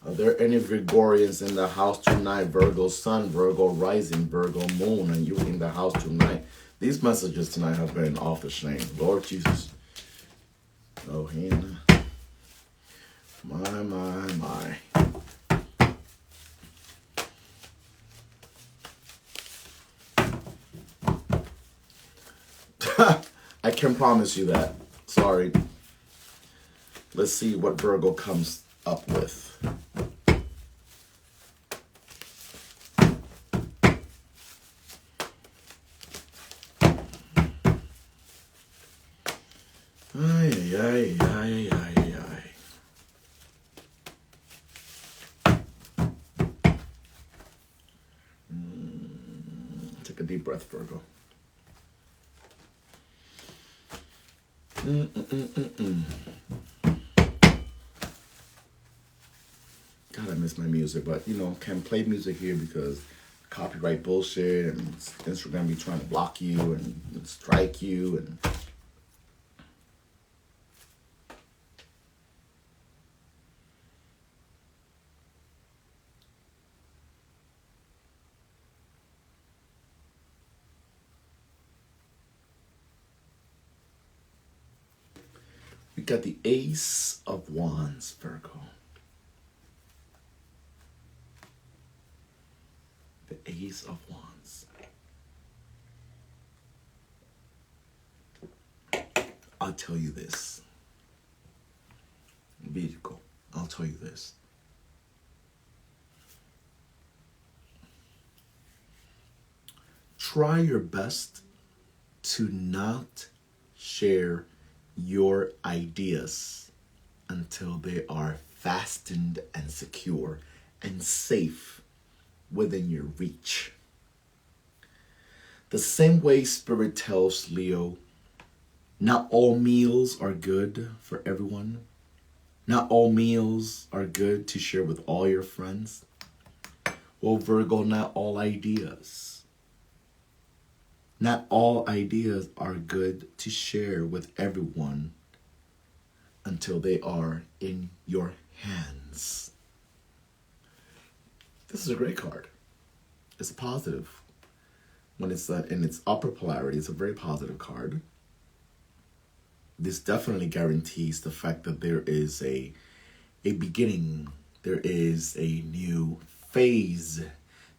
Are there any Virgorians in the house tonight? Virgo sun, Virgo rising, Virgo moon, and you in the house tonight? These messages tonight have been off the chain. Lord Jesus. Oh, Hannah. My. I can promise you that. Sorry. Let's see what Virgo comes up with. Ay. Take a deep breath, Virgo. God, I miss my music, but you know, can't play music here because copyright bullshit, and Instagram be trying to block you and strike you, and we got the Ace of Wands, Virgo. The Ace of Wands. I'll tell you this. Virgo, I'll tell you this. Try your best to not share your ideas until they are fastened and secure and safe within your reach. The same way Spirit tells Leo, not all meals are good for everyone. Not all meals are good to share with all your friends. Well, Virgo, not all ideas. Not all ideas are good to share with everyone until they are in your hands. This is a great card. It's a positive. When it's in its upper polarity, it's a very positive card. this definitely guarantees the fact that there is a beginning, there is a new phase,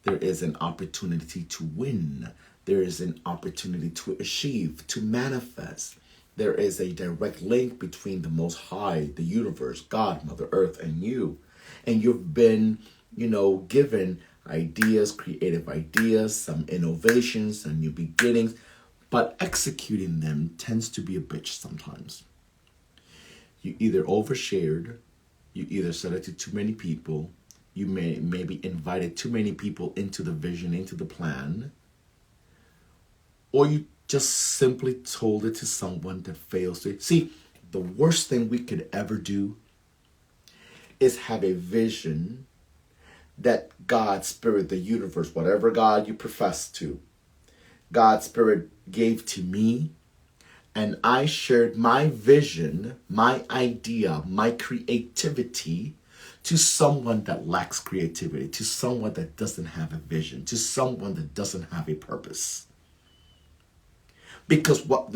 there is an opportunity to win, there is an opportunity to achieve, to manifest. There is a direct link between the Most High, the universe, God, Mother Earth, and you. And you've been, given ideas, creative ideas, some innovations, some new beginnings, but executing them tends to be a bitch sometimes. You either overshared, you either said it to too many people, you maybe invited too many people into the vision, into the plan, or you just simply told it to someone that fails to. See, the worst thing we could ever do is have a vision that God, Spirit, the universe, whatever God you profess to, God's Spirit gave to me, and I shared my vision, my idea, my creativity to someone that lacks creativity, to someone that doesn't have a vision, to someone that doesn't have a purpose. Because what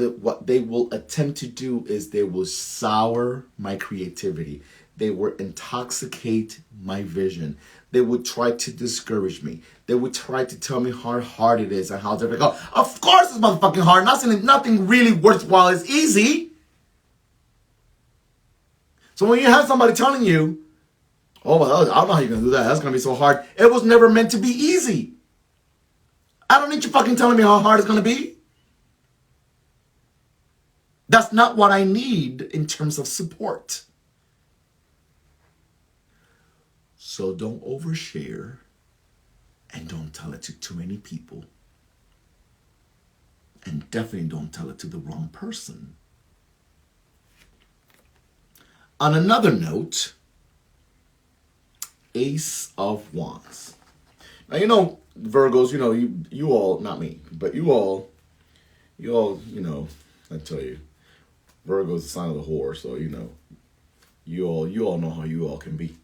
they will attempt to do is they will sour my creativity. They will intoxicate my vision. They would try to discourage me. They would try to tell me how hard it is and how difficult. Of course it's motherfucking hard. Nothing really worthwhile is easy. So when you have somebody telling you, oh, well, I don't know how you're going to do that. That's going to be so hard. It was never meant to be easy. I don't need you fucking telling me how hard it's going to be. That's not what I need in terms of support. So don't overshare and don't tell it to too many people. And definitely don't tell it to the wrong person. On another note, Ace of Wands. Now, Virgos, you all, not me, but you all, I tell you, Virgo's the sign of the whore, so you all know how you all can be.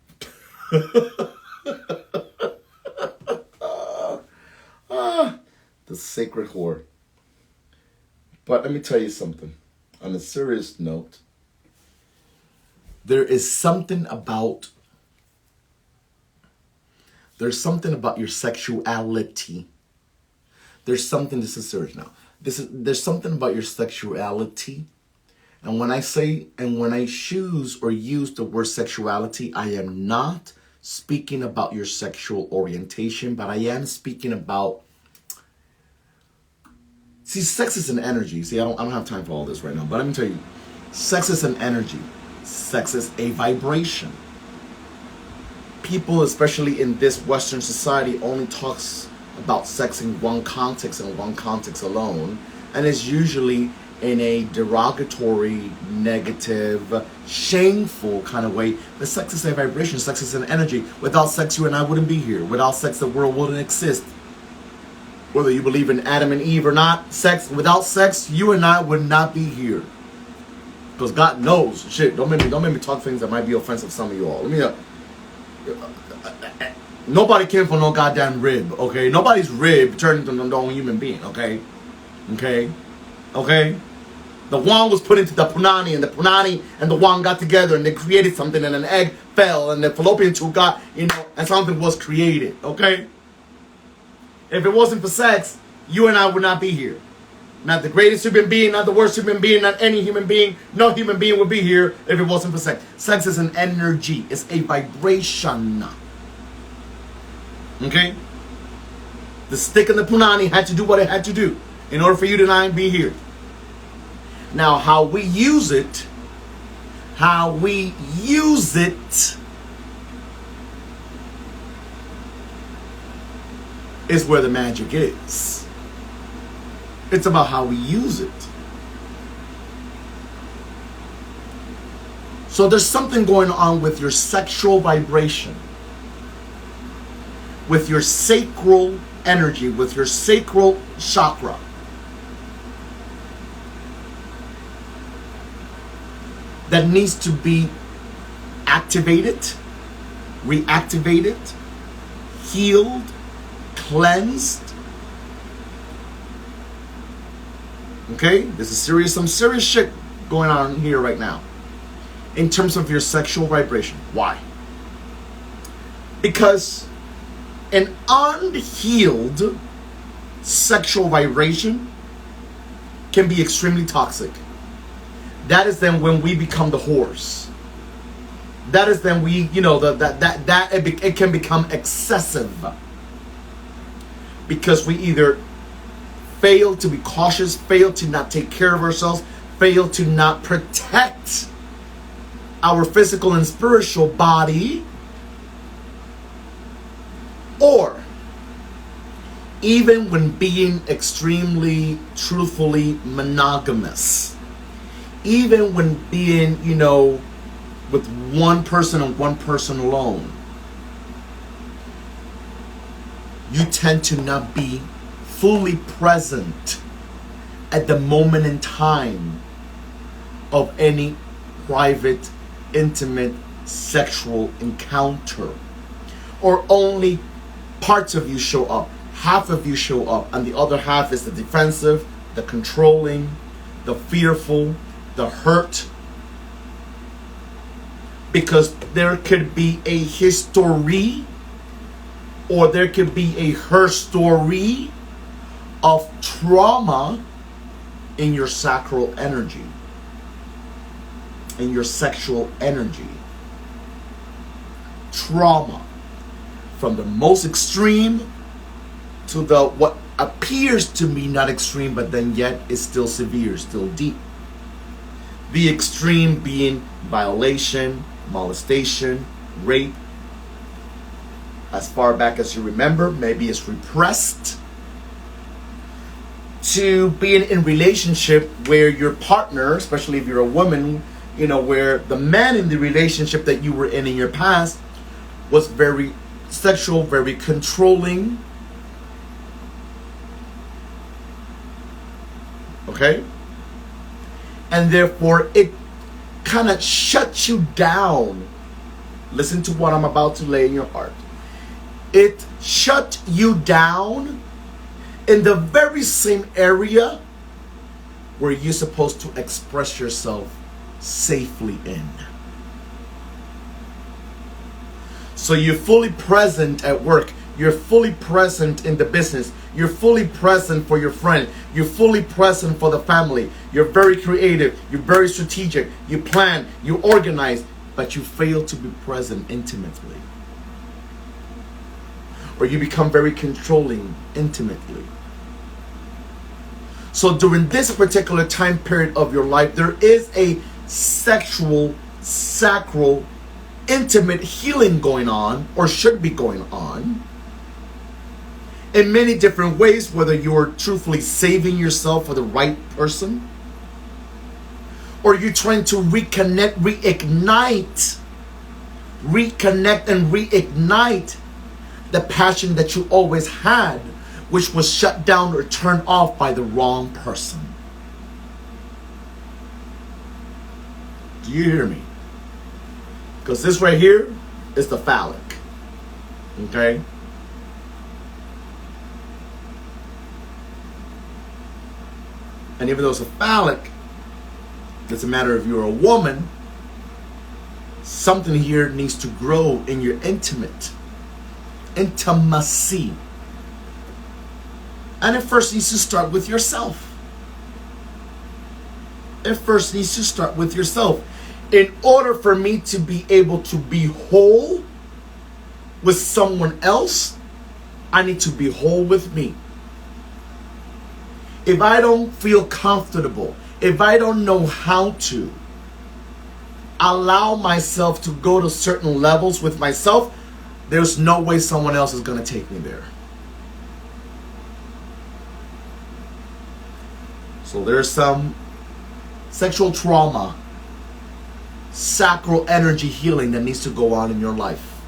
The sacred whore. But let me tell you something. On a serious note, there's something about your sexuality. This is serious now. There's something about your sexuality. And when I choose or use the word sexuality, I am not speaking about your sexual orientation, but I am speaking about, sex is an energy. I don't have time for all this right now, but let me tell you, sex is an energy. Sex is a vibration. People, especially in this Western society, only talks about sex in one context and one context alone, and it's usually in a derogatory, negative, shameful kind of way. But sex is a vibration. Sex is an energy. Without sex, you and I wouldn't be here. Without sex, the world wouldn't exist. Whether you believe in Adam and Eve or not, without sex, you and I would not be here. Because God knows. Shit, don't make me talk things that might be offensive to some of you all. Nobody came from no goddamn rib, okay? Nobody's rib turned into no human being, okay? Okay? The wand was put into the punani, and the punani and the wand got together, and they created something, and an egg fell, and the fallopian tube got, and something was created, okay? If it wasn't for sex, you and I would not be here. Not the greatest human being, not the worst human being, not any human being. No human being would be here if it wasn't for sex. Sex is an energy. It's a vibration. Okay? The stick and the punani had to do what it had to do in order for you and I to be here. Now, how we use it is where the magic is. It's about how we use it. So there's something going on with your sexual vibration, with your sacral energy, with your sacral chakra. That needs to be activated, reactivated, healed, cleansed. Okay? This is serious, some serious shit going on here right now in terms of your sexual vibration. Why? Because an unhealed sexual vibration can be extremely toxic. That is then when we become the whores. That is then we, it can become excessive. Because we either fail to be cautious, fail to not take care of ourselves, fail to not protect our physical and spiritual body, or even when being extremely, truthfully monogamous, even when being, with one person and one person alone, you tend to not be fully present at the moment in time of any private, intimate, sexual encounter. Or only parts of you show up. Half of you show up, and the other half is the defensive, the controlling, the fearful, the hurt. Because there could be a history, or there could be a her story of trauma in your sacral energy, in your sexual energy. Trauma from the most extreme to the what appears to be not extreme, but then yet is still severe, still deep. The extreme being violation, molestation, rape. As far back as you remember, maybe it's repressed. To being in relationship where your partner, especially if you're a woman, where the man in the relationship that you were in your past was very sexual, very controlling. Okay? And therefore it kind of shuts you down. Listen to what I'm about to lay in your heart. It shut you down in the very same area where you're supposed to express yourself safely in. So you're fully present at work. You're fully present in the business. You're fully present for your friend. You're fully present for the family. You're very creative. You're very strategic. You plan. You organize. But you fail to be present intimately. Or you become very controlling intimately. So during this particular time period of your life, there is a sexual, sacral, intimate healing going on, or should be going on, in many different ways, whether you're truthfully saving yourself for the right person, or you're trying to reconnect and reignite the passion that you always had, which was shut down or turned off by the wrong person. Do you hear me? Because this right here is the phallic. Okay? And even though it's a phallic, it doesn't matter if you're a woman, something here needs to grow in your intimacy. And it first needs to start with yourself. It first needs to start with yourself. In order for me to be able to be whole with someone else, I need to be whole with me. If I don't feel comfortable, if I don't know how to allow myself to go to certain levels with myself, there's no way someone else is going to take me there. So there's some sexual trauma, sacral energy healing that needs to go on in your life.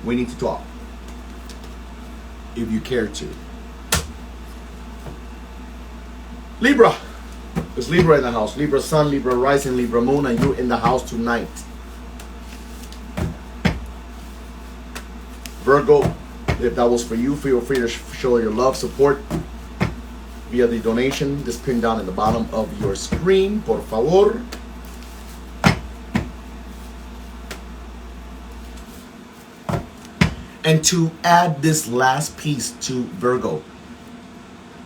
We need to talk, if you care to. Libra. There's Libra in the house. Libra sun, Libra rising, Libra moon, and you in the house tonight. Virgo, if that was for you, feel free to show your love, support. via the donation, just pinned down at the bottom of your screen, por favor. And to add this last piece to Virgo,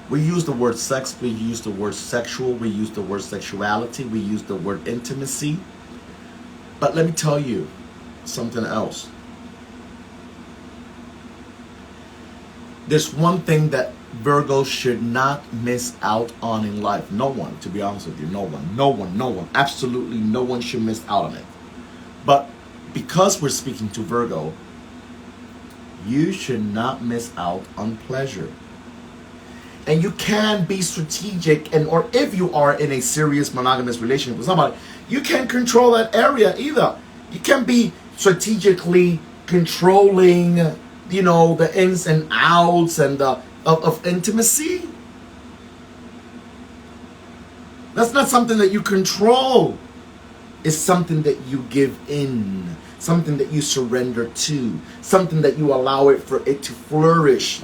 we use the word sex, we use the word sexual, we use the word sexuality, we use the word intimacy. But let me tell you something else. There's one thing that Virgo should not miss out on in life. No one, to be honest with you, no one, absolutely no one should miss out on it. But because we're speaking to Virgo, you should not miss out on pleasure. And you can be strategic, and or if you are in a serious monogamous relationship with somebody, you can't control that area either. You can be strategically controlling, the ins and outs and of intimacy. That's not something that you control. It's something that you give in, something that you surrender to, something that you allow it for it to flourish.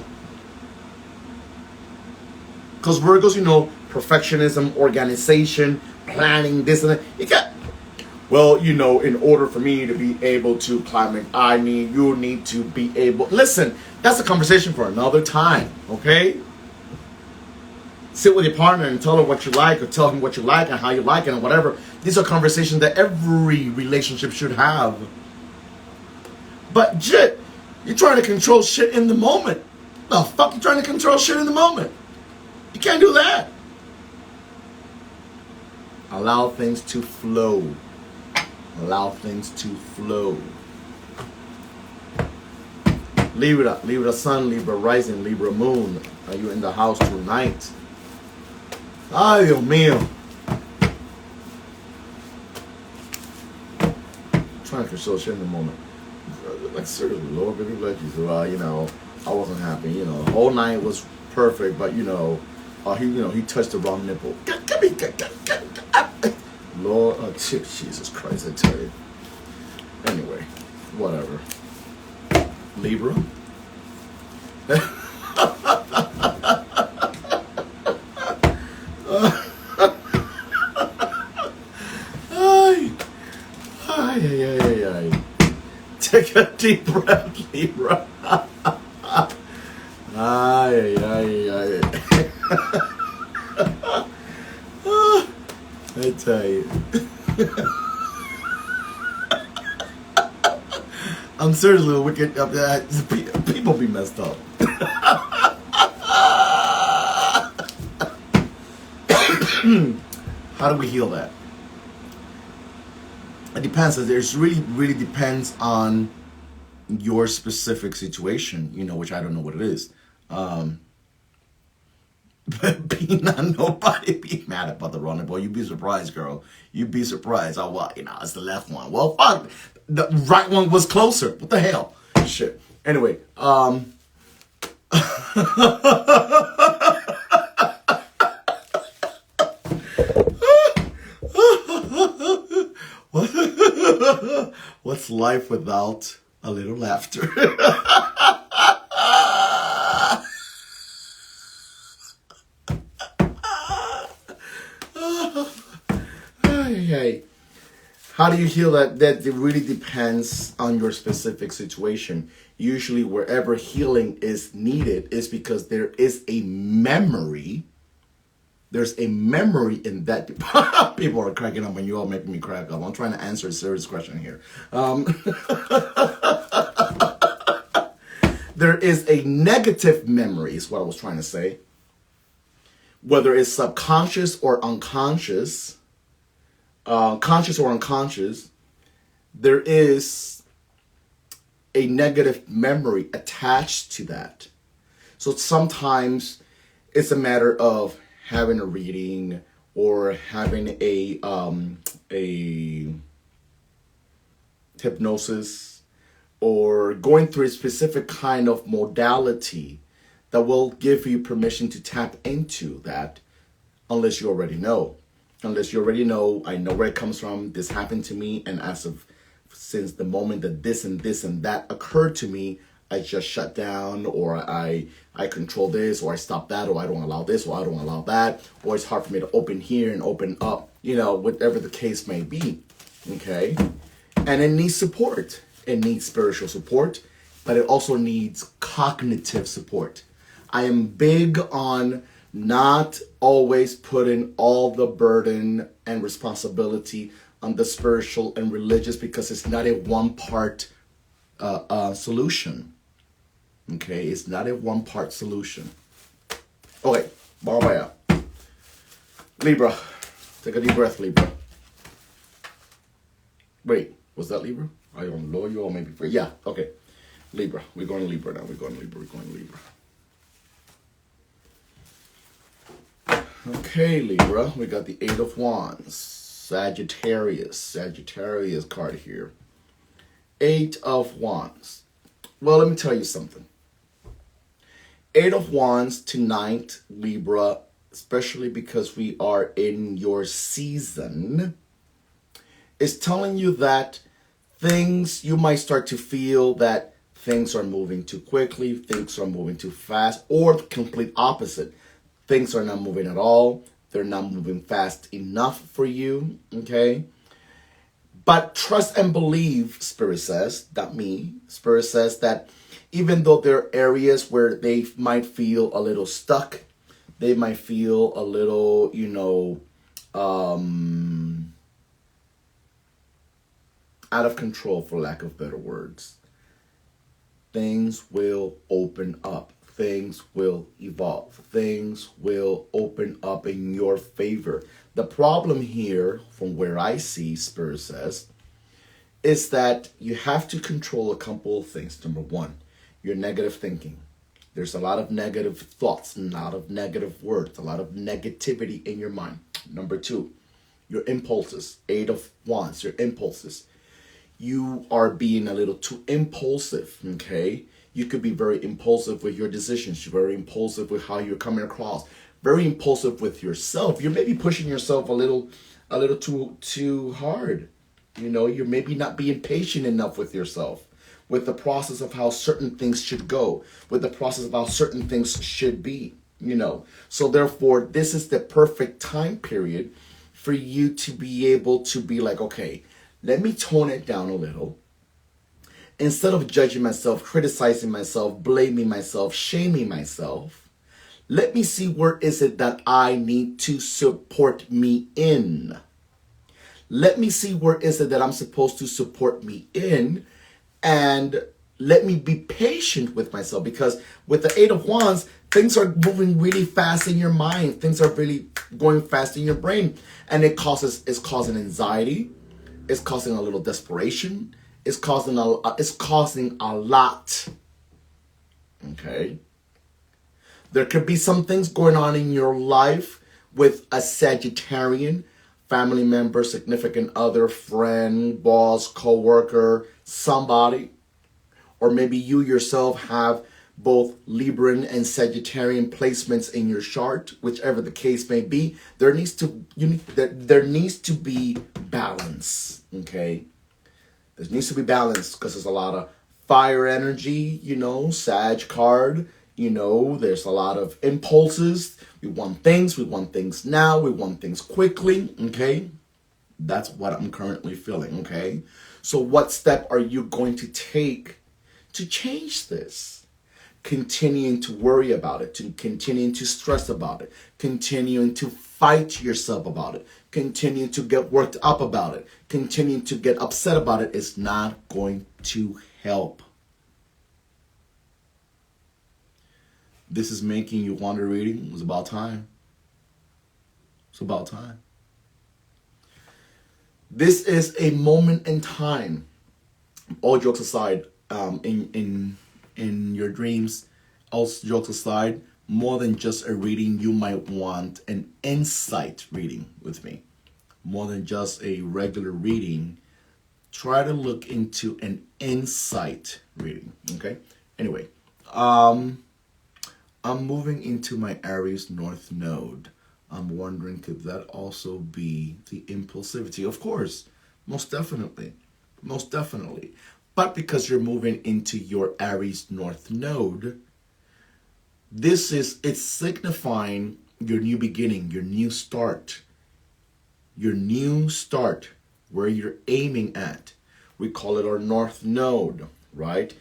Because Virgos, perfectionism, organization, planning, this and that. You can't. Well, in order for me to be able to climb, you need to be able. Listen, that's a conversation for another time, okay? Sit with your partner and tell her what you like, or tell him what you like and how you like it and whatever. These are conversations that every relationship should have. But shit, you're trying to control shit in the moment. The fuck you trying to control shit in the moment? You can't do that. Allow things to flow. Allow things to flow. Libra sun, Libra rising, Libra moon. Are you in the house tonight? Ay, Dios mío. Trying to control shit in the moment. Like, seriously, Lord, baby, bless you. So, I wasn't happy. The whole night was perfect, but, he touched the wrong nipple. Lord, Jesus Christ, I tell you. Anyway, whatever. Libra. Take a deep breath, Libra. I tell you. I'm seriously wicked. People be messed up. How do we heal that? It depends. It really depends on your specific situation, which I don't know what it is. But nobody be mad about the wrong nipple. You'd be surprised, girl. You'd be surprised. Oh, well, it's the left one. Well, fuck. The right one was closer. What the hell? Shit. Anyway, what's life without a little laughter? How do you heal that? That it really depends on your specific situation. Usually wherever healing is needed is because there is a memory. There's a memory in that. People are cracking up and you all making me crack up. I'm trying to answer a serious question here. There is a negative memory is what I was trying to say. Whether it's subconscious or unconscious, conscious or unconscious, there is a negative memory attached to that. So sometimes it's a matter of having a reading or having a hypnosis or going through a specific kind of modality that will give you permission to tap into that, unless you already know. Unless you already know, I know where it comes from, this happened to me, and since the moment that this and this and that occurred to me, I just shut down, or I control this, or I stop that, or I don't allow this, or I don't allow that, or it's hard for me to open here and open up, whatever the case may be. Okay? And it needs support. It needs spiritual support, but it also needs cognitive support. I am big on not always putting all the burden and responsibility on the spiritual and religious, because it's not a one-part solution. Okay, it's not a one-part solution. Okay, Barbaya. Libra, take a deep breath, Libra. Wait, was that Libra? I don't know you all, maybe. Yeah, okay. Libra, we're going to Libra now. We're going to Libra. Okay, Libra, we got the Eight of Wands. Sagittarius card here. Eight of Wands. Well, let me tell you something. Eight of Wands tonight, Libra, especially because we are in your season, is telling you that you might start to feel that things are moving too quickly, things are moving too fast, or the complete opposite. Things are not moving at all. They're not moving fast enough for you, okay? But trust and believe, Spirit says, not me. Spirit says that even though there are areas where they might feel a little stuck, they might feel a little, out of control, for lack of better words, things will open up. Things will evolve. Things will open up in your favor. The problem here, from where I see, Spirit says, is that you have to control a couple of things. Number one, your negative thinking. There's a lot of negative thoughts, a lot of negative words, a lot of negativity in your mind. Number two, your impulses. Eight of Wands, your impulses. You are being a little too impulsive, okay? You could be very impulsive with your decisions. You're very impulsive with how you're coming across. Very impulsive with yourself. You're maybe pushing yourself a little too hard. You're maybe not being patient enough with yourself, with the process of how certain things should go, with the process of how certain things should be, So therefore, this is the perfect time period for you to be able to be like, okay, let me tone it down a little. Instead of judging myself, criticizing myself, blaming myself, shaming myself, let me see where is it that I need to support me in. Let me see where is it that I'm supposed to support me in, and let me be patient with myself, because with the Eight of Wands, things are moving really fast in your mind. Things are really going fast in your brain, and it's causing anxiety. It's causing a little desperation. It's causing a lot. Okay? There could be some things going on in your life with a Sagittarian, family member, significant other, friend, boss, co-worker, somebody. Or maybe you yourself have both Libran and Sagittarian placements in your chart, whichever the case may be. There needs to be balance, okay? There needs to be balance, because there's a lot of fire energy, Sag card, there's a lot of impulses. We want things now, we want things quickly, okay? That's what I'm currently feeling, okay? So what step are you going to take to change this? Continuing to worry about it, continuing to stress about it, continuing to fight yourself about it, continuing to get worked up about it, continuing to get upset about it is not going to help. This is making you want a reading. It was about time. It's about time. This is a moment in time. All jokes aside, in your dreams, all jokes aside, more than just a reading, you might want an insight reading with me. More than just a regular reading, try to look into an insight reading, okay? Anyway, I'm moving into my Aries North Node. I'm wondering, could that also be the impulsivity? Of course, most definitely. Most definitely. But because you're moving into your Aries North Node, it's signifying your new beginning, your new start, where you're aiming at. We call it our North Node, right?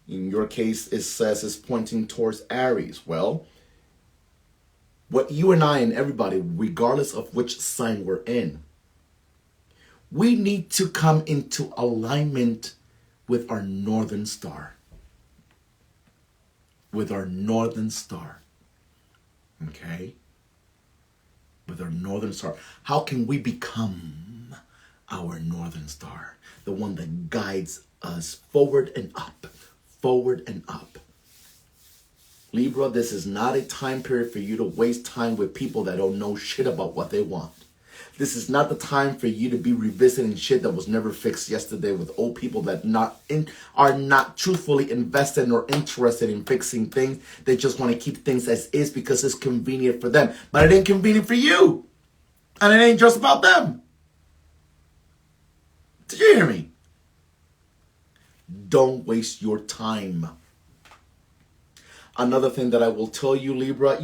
In your case, it says it's pointing towards Aries. Well, what you and I and everybody, regardless of which sign we're in, we need to come into alignment with our northern star. With our northern star. Okay? With our northern star. How can we become our northern star? The one that guides us forward and up. Forward and up. Libra, this is not a time period for you to waste time with people that don't know shit about what they want. This is not the time for you to be revisiting shit that was never fixed yesterday with old people that are not truthfully invested or interested in fixing things. They just want to keep things as is because it's convenient for them. But it ain't convenient for you. And it ain't just about them. Did you hear me? Don't waste your time. Another thing that I will tell you, Libra,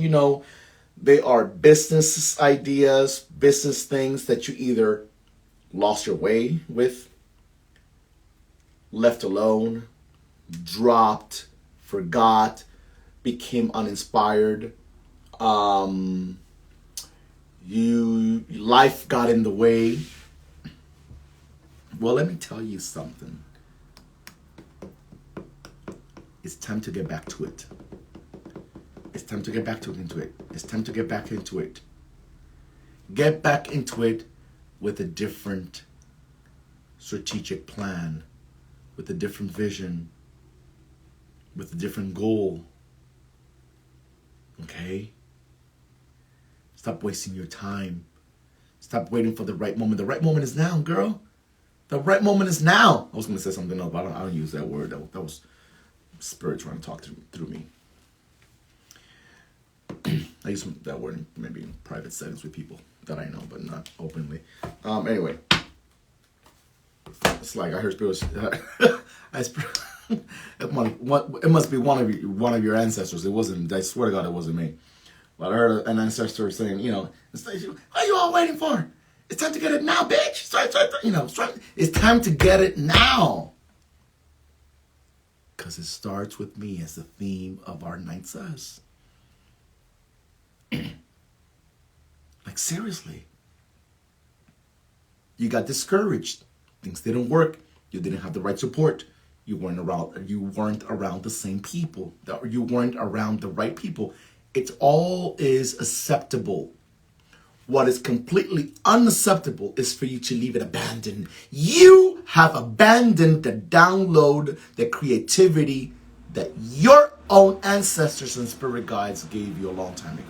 they are business ideas, business things that you either lost your way with, left alone, dropped, forgot, became uninspired. Life got in the way. Well, let me tell you something. It's time to get back to it. It's time to get back into it. It's time to get back into it. Get back into it with a different strategic plan, with a different vision, with a different goal. Okay? Stop wasting your time. Stop waiting for the right moment. The right moment is now, girl. The right moment is now. I was going to say something else, but I don't use that word. That was Spirit trying to talk through me. I use that word maybe in private settings with people that I know, but not openly. Anyway, it's like I heard spirits. It must be one of your ancestors. It wasn't. I swear to God, it wasn't me. But I heard an ancestor saying, what are you all waiting for? It's time to get it now, bitch. It's time to get it now. Because it starts with me as the theme of our night says. Like, seriously. You got discouraged. Things didn't work. You didn't have the right support. You weren't around the same people. You weren't around the right people. It all is acceptable. What is completely unacceptable is for you to leave it abandoned. You have abandoned the download, the creativity that your own ancestors and spirit guides gave you a long time ago.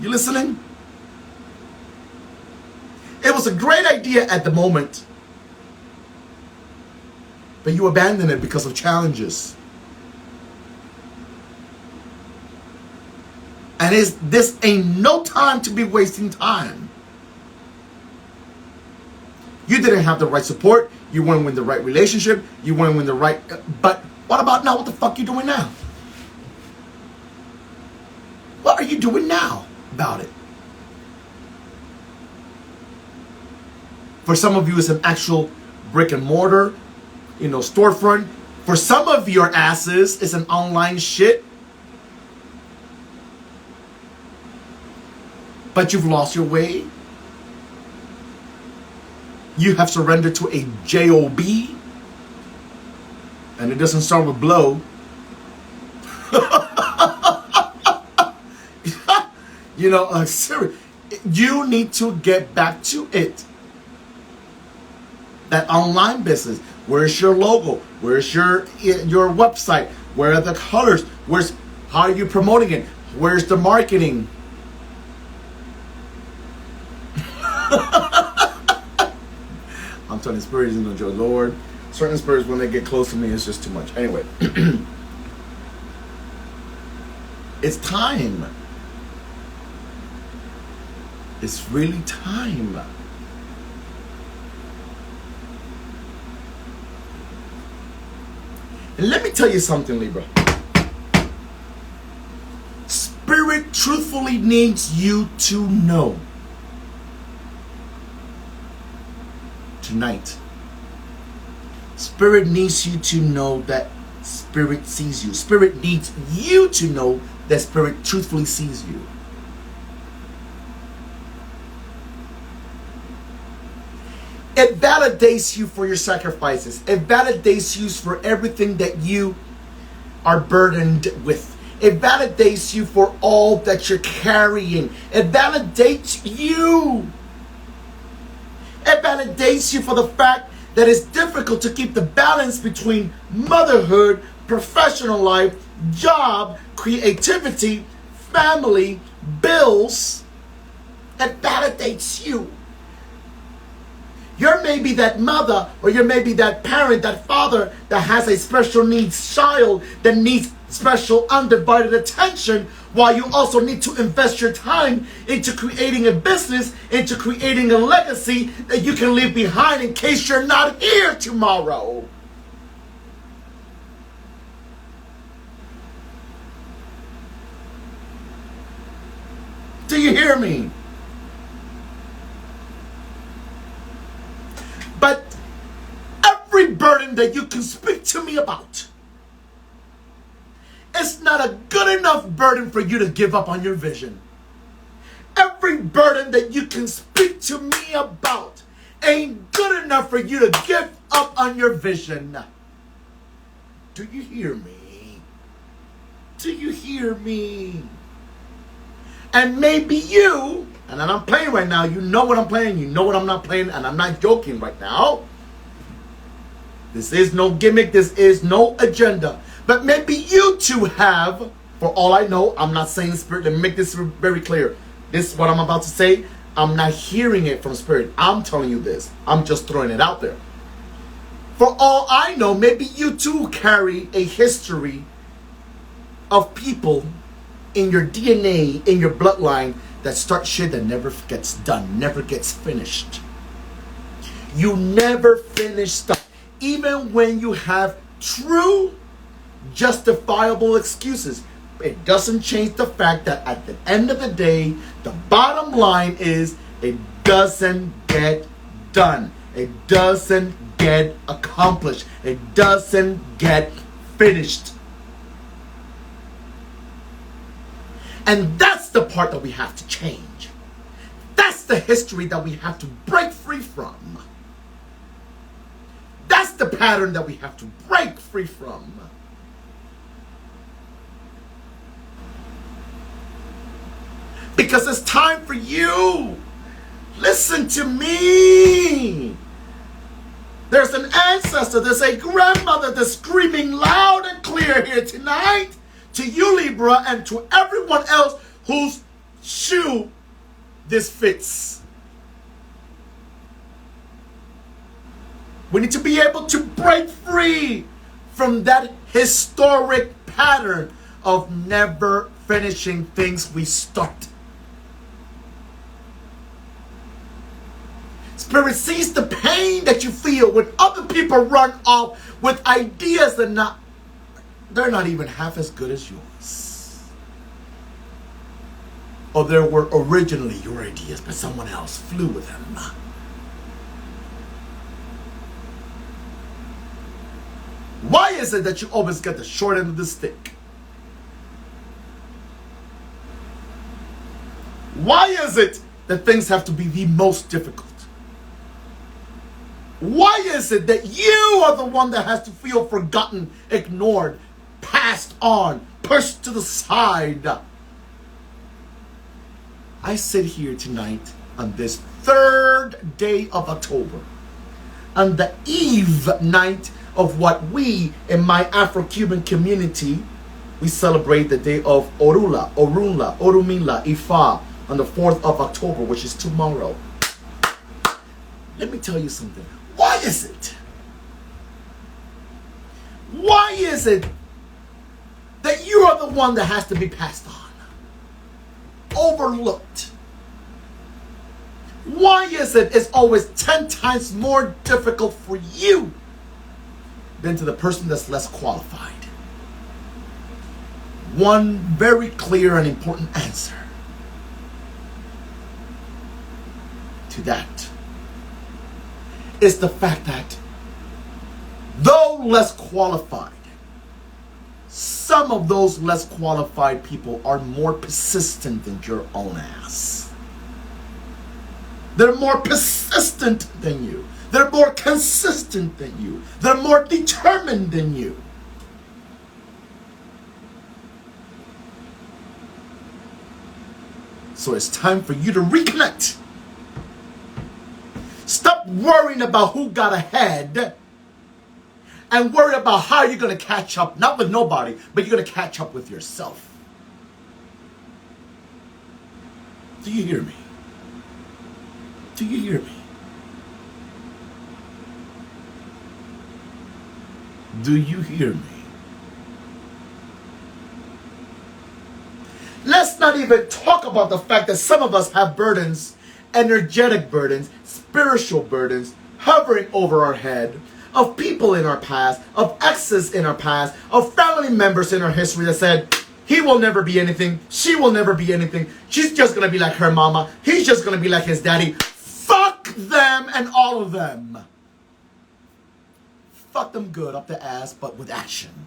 You listening? It was a great idea at the moment, but you abandoned it because of challenges. And this ain't no time to be wasting time. You didn't have the right support. You weren't in the right relationship. You weren't in the right... But what about now? What the fuck you doing now? What are you doing now about it? For some of you, it's an actual brick and mortar, storefront. For some of your asses, it's an online shit. But you've lost your way. You have surrendered to a job. And it doesn't start with blow. Seriously. You need to get back to it. That online business. Where's your logo? Where's your website? Where are the colors? How are you promoting it? Where's the marketing? I'm telling you, spirits and enjoy. Lord, certain spirits, when they get close to me, it's just too much. Anyway, it's time. It's really time. And let me tell you something, Libra. Spirit truthfully needs you to know tonight. Spirit needs you to know that Spirit sees you. Spirit needs you to know that Spirit truthfully sees you. It validates you for your sacrifices. It validates you for everything that you are burdened with. It validates you for all that you're carrying. It validates you. It validates you for the fact that it's difficult to keep the balance between motherhood, professional life, job, creativity, family, bills. It validates you. You're maybe that mother, or you're maybe that parent, that father that has a special needs child that needs special undivided attention, while you also need to invest your time into creating a business, into creating a legacy that you can leave behind in case you're not here tomorrow. Do you hear me? But every burden that you can speak to me about, it's not a good enough burden for you to give up on your vision. Every burden that you can speak to me about ain't good enough for you to give up on your vision. Do you hear me? Do you hear me? And maybe you, and I'm playing right now, you know what I'm playing, you know what I'm not playing, and I'm not joking right now. This is no gimmick, this is no agenda. But maybe you two have, for all I know, I'm not saying Spirit, let me make this very clear. This is what I'm about to say, I'm not hearing it from Spirit. I'm telling you this. I'm just throwing it out there. For all I know, maybe you too carry a history of people in your DNA, in your bloodline, that start shit that never gets done, never gets finished. You never finish stuff. Even when you have true, justifiable excuses, it doesn't change the fact that at the end of the day, the bottom line is it doesn't get done. It doesn't get accomplished. It doesn't get finished. And that's the part that we have to change. That's the history that we have to break free from. That's the pattern that we have to break free from. Because it's time for you. Listen to me. There's an ancestor, there's a grandmother that's screaming loud and clear here tonight. To you, Libra, and to everyone else whose shoe this fits. We need to be able to break free from that historic pattern of never finishing things we start. Spirit sees the pain that you feel when other people run off with ideas that they're not even half as good as yours. Or they were originally your ideas, but someone else flew with them. Why is it that you always get the short end of the stick? Why is it that things have to be the most difficult? Why is it that you are the one that has to feel forgotten, ignored, passed on, pushed to the side? I sit here tonight on this 3rd day of October, on the eve night of what we in my Afro-Cuban community, we celebrate the day of Orula, Orumila, Ifa, on the 4th of October, which is tomorrow. Let me tell you something. Why is it? Why is it that you are the one that has to be passed on, overlooked? Why is it it's always 10 times more difficult for you than to the person that's less qualified? One very clear and important answer to that is the fact that though less qualified, some of those less qualified people are more persistent than your own ass. They're more persistent than you. They're more consistent than you. They're more determined than you. So it's time for you to reconnect. Stop worrying about who got ahead and worry about how you're going to catch up, not with nobody, but you're going to catch up with yourself. Do you hear me? Do you hear me? Do you hear me? Let's not even talk about the fact that some of us have burdens, energetic burdens, spiritual burdens, hovering over our head, of people in our past, of exes in our past, of family members in our history that said, he will never be anything, she will never be anything, she's just going to be like her mama, he's just going to be like his daddy. Fuck them and all of them. Fuck them good up the ass, but with action.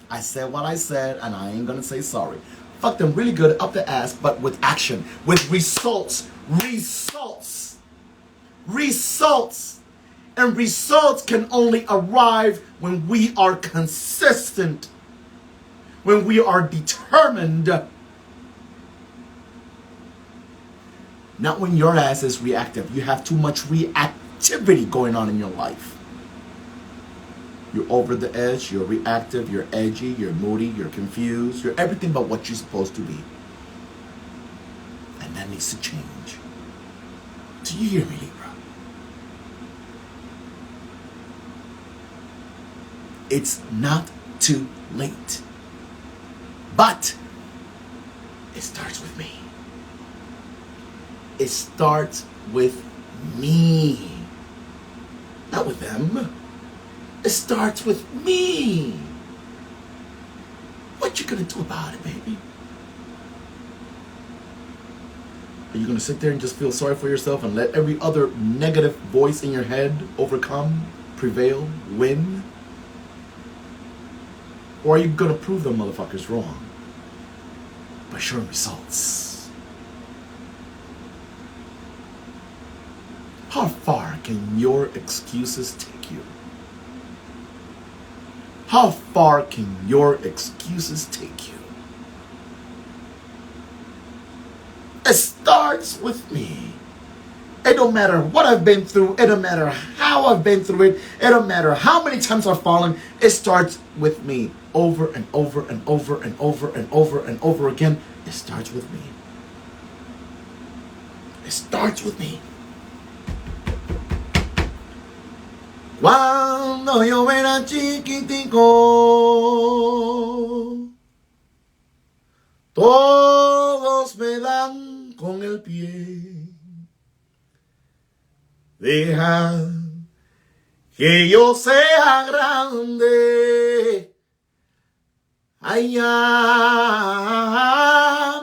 I said what I said, and I ain't going to say sorry. Fuck them really good up the ass, but with action, with results. Results. Results. And results can only arrive when we are consistent, when we are determined, not when your ass is reactive. You have too much reactivity going on in your life. You're over the edge, you're reactive, you're edgy, you're moody, you're confused, you're everything but what you're supposed to be. And that needs to change. Do you hear me, Libra? It's not too late. But it starts with me. It starts with me. Not with them. It starts with me. What you gonna do about it, baby? Are you gonna sit there and just feel sorry for yourself and let every other negative voice in your head overcome, prevail, win? Or are you gonna prove them motherfuckers wrong by showing results? How far can your excuses take you? How far can your excuses take you? It starts with me. It don't matter what I've been through. It don't matter how I've been through it. It don't matter how many times I've fallen. It starts with me. Over and over and over and over and over and over again. It starts with me. It starts with me. Cuando yo era chiquitico, todos me dan con el pie. Deja que yo sea grande. Allá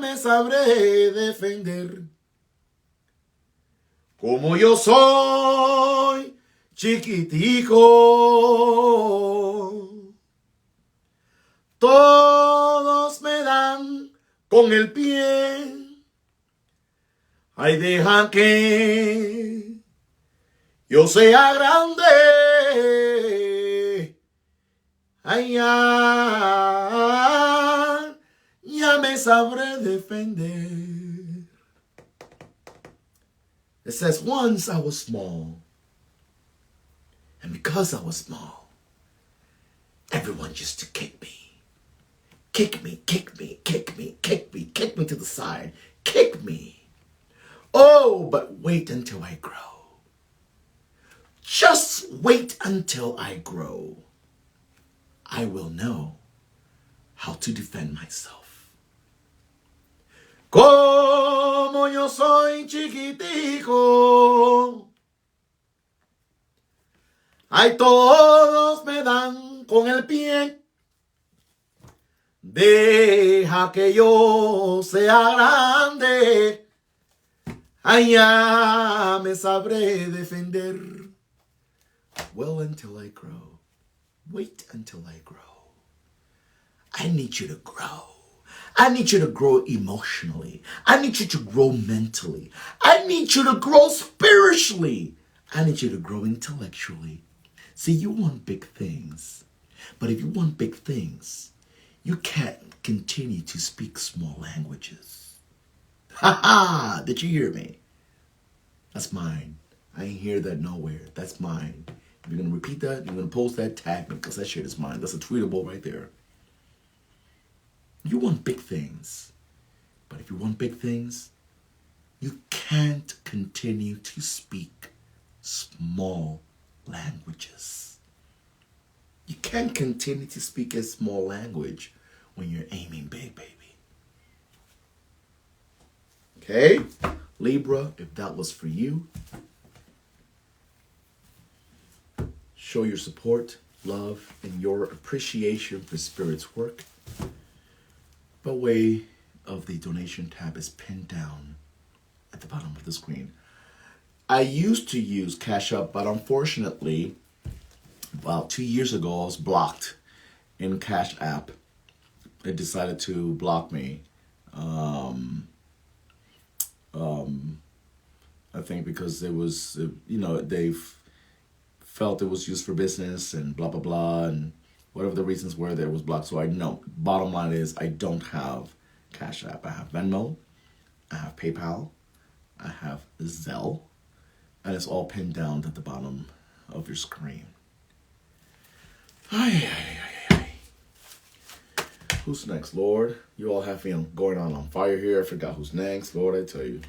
me sabré defender. Como yo soy chiquitico, todos me dan con el pie. Ay, deja que yo sea grande. Ay, ya me sabré defender. It says, once I was small. And because I was small, everyone used to kick me. Kick me, kick me, kick me, kick me, kick me to the side. Kick me. Oh, but wait until I grow. Just wait until I grow. I will know how to defend myself. Como yo soy chiquitico, Ay, todos me dan con el pie. Deja que yo sea grande. Allá me sabré defender. Well, until I grow. Wait until I grow. I need you to grow. I need you to grow emotionally. I need you to grow mentally. I need you to grow spiritually. I need you to grow intellectually. See, you want big things. But if you want big things, you can't continue to speak small languages. Ha ha! Did you hear me? That's mine. I ain't hear that nowhere. That's mine. If you're going to repeat that, you're going to post that, tag me, because that shit is mine. That's a tweetable right there. You want big things. But if you want big things, you can't continue to speak small languages. You can't continue to speak a small language when you're aiming big, baby. Okay? Libra, if that was for you, show your support, love, and your appreciation for Spirit's work by way of the donation tab is pinned down at the bottom of the screen. I used to use Cash App, but unfortunately, about 2 years ago, I was blocked in Cash App. It decided to block me. I think because it was, they've felt it was used for business and blah, blah, blah, and whatever the reasons were, there was blocked. So I know, bottom line is I don't have Cash App. I have Venmo, I have PayPal, I have Zelle, and it's all pinned down at the bottom of your screen. Who's next, Lord? You all have me going on fire here. I forgot who's next, Lord, I tell you.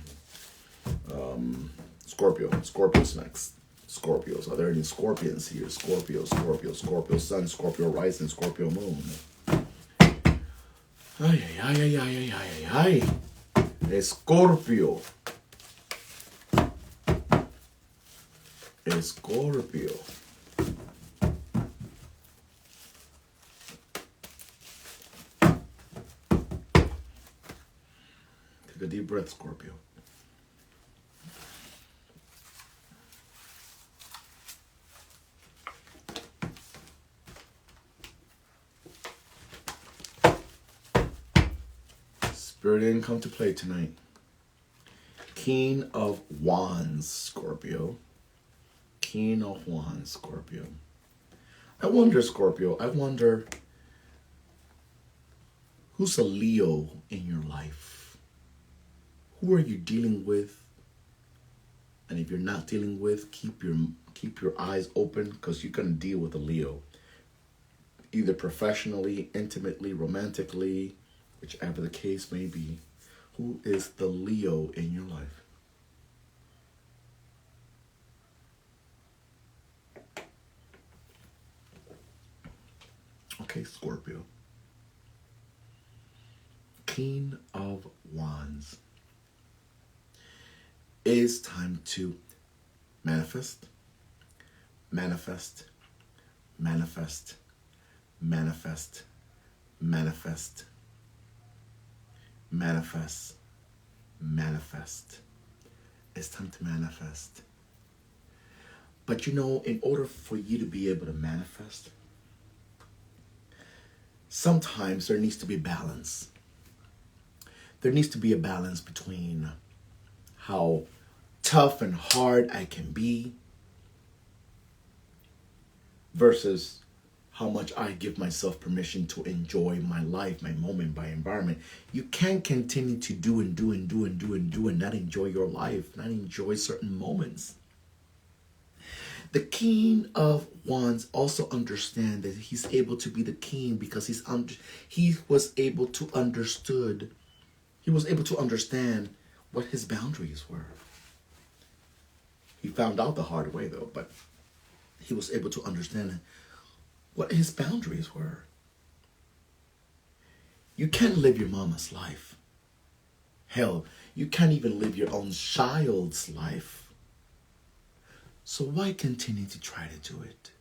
Scorpio. Scorpio's next. Scorpios. Are there any scorpions here? Scorpio, sun, Scorpio rising, Scorpio moon. Scorpio. Scorpio. Take a deep breath, Scorpio. Spirit didn't come to play tonight. King of Wands, Scorpio. King of Wands, Scorpio. I wonder, Scorpio, who's a Leo in your life? Who are you dealing with? And if you're not dealing with, keep your eyes open, because you're going to deal with a Leo. Either professionally, intimately, romantically, whichever the case may be. Who is the Leo in your life? Okay, Scorpio. King of Wands. It is time to manifest, manifest, manifest, manifest, manifest, manifest, manifest. It's time to manifest. But in order for you to be able to manifest, sometimes there needs to be balance. There needs to be a balance between how tough and hard I can be versus how much I give myself permission to enjoy my life, my moment, my environment. You can't continue to do and not enjoy your life, not enjoy certain moments. The King of Wands also understand that he's able to be the king because he was able to understand what his boundaries were. He found out the hard way though, but he was able to understand what his boundaries were. You can't live your mama's life. Hell, you can't even live your own child's life. So why continue to try to do it?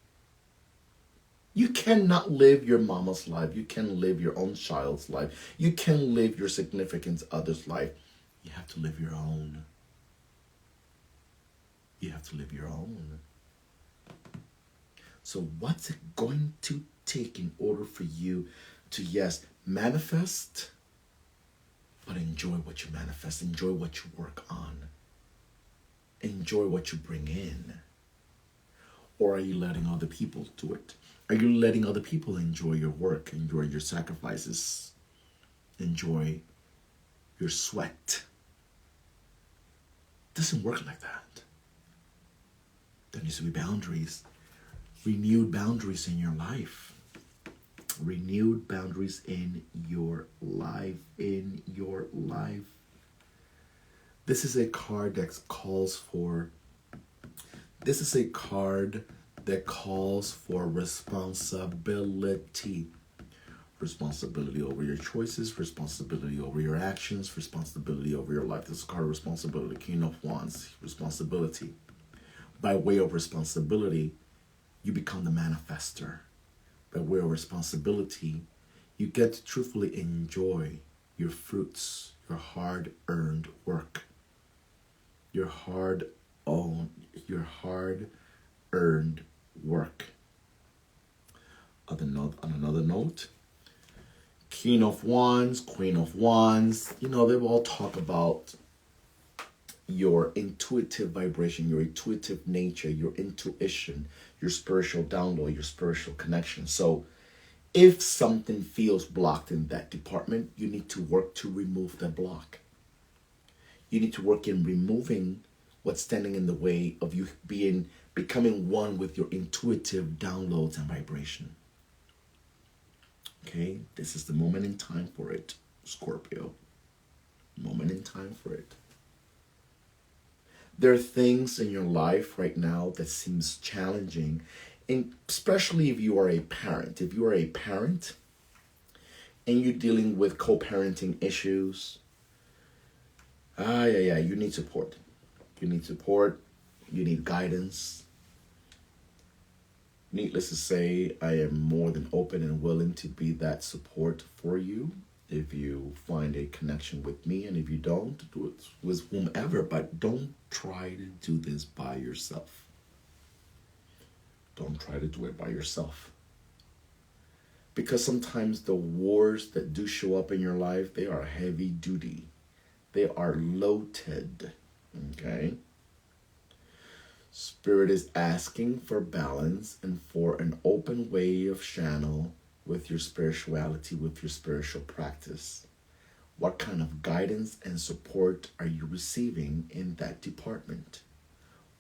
You cannot live your mama's life. You can live your own child's life. You can live your significant other's life. You have to live your own. You have to live your own. So what's it going to take in order for you to, yes, manifest, but enjoy what you manifest. Enjoy what you work on. Enjoy what you bring in. Or are you letting other people do it? Are you letting other people enjoy your work, enjoy your sacrifices, enjoy your sweat? It doesn't work like that. There needs to be boundaries, renewed boundaries in your life. Renewed boundaries in your life, This is a card that calls for responsibility. Responsibility over your choices, responsibility over your actions, responsibility over your life. This is card responsibility, King of Wands, responsibility. By way of responsibility, you become the manifester. By way of responsibility, you get to truthfully enjoy your fruits, your hard-earned work, your hard-earned work. On another note, King of Wands, Queen of Wands, they all talk about your intuitive vibration, your intuitive nature, your intuition, your spiritual download, your spiritual connection. So if something feels blocked in that department, you need to work to remove that block. You need to work in removing what's standing in the way of you becoming one with your intuitive downloads and vibration. Okay, this is the moment in time for it, Scorpio. Moment in time for it. There are things in your life right now that seems challenging, and especially if you are a parent. If you are a parent and you're dealing with co-parenting issues, you need support. You need support. You need guidance. Needless to say, I am more than open and willing to be that support for you. If you find a connection with me, and if you don't, do it with whomever, but don't try to do this by yourself. Don't try to do it by yourself. Because sometimes the wars that do show up in your life, they are heavy duty. They are loaded. Okay? Spirit is asking for balance and for an open way of channel with your spirituality, with your spiritual practice. What kind of guidance and support are you receiving in that department?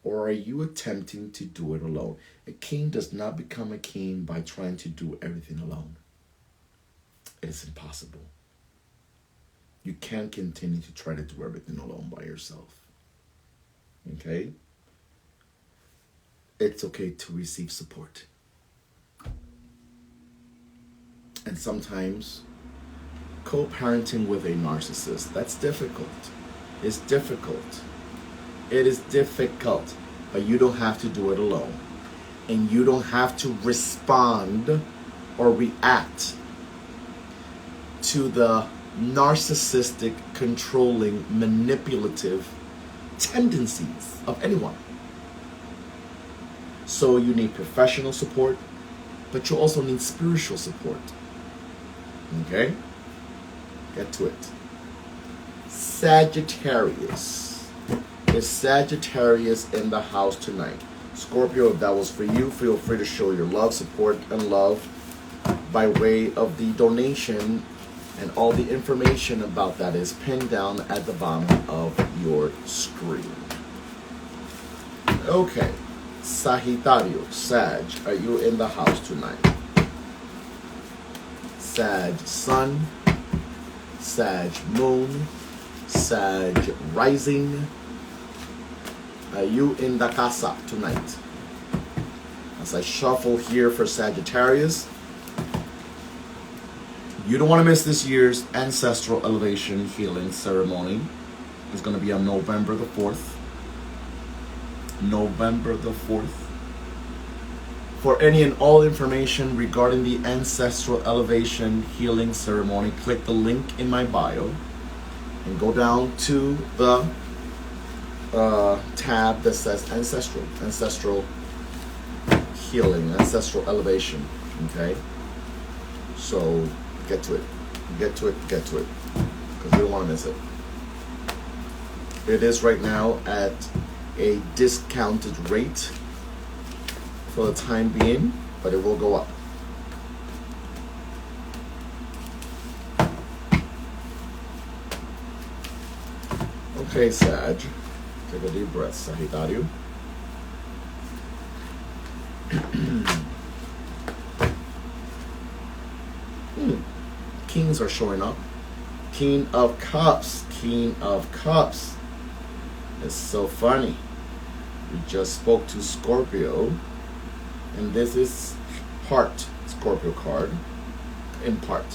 Or are you attempting to do it alone? A king does not become a king by trying to do everything alone. It's impossible. You can't continue to try to do everything alone by yourself. Okay? It's okay to receive support. And sometimes co-parenting with a narcissist, that's difficult. It's difficult. It is difficult, but you don't have to do it alone. And you don't have to respond or react to the narcissistic, controlling, manipulative tendencies of anyone. So you need professional support, but you also need spiritual support. Okay? Get to it. Sagittarius. Is Sagittarius in the house tonight? Scorpio, if that was for you, feel free to show your love, support, and love by way of the donation, and all the information about that is pinned down at the bottom of your screen. Okay. Sagittario, Sag, are you in the house tonight? Sag Sun, Sag Moon, Sag Rising. Are you in the casa tonight? As I shuffle here for Sagittarius, you don't want to miss this year's Ancestral Elevation Healing Ceremony. It's going to be on November the 4th. November the 4th For any and all information regarding the Ancestral Elevation Healing Ceremony, click the link in my bio and go down to the tab that says Ancestral Healing, Ancestral Elevation. Okay? So get to it. Because you don't want to miss it. It is right now at a discounted rate for the time being, but it will go up. Okay, Sag. Take a deep breath, Sagittario. Kings are showing up. King of Cups. It's so funny. We just spoke to Scorpio, and this is part Scorpio card in part.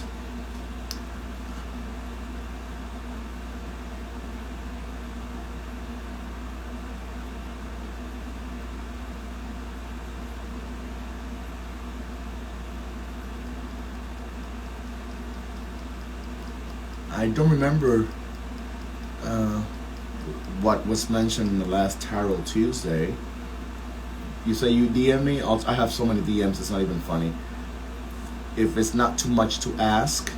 I don't remember what was mentioned in the last Tarot Tuesday. You say you DM me? I have so many DMs, it's not even funny. If it's not too much to ask,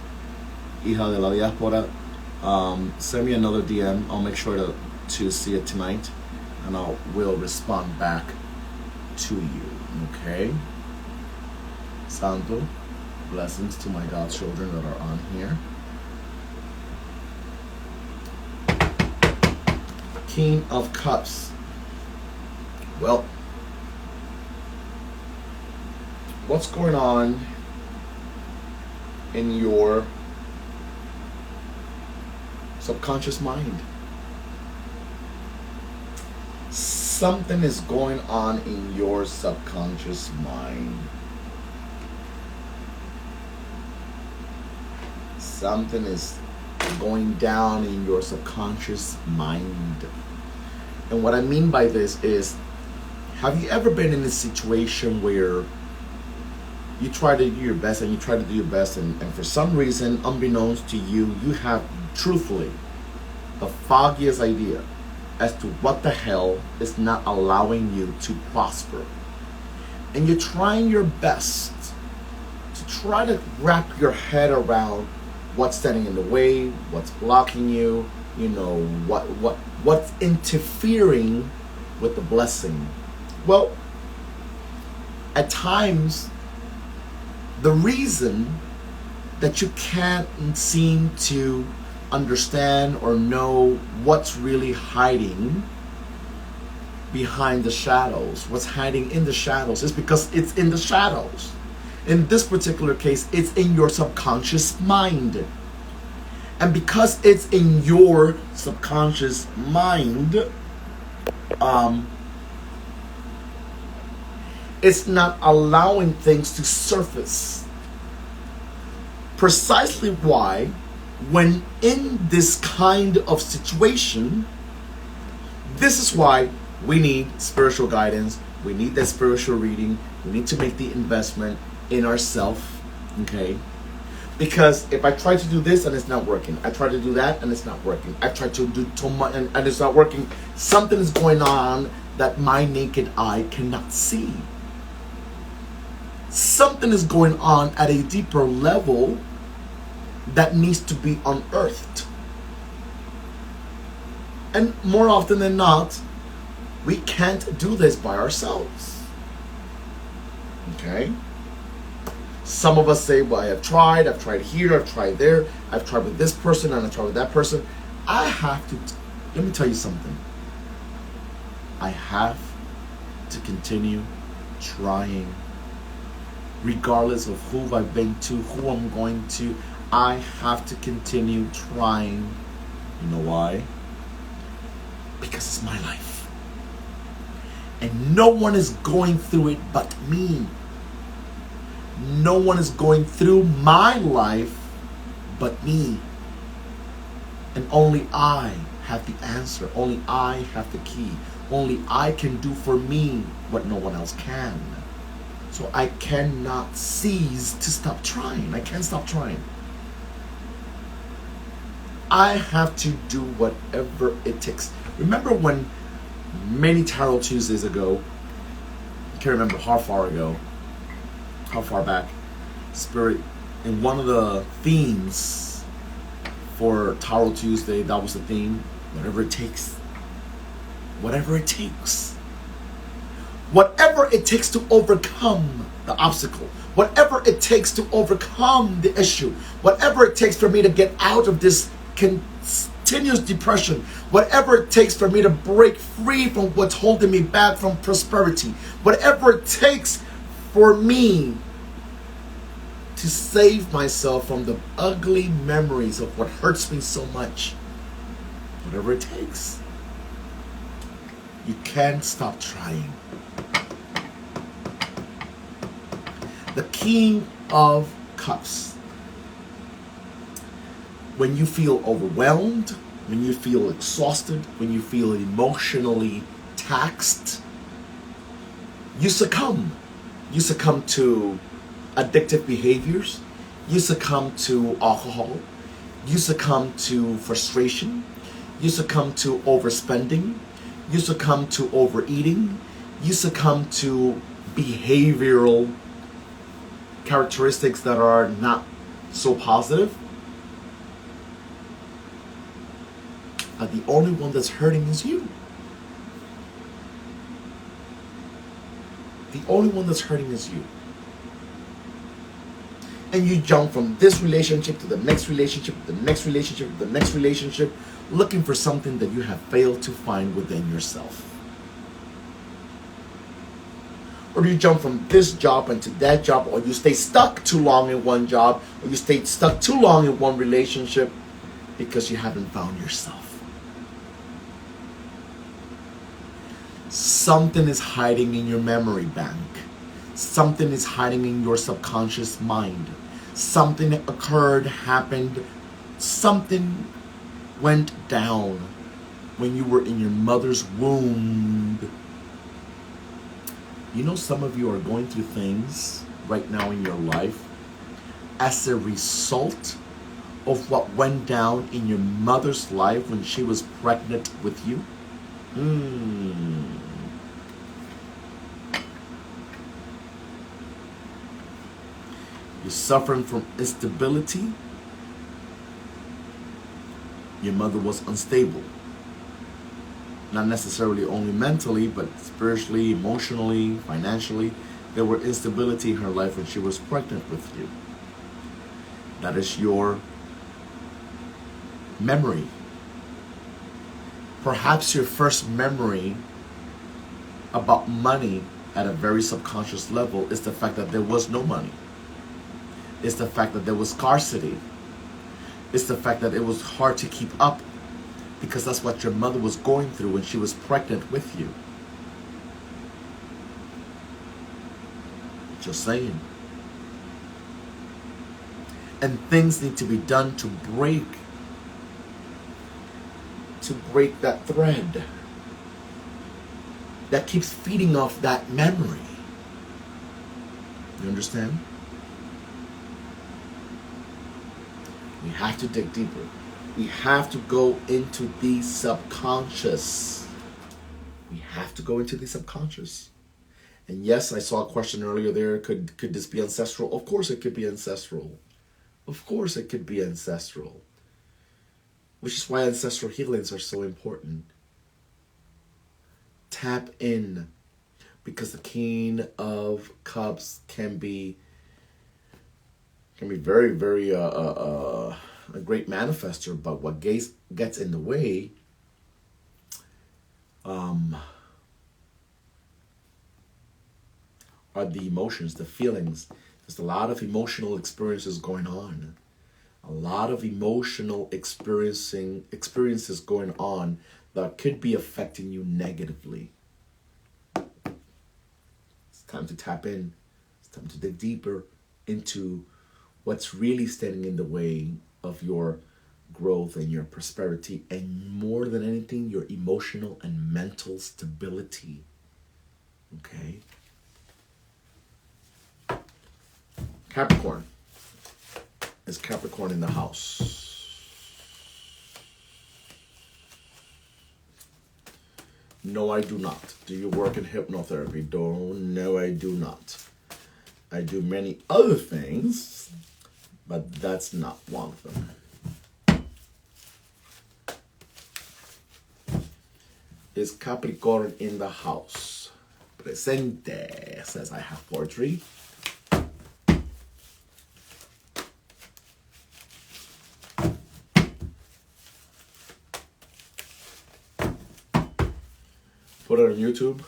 hija de la diáspora, send me another DM. I'll make sure to see it tonight, and will respond back to you. Okay? Santo, blessings to my godchildren that are on here. King of Cups. Well, what's going on in your subconscious mind? Something is going on in your subconscious mind. Something is going down in your subconscious mind. And what I mean by this is, have you ever been in a situation where you try to do your best and for some reason, unbeknownst to you, you have truthfully the foggiest idea as to what the hell is not allowing you to prosper. And you're trying your best to try to wrap your head around what's standing in the way, what's blocking you, what's interfering with the blessing. Well, at times, the reason that you can't seem to understand or know what's really hiding behind the shadows, what's hiding in the shadows, is because it's in the shadows. In this particular case, it's in your subconscious mind. And because it's in your subconscious mind, it's not allowing things to surface. Precisely why, when in this kind of situation, this is why we need spiritual guidance, we need that spiritual reading, we need to make the investment in ourselves, okay? Because if I try to do this and it's not working, I try to do that and it's not working, I try to do too much and it's not working, something is going on that my naked eye cannot see. Something is going on at a deeper level that needs to be unearthed. And more often than not, we can't do this by ourselves. Okay? Some of us say, well, I've tried here, I've tried there, I've tried with this person and I've tried with that person. Let me tell you something. I have to continue trying. Regardless of who I've been to, who I'm going to, I have to continue trying. You know why? Because it's my life. And no one is going through it but me. No one is going through my life but me. And only I have the answer. Only I have the key. Only I can do for me what no one else can. So I cannot cease to stop trying. I can't stop trying. I have to do whatever it takes. Remember when many Tarot Tuesdays ago, I can't remember how far back, Spirit, in one of the themes for Tarot Tuesday, that was the theme, whatever it takes. Whatever it takes. Whatever it takes to overcome the obstacle. Whatever it takes to overcome the issue. Whatever it takes for me to get out of this continuous depression. Whatever it takes for me to break free from what's holding me back from prosperity. Whatever it takes for me to save myself from the ugly memories of what hurts me so much. Whatever it takes. You can't stop trying. The King of Cups. When you feel overwhelmed, when you feel exhausted, when you feel emotionally taxed, you succumb. You succumb to addictive behaviors. You succumb to alcohol. You succumb to frustration. You succumb to overspending. You succumb to overeating. You succumb to behavioral characteristics that are not so positive. The only one that's hurting is you. The only one that's hurting is you. And you jump from this relationship to the next relationship, to the next relationship, to the next relationship, looking for something that you have failed to find within yourself. Or you jump from this job into that job, or you stay stuck too long in one job, or you stay stuck too long in one relationship because you haven't found yourself. Something is hiding in your memory bank. Something is hiding in your subconscious mind. Something occurred, happened, something went down when you were in your mother's womb. You know, some of you are going through things right now in your life as a result of what went down in your mother's life when she was pregnant with you. You're suffering from instability. Your mother was unstable. Not necessarily only mentally, but spiritually, emotionally, financially. There were instability in her life when she was pregnant with you. That is your memory. Perhaps your first memory about money at a very subconscious level is the fact that there was no money. It's the fact that there was scarcity. It's the fact that it was hard to keep up because that's what your mother was going through when she was pregnant with you. Just saying. And things need to be done to break that thread that keeps feeding off that memory. You understand? We have to dig deeper. We have to go into the subconscious. We have to go into the subconscious. And yes, I saw a question earlier there. Could this be ancestral? Of course it could be ancestral. Of course it could be ancestral. Which is why ancestral healings are so important. Tap in. Because the King of Cups can be very, very a great manifester, but what gets in the way are the emotions, the feelings. There's a lot of emotional experiences going on. A lot of emotional experiences going on that could be affecting you negatively. It's time to tap in. It's time to dig deeper into what's really standing in the way of your growth and your prosperity, and more than anything, your emotional and mental stability. Okay? Capricorn. Is Capricorn in the house? No, I do not. Do you work in hypnotherapy? No, I do not. I do many other things, but that's not one of them. Is Capricorn in the house? Presente, says I have poetry. Put it on YouTube?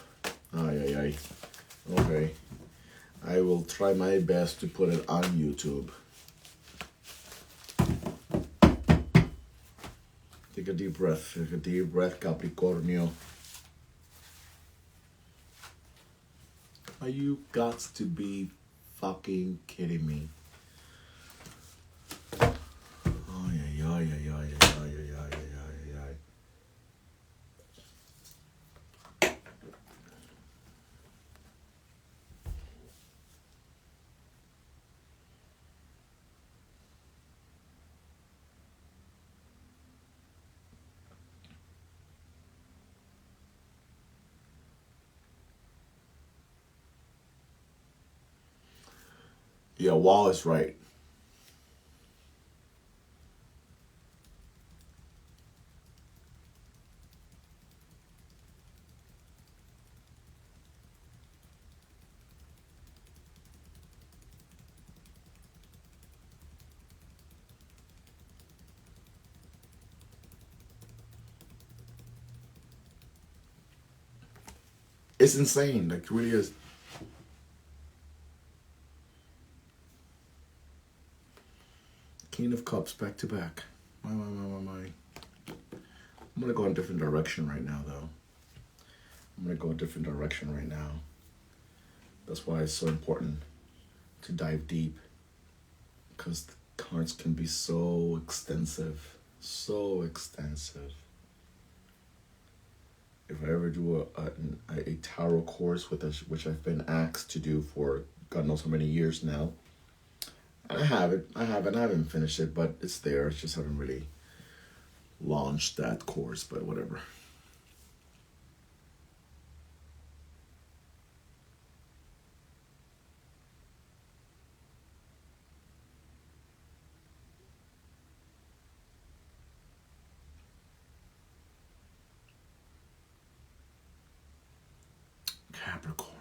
Ay. Okay. I will try my best to put it on YouTube. Take a deep breath. Take a deep breath, Capricornio. Are you got to be fucking kidding me? Yeah, Wall is right. It's insane. Like, it really is. King of Cups back to back. My. I'm gonna go in a different direction right now, though. I'm gonna go a different direction right now. That's why it's so important to dive deep, because the cards can be so extensive. So extensive. If I ever do a tarot course which I've been asked to do for God knows how many years now, I haven't finished it, but it's there. I just haven't really launched that course, but whatever. Capricorn.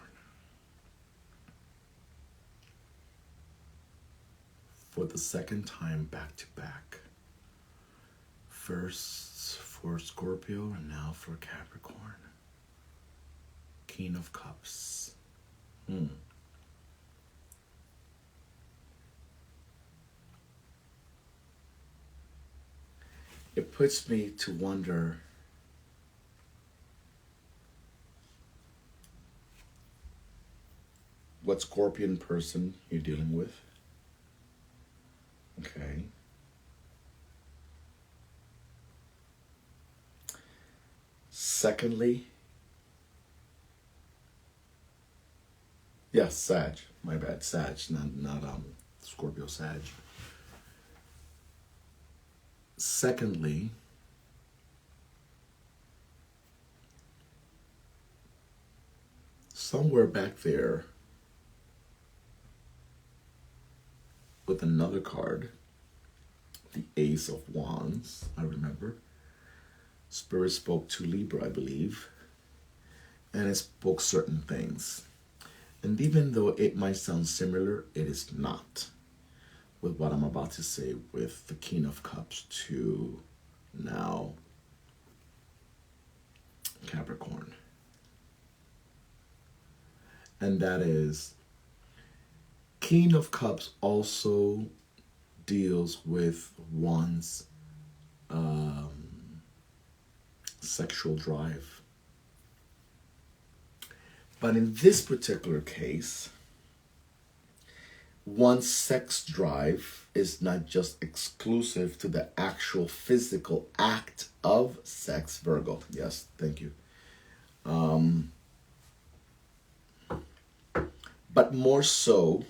For the second time back to back. First for Scorpio and now for Capricorn. King of Cups. It puts me to wonder what Scorpion person you're dealing with. Okay. Secondly, yes, Sag. My bad, Sag, not Scorpio, Sag. Secondly, somewhere back there with another card, the Ace of Wands, I remember. Spirit spoke to Libra, I believe, and it spoke certain things. And even though it might sound similar, it is not with what I'm about to say with the King of Cups to now Capricorn. And that is, King of Cups also deals with one's sexual drive. But in this particular case, one's sex drive is not just exclusive to the actual physical act of sex. Virgo, yes, thank you. But more so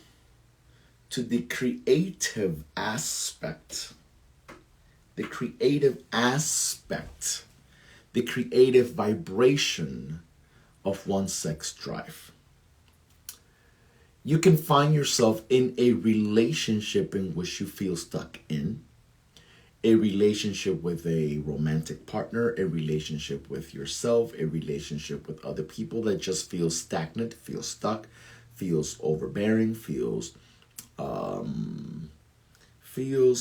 to the creative aspect, the creative aspect, the creative vibration of one's sex drive. You can find yourself in a relationship in which you feel stuck in, a relationship with a romantic partner, a relationship with yourself, a relationship with other people that just feels stagnant, feels stuck, feels overbearing, feels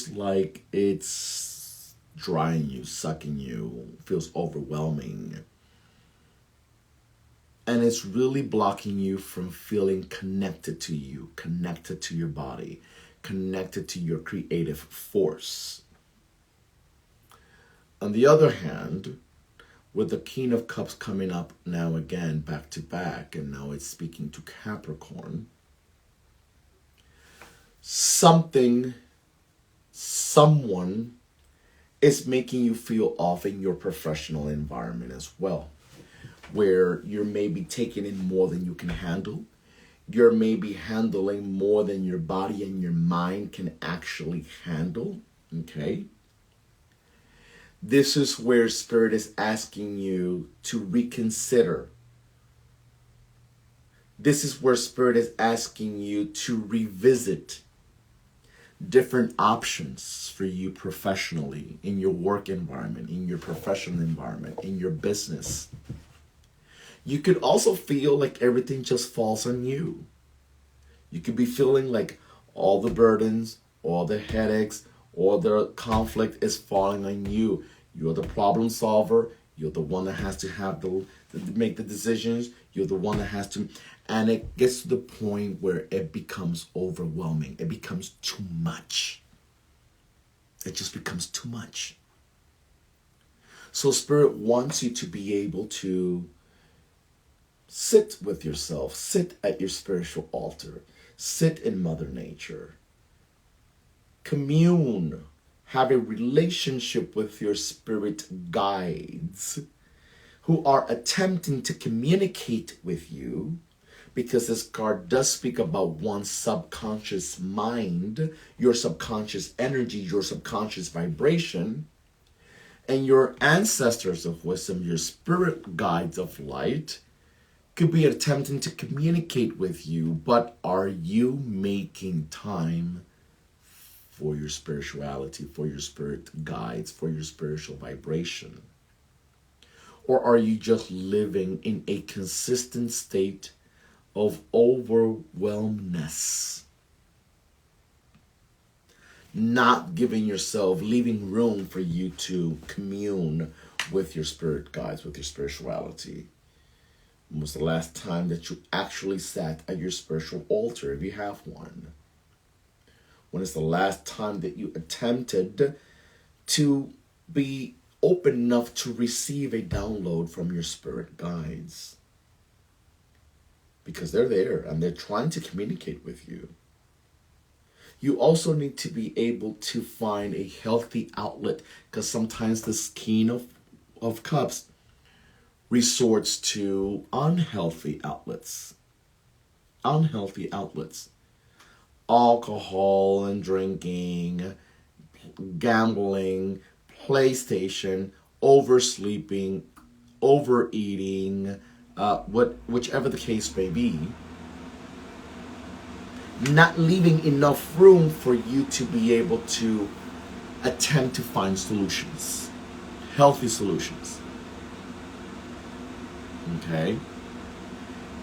like it's drying you, sucking you, feels overwhelming. And it's really blocking you from feeling connected to you, connected to your body, connected to your creative force. On the other hand, with the King of Cups coming up now again, back to back, and now it's speaking to Capricorn, someone is making you feel off in your professional environment as well, where you're maybe taking in more than you can handle. You're maybe handling more than your body and your mind can actually handle, okay? This is where Spirit is asking you to reconsider. This is where Spirit is asking you to revisit different options for you professionally, in your work environment, in your professional environment, in your business. You could also feel like everything just falls on you. You could be feeling like all the burdens, all the headaches, all the conflict is falling on you. You're the problem solver. You're the one that has to make the decisions. You're the one that has to, and it gets to the point where it becomes overwhelming. It becomes too much. It just becomes too much. So Spirit wants you to be able to sit with yourself, sit at your spiritual altar, sit in Mother Nature, commune, have a relationship with your spirit guides who are attempting to communicate with you, because this card does speak about one's subconscious mind, your subconscious energy, your subconscious vibration, and your ancestors of wisdom, your spirit guides of light, could be attempting to communicate with you, but are you making time for your spirituality, for your spirit guides, for your spiritual vibration? Or are you just living in a consistent state of overwhelmness? Not giving yourself, leaving room for you to commune with your spirit guides, with your spirituality. When was the last time that you actually sat at your spiritual altar, if you have one? When is the last time that you attempted to be open enough to receive a download from your spirit guides? Because they're there and they're trying to communicate with you. You also need to be able to find a healthy outlet, because sometimes this King of Cups resorts to unhealthy outlets. Unhealthy outlets. Alcohol and drinking, gambling, PlayStation, oversleeping, overeating, whichever the case may be. Not leaving enough room for you to be able to attempt to find solutions. Healthy solutions. Okay?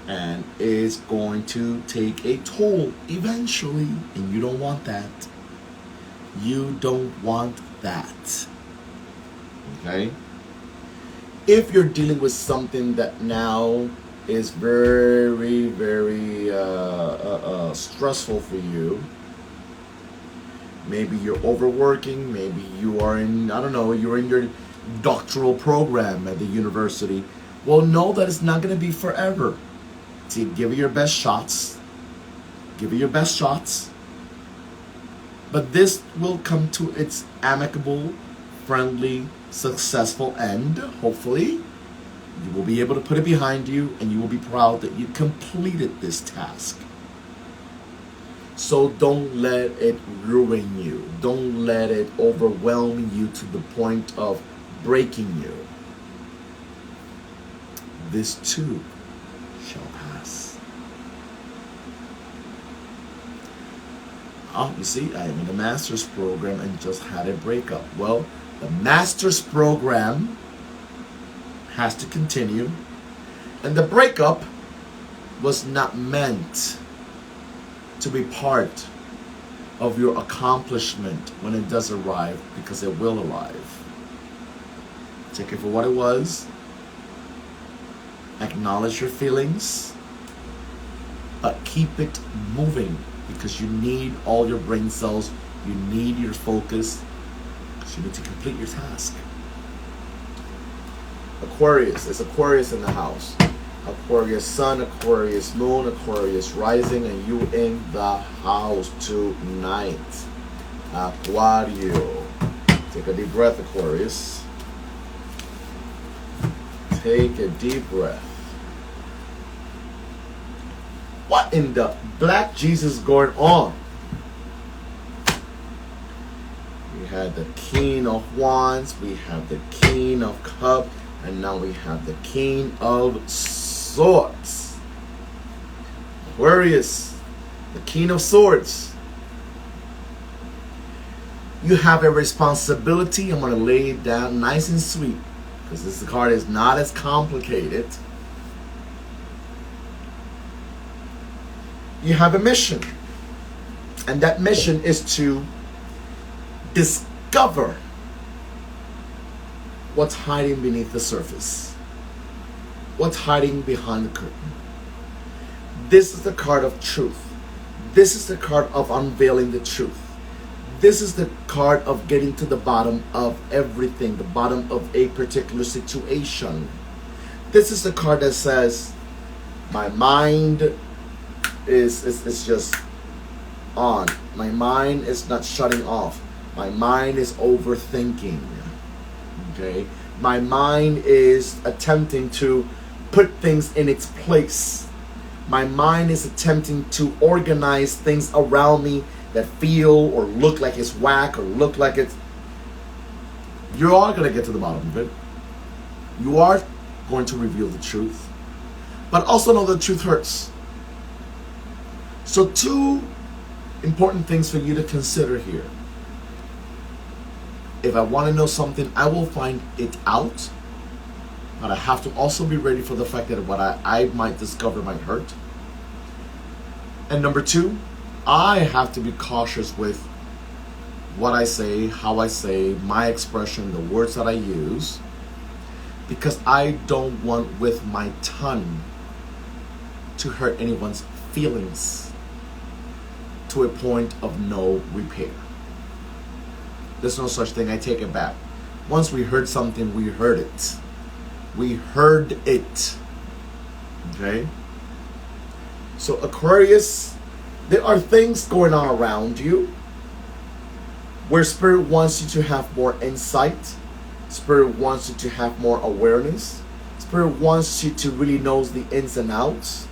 And it's going to take a toll eventually. And you don't want that. You don't want that. Okay? If you're dealing with something that now is very, very stressful for you, maybe you're overworking, maybe you are in, I don't know, you're in your doctoral program at the university. Well, know that it's not going to be forever. So give it your best shots. Give it your best shots. But this will come to its amicable, friendly, successful end, hopefully. You will be able to put it behind you, and you will be proud that you completed this task. So don't let it ruin you. Don't let it overwhelm you to the point of breaking you. This too shall pass. Oh, you see, I am in the master's program and just had a breakup. Well, the master's program has to continue, and the breakup was not meant to be part of your accomplishment when it does arrive, because it will arrive. Take it for what it was. Acknowledge your feelings, but keep it moving, because you need all your brain cells, you need your focus, because you need to complete your task. Aquarius, it's Aquarius in the house. Aquarius sun, Aquarius moon, Aquarius rising, and you in the house tonight. Aquario. Take a deep breath, Aquarius. Take a deep breath. What in the black Jesus going on? We had the King of Wands, we have the King of Cups, and now we have the King of Swords. Aquarius, the King of Swords. You have a responsibility. I'm going to lay it down nice and sweet, because this card is not as complicated. You have a mission, and that mission is to discover what's hiding beneath the surface, what's hiding behind the curtain. This is the card of truth. This is the card of unveiling the truth. This is the card of getting to the bottom of everything, the bottom of a particular situation. This is the card that says, my mind is just on. My mind is not shutting off. My mind is overthinking. Okay? My mind is attempting to put things in its place. My mind is attempting to organize things around me that feel or look like it's whack or look like it's... You are going to get to the bottom of it. You are going to reveal the truth. But also know the truth hurts. So 2 important things for you to consider here. If I want to know something, I will find it out. But I have to also be ready for the fact that what I might discover might hurt. And number 2, I have to be cautious with what I say, how I say, my expression, the words that I use, because I don't want with my tongue to hurt anyone's feelings to a point of no repair. There's no such thing. I take it back. Once we heard something, we heard it. We heard it. Okay? So Aquarius, there are things going on around you where Spirit wants you to have more insight. Spirit wants you to have more awareness. Spirit wants you to really know the ins and outs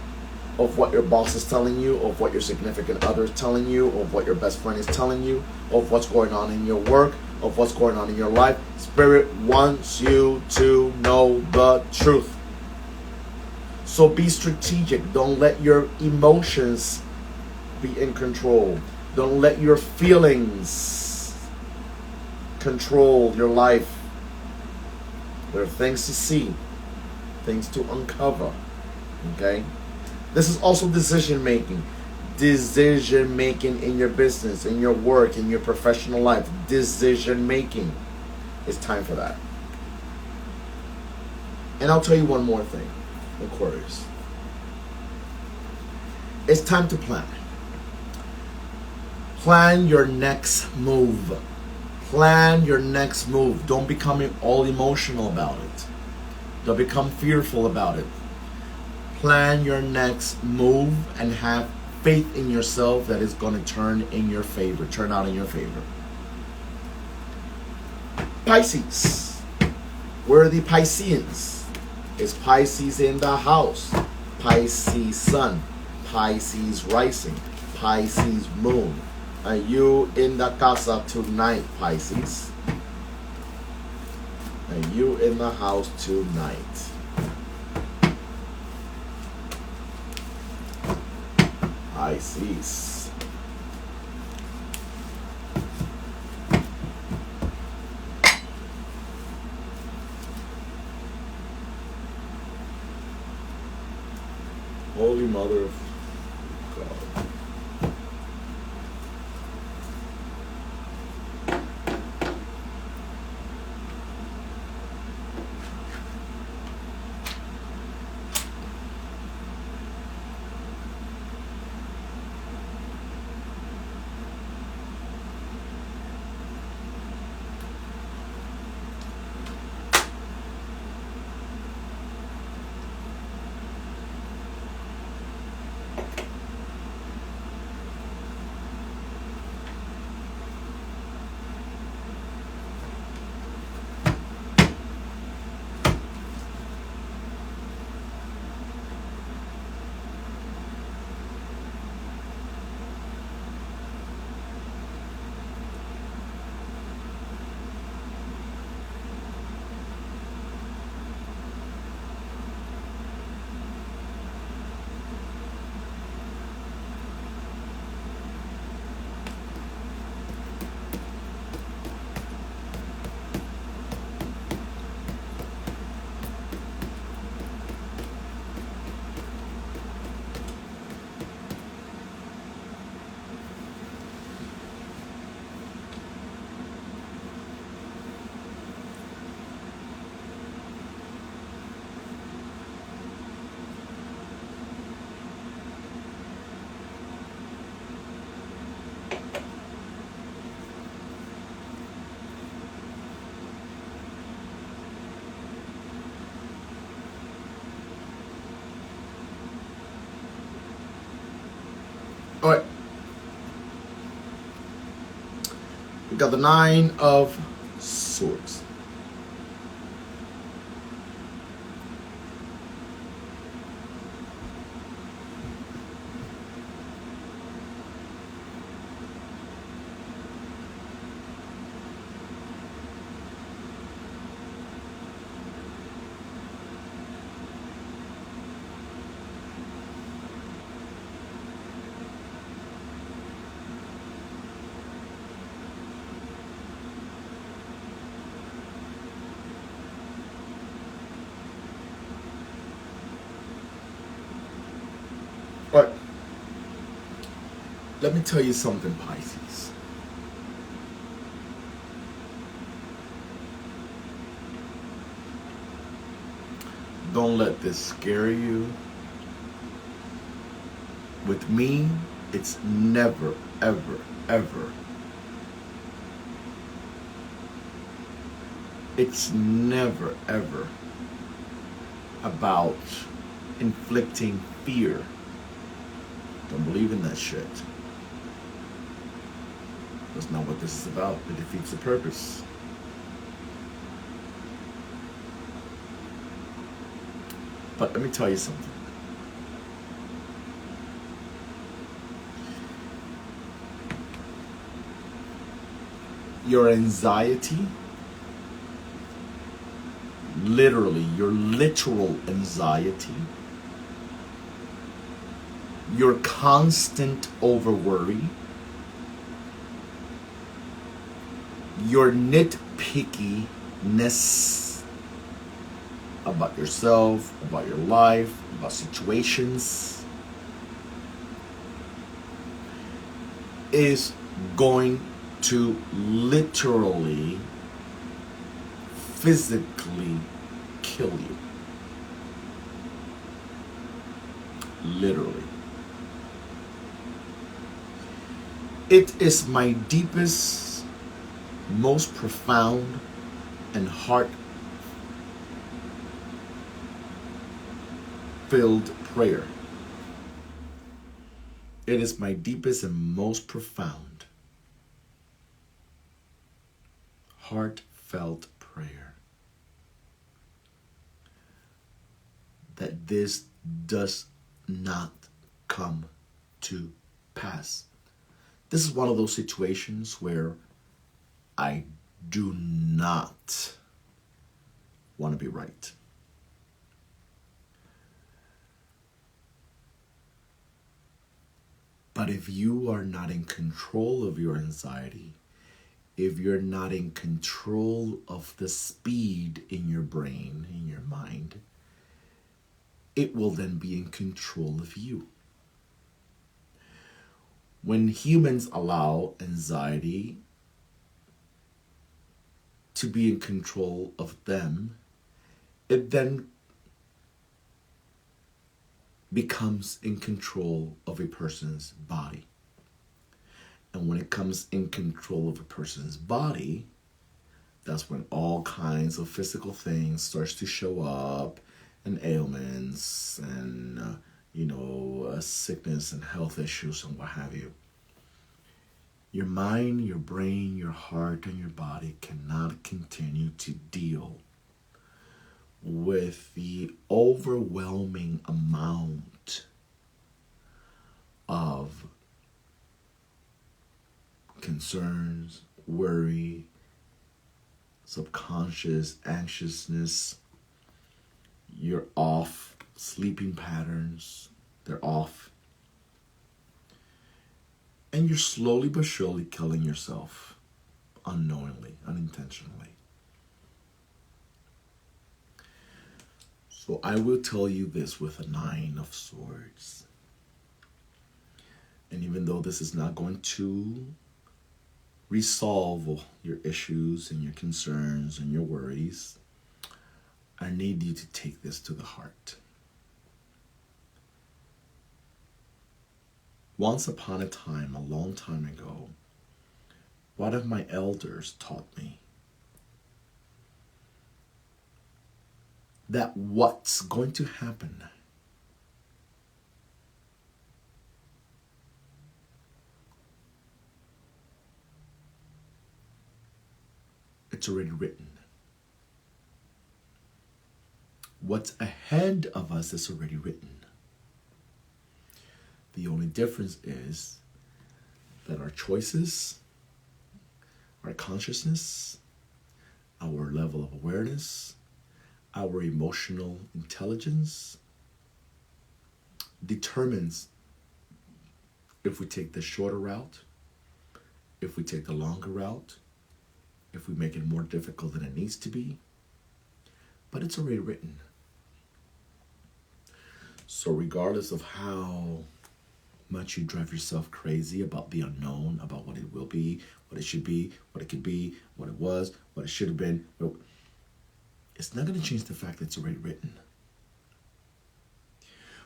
of what your boss is telling you, of what your significant other is telling you, of what your best friend is telling you, of what's going on in your work, of what's going on in your life. Spirit wants you to know the truth. So be strategic. Don't let your emotions be in control. Don't let your feelings control your life. There are things to see, things to uncover. Okay? This is also decision making. Decision making in your business, in your work, in your professional life. Decision making. It's time for that. And I'll tell you one more thing, Aquarius. It's time to plan. Plan your next move. Plan your next move. Don't become all emotional about it. Don't become fearful about it. Plan your next move and have faith in yourself that it's going to turn in your favor, turn out in your favor. Pisces. Where are the Pisceans? Is Pisces in the house? Pisces sun, Pisces rising, Pisces moon. Are you in the casa tonight, Pisces? Are you in the house tonight? Pisces. Holy Mother of God. All right. We got the 9 of Swords. All right. Let me tell you something, Pisces. Don't let this scare you. With me, it's never, ever, ever. It's never, ever about inflicting fear. Don't believe in that shit. That's not what this is about. It defeats the purpose. But let me tell you something. Your anxiety, literally, your literal anxiety, your constant overworry, your nitpickiness about yourself, about your life, about situations, is going to literally, physically kill you. Literally. It is my deepest, most profound, and heart-filled prayer. It is my deepest and most profound, heartfelt prayer that this does not come to pass. This is one of those situations where I do not want to be right. But if you are not in control of your anxiety, if you're not in control of the speed in your brain, in your mind, it will then be in control of you. When humans allow anxiety to be in control of them, it then becomes in control of a person's body. And when it comes in control of a person's body, that's when all kinds of physical things starts to show up, and ailments and sickness and health issues and what have you. Your mind, your brain, your heart, and your body cannot continue to deal with the overwhelming amount of concerns, worry, subconscious anxiousness. You're off. Sleeping patterns, they're off. And you're slowly but surely killing yourself, unknowingly, unintentionally. So I will tell you this with a 9 of Swords. And even though this is not going to resolve your issues and your concerns and your worries, I need you to take this to the heart. Once upon a time, a long time ago, one of my elders taught me that what's going to happen it's already written. What's ahead of us is already written. The only difference is that our choices, our consciousness, our level of awareness, our emotional intelligence determines if we take the shorter route, if we take the longer route, if we make it more difficult than it needs to be. But it's already written. So regardless of how much you drive yourself crazy about the unknown, about what it will be, what it should be, what it could be, what it was, what it should have been, it's not going to change the fact that it's already written.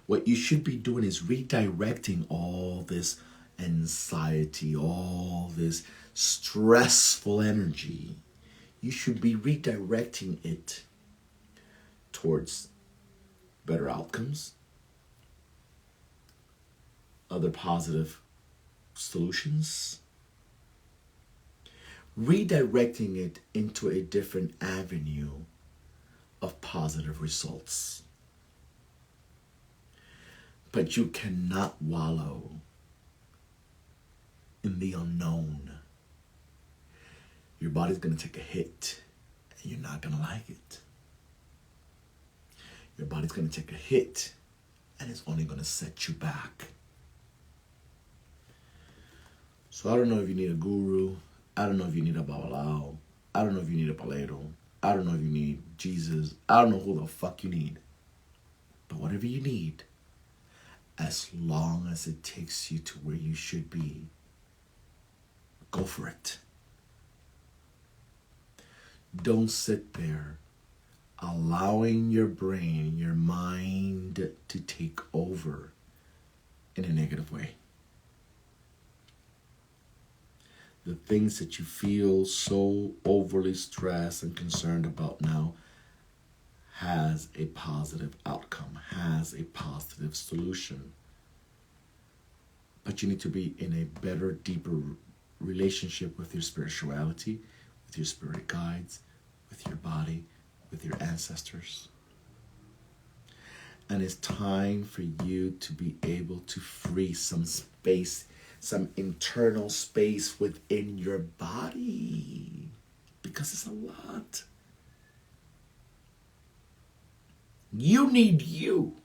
What you should be doing is redirecting all this anxiety, all this stressful energy. You should be redirecting it towards better outcomes, other positive solutions, redirecting it into a different avenue of positive results. But you cannot wallow in the unknown. Your body's going to take a hit and you're not going to like it. Your body's going to take a hit and it's only going to set you back. So I don't know if you need a guru. I don't know if you need a babalao. I don't know if you need a palero. I don't know if you need Jesus. I don't know who the fuck you need. But whatever you need, as long as it takes you to where you should be, go for it. Don't sit there allowing your brain, your mind to take over in a negative way. The things that you feel so overly stressed and concerned about now has a positive outcome, has a positive solution. But you need to be in a better, deeper relationship with your spirituality, with your spirit guides, with your body, with your ancestors. And it's time for you to be able to free some space some internal space within your body, because it's a lot. You need you.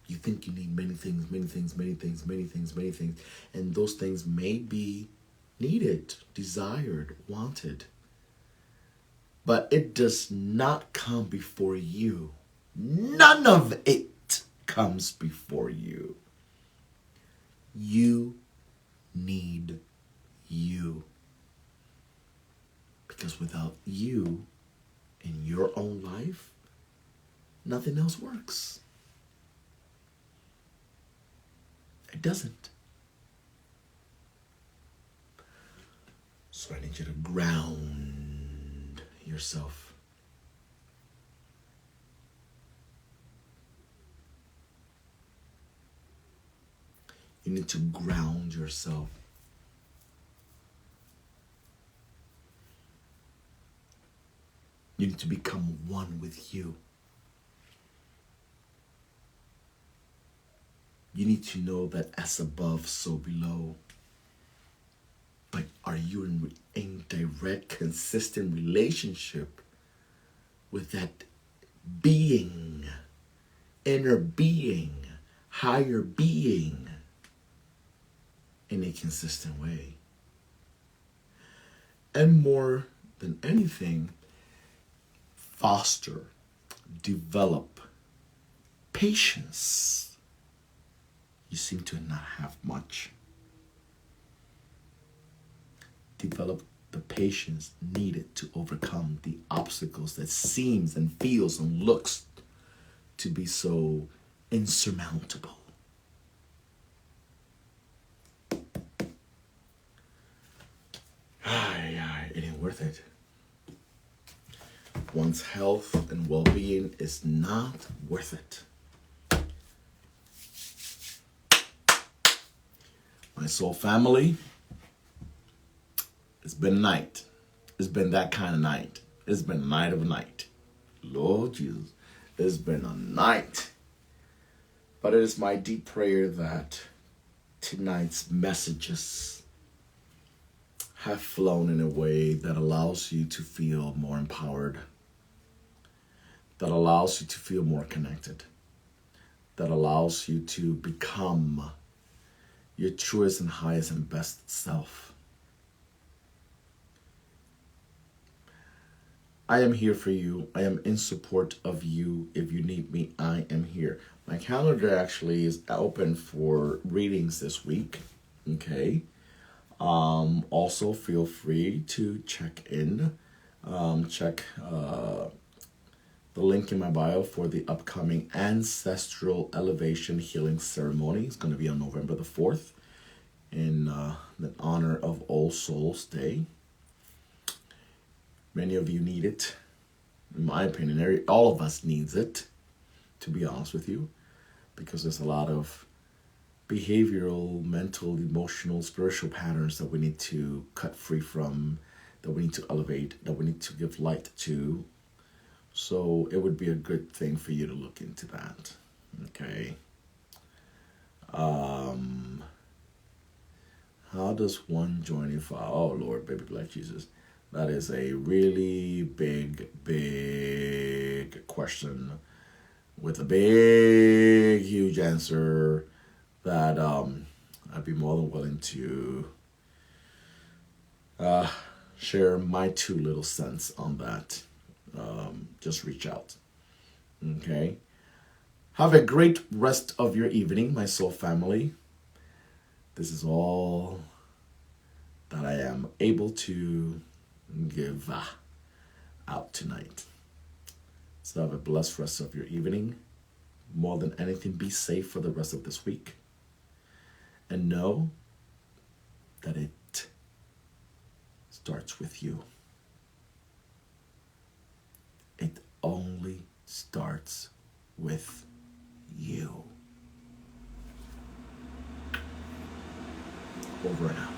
You think you need many things, many things, many things, many things, many things. And those things may be needed, desired, wanted. But it does not come before you. None of it comes before you. You need you. Because without you in your own life, nothing else works. It doesn't. So I need you to ground yourself. You need to ground yourself. You need to become one with you. You need to know that as above, so below. But are you in direct, consistent relationship with that being, inner being, higher being, in a consistent way? And more than anything, foster, develop patience. You seem to not have much. Develop the patience needed to overcome the obstacles that seems and feels and looks to be so insurmountable. It ain't worth it. One's health and well-being is not worth it. My soul family, it's been a night. It's been that kind of night. It's been a night of a night. Lord Jesus, it's been a night. But it is my deep prayer that tonight's messages have flown in a way that allows you to feel more empowered, that allows you to feel more connected, that allows you to become your truest and highest and best self. I am here for you. I am in support of you. If you need me, I am here. My calendar actually is open for readings this week. Okay. Also, feel free to check in. Check the link in my bio for the upcoming Ancestral Elevation Healing Ceremony. It's going to be on November the 4th in the honor of All Souls Day. Many of you need it. In my opinion, all of us needs it, to be honest with you, because there's a lot of behavioral, mental, emotional, spiritual patterns that we need to cut free from, that we need to elevate, that we need to give light to. So it would be a good thing for you to look into that. Okay. How does one join if oh Lord, baby black Jesus? That is a really big question with a big, huge answer that I'd be more than willing to share my 2 little cents on that. Just reach out. Okay. Have a great rest of your evening, my soul family. This is all that I am able to give out tonight. So have a blessed rest of your evening. More than anything, be safe for the rest of this week. And know that it starts with you. It only starts with you. Over and out.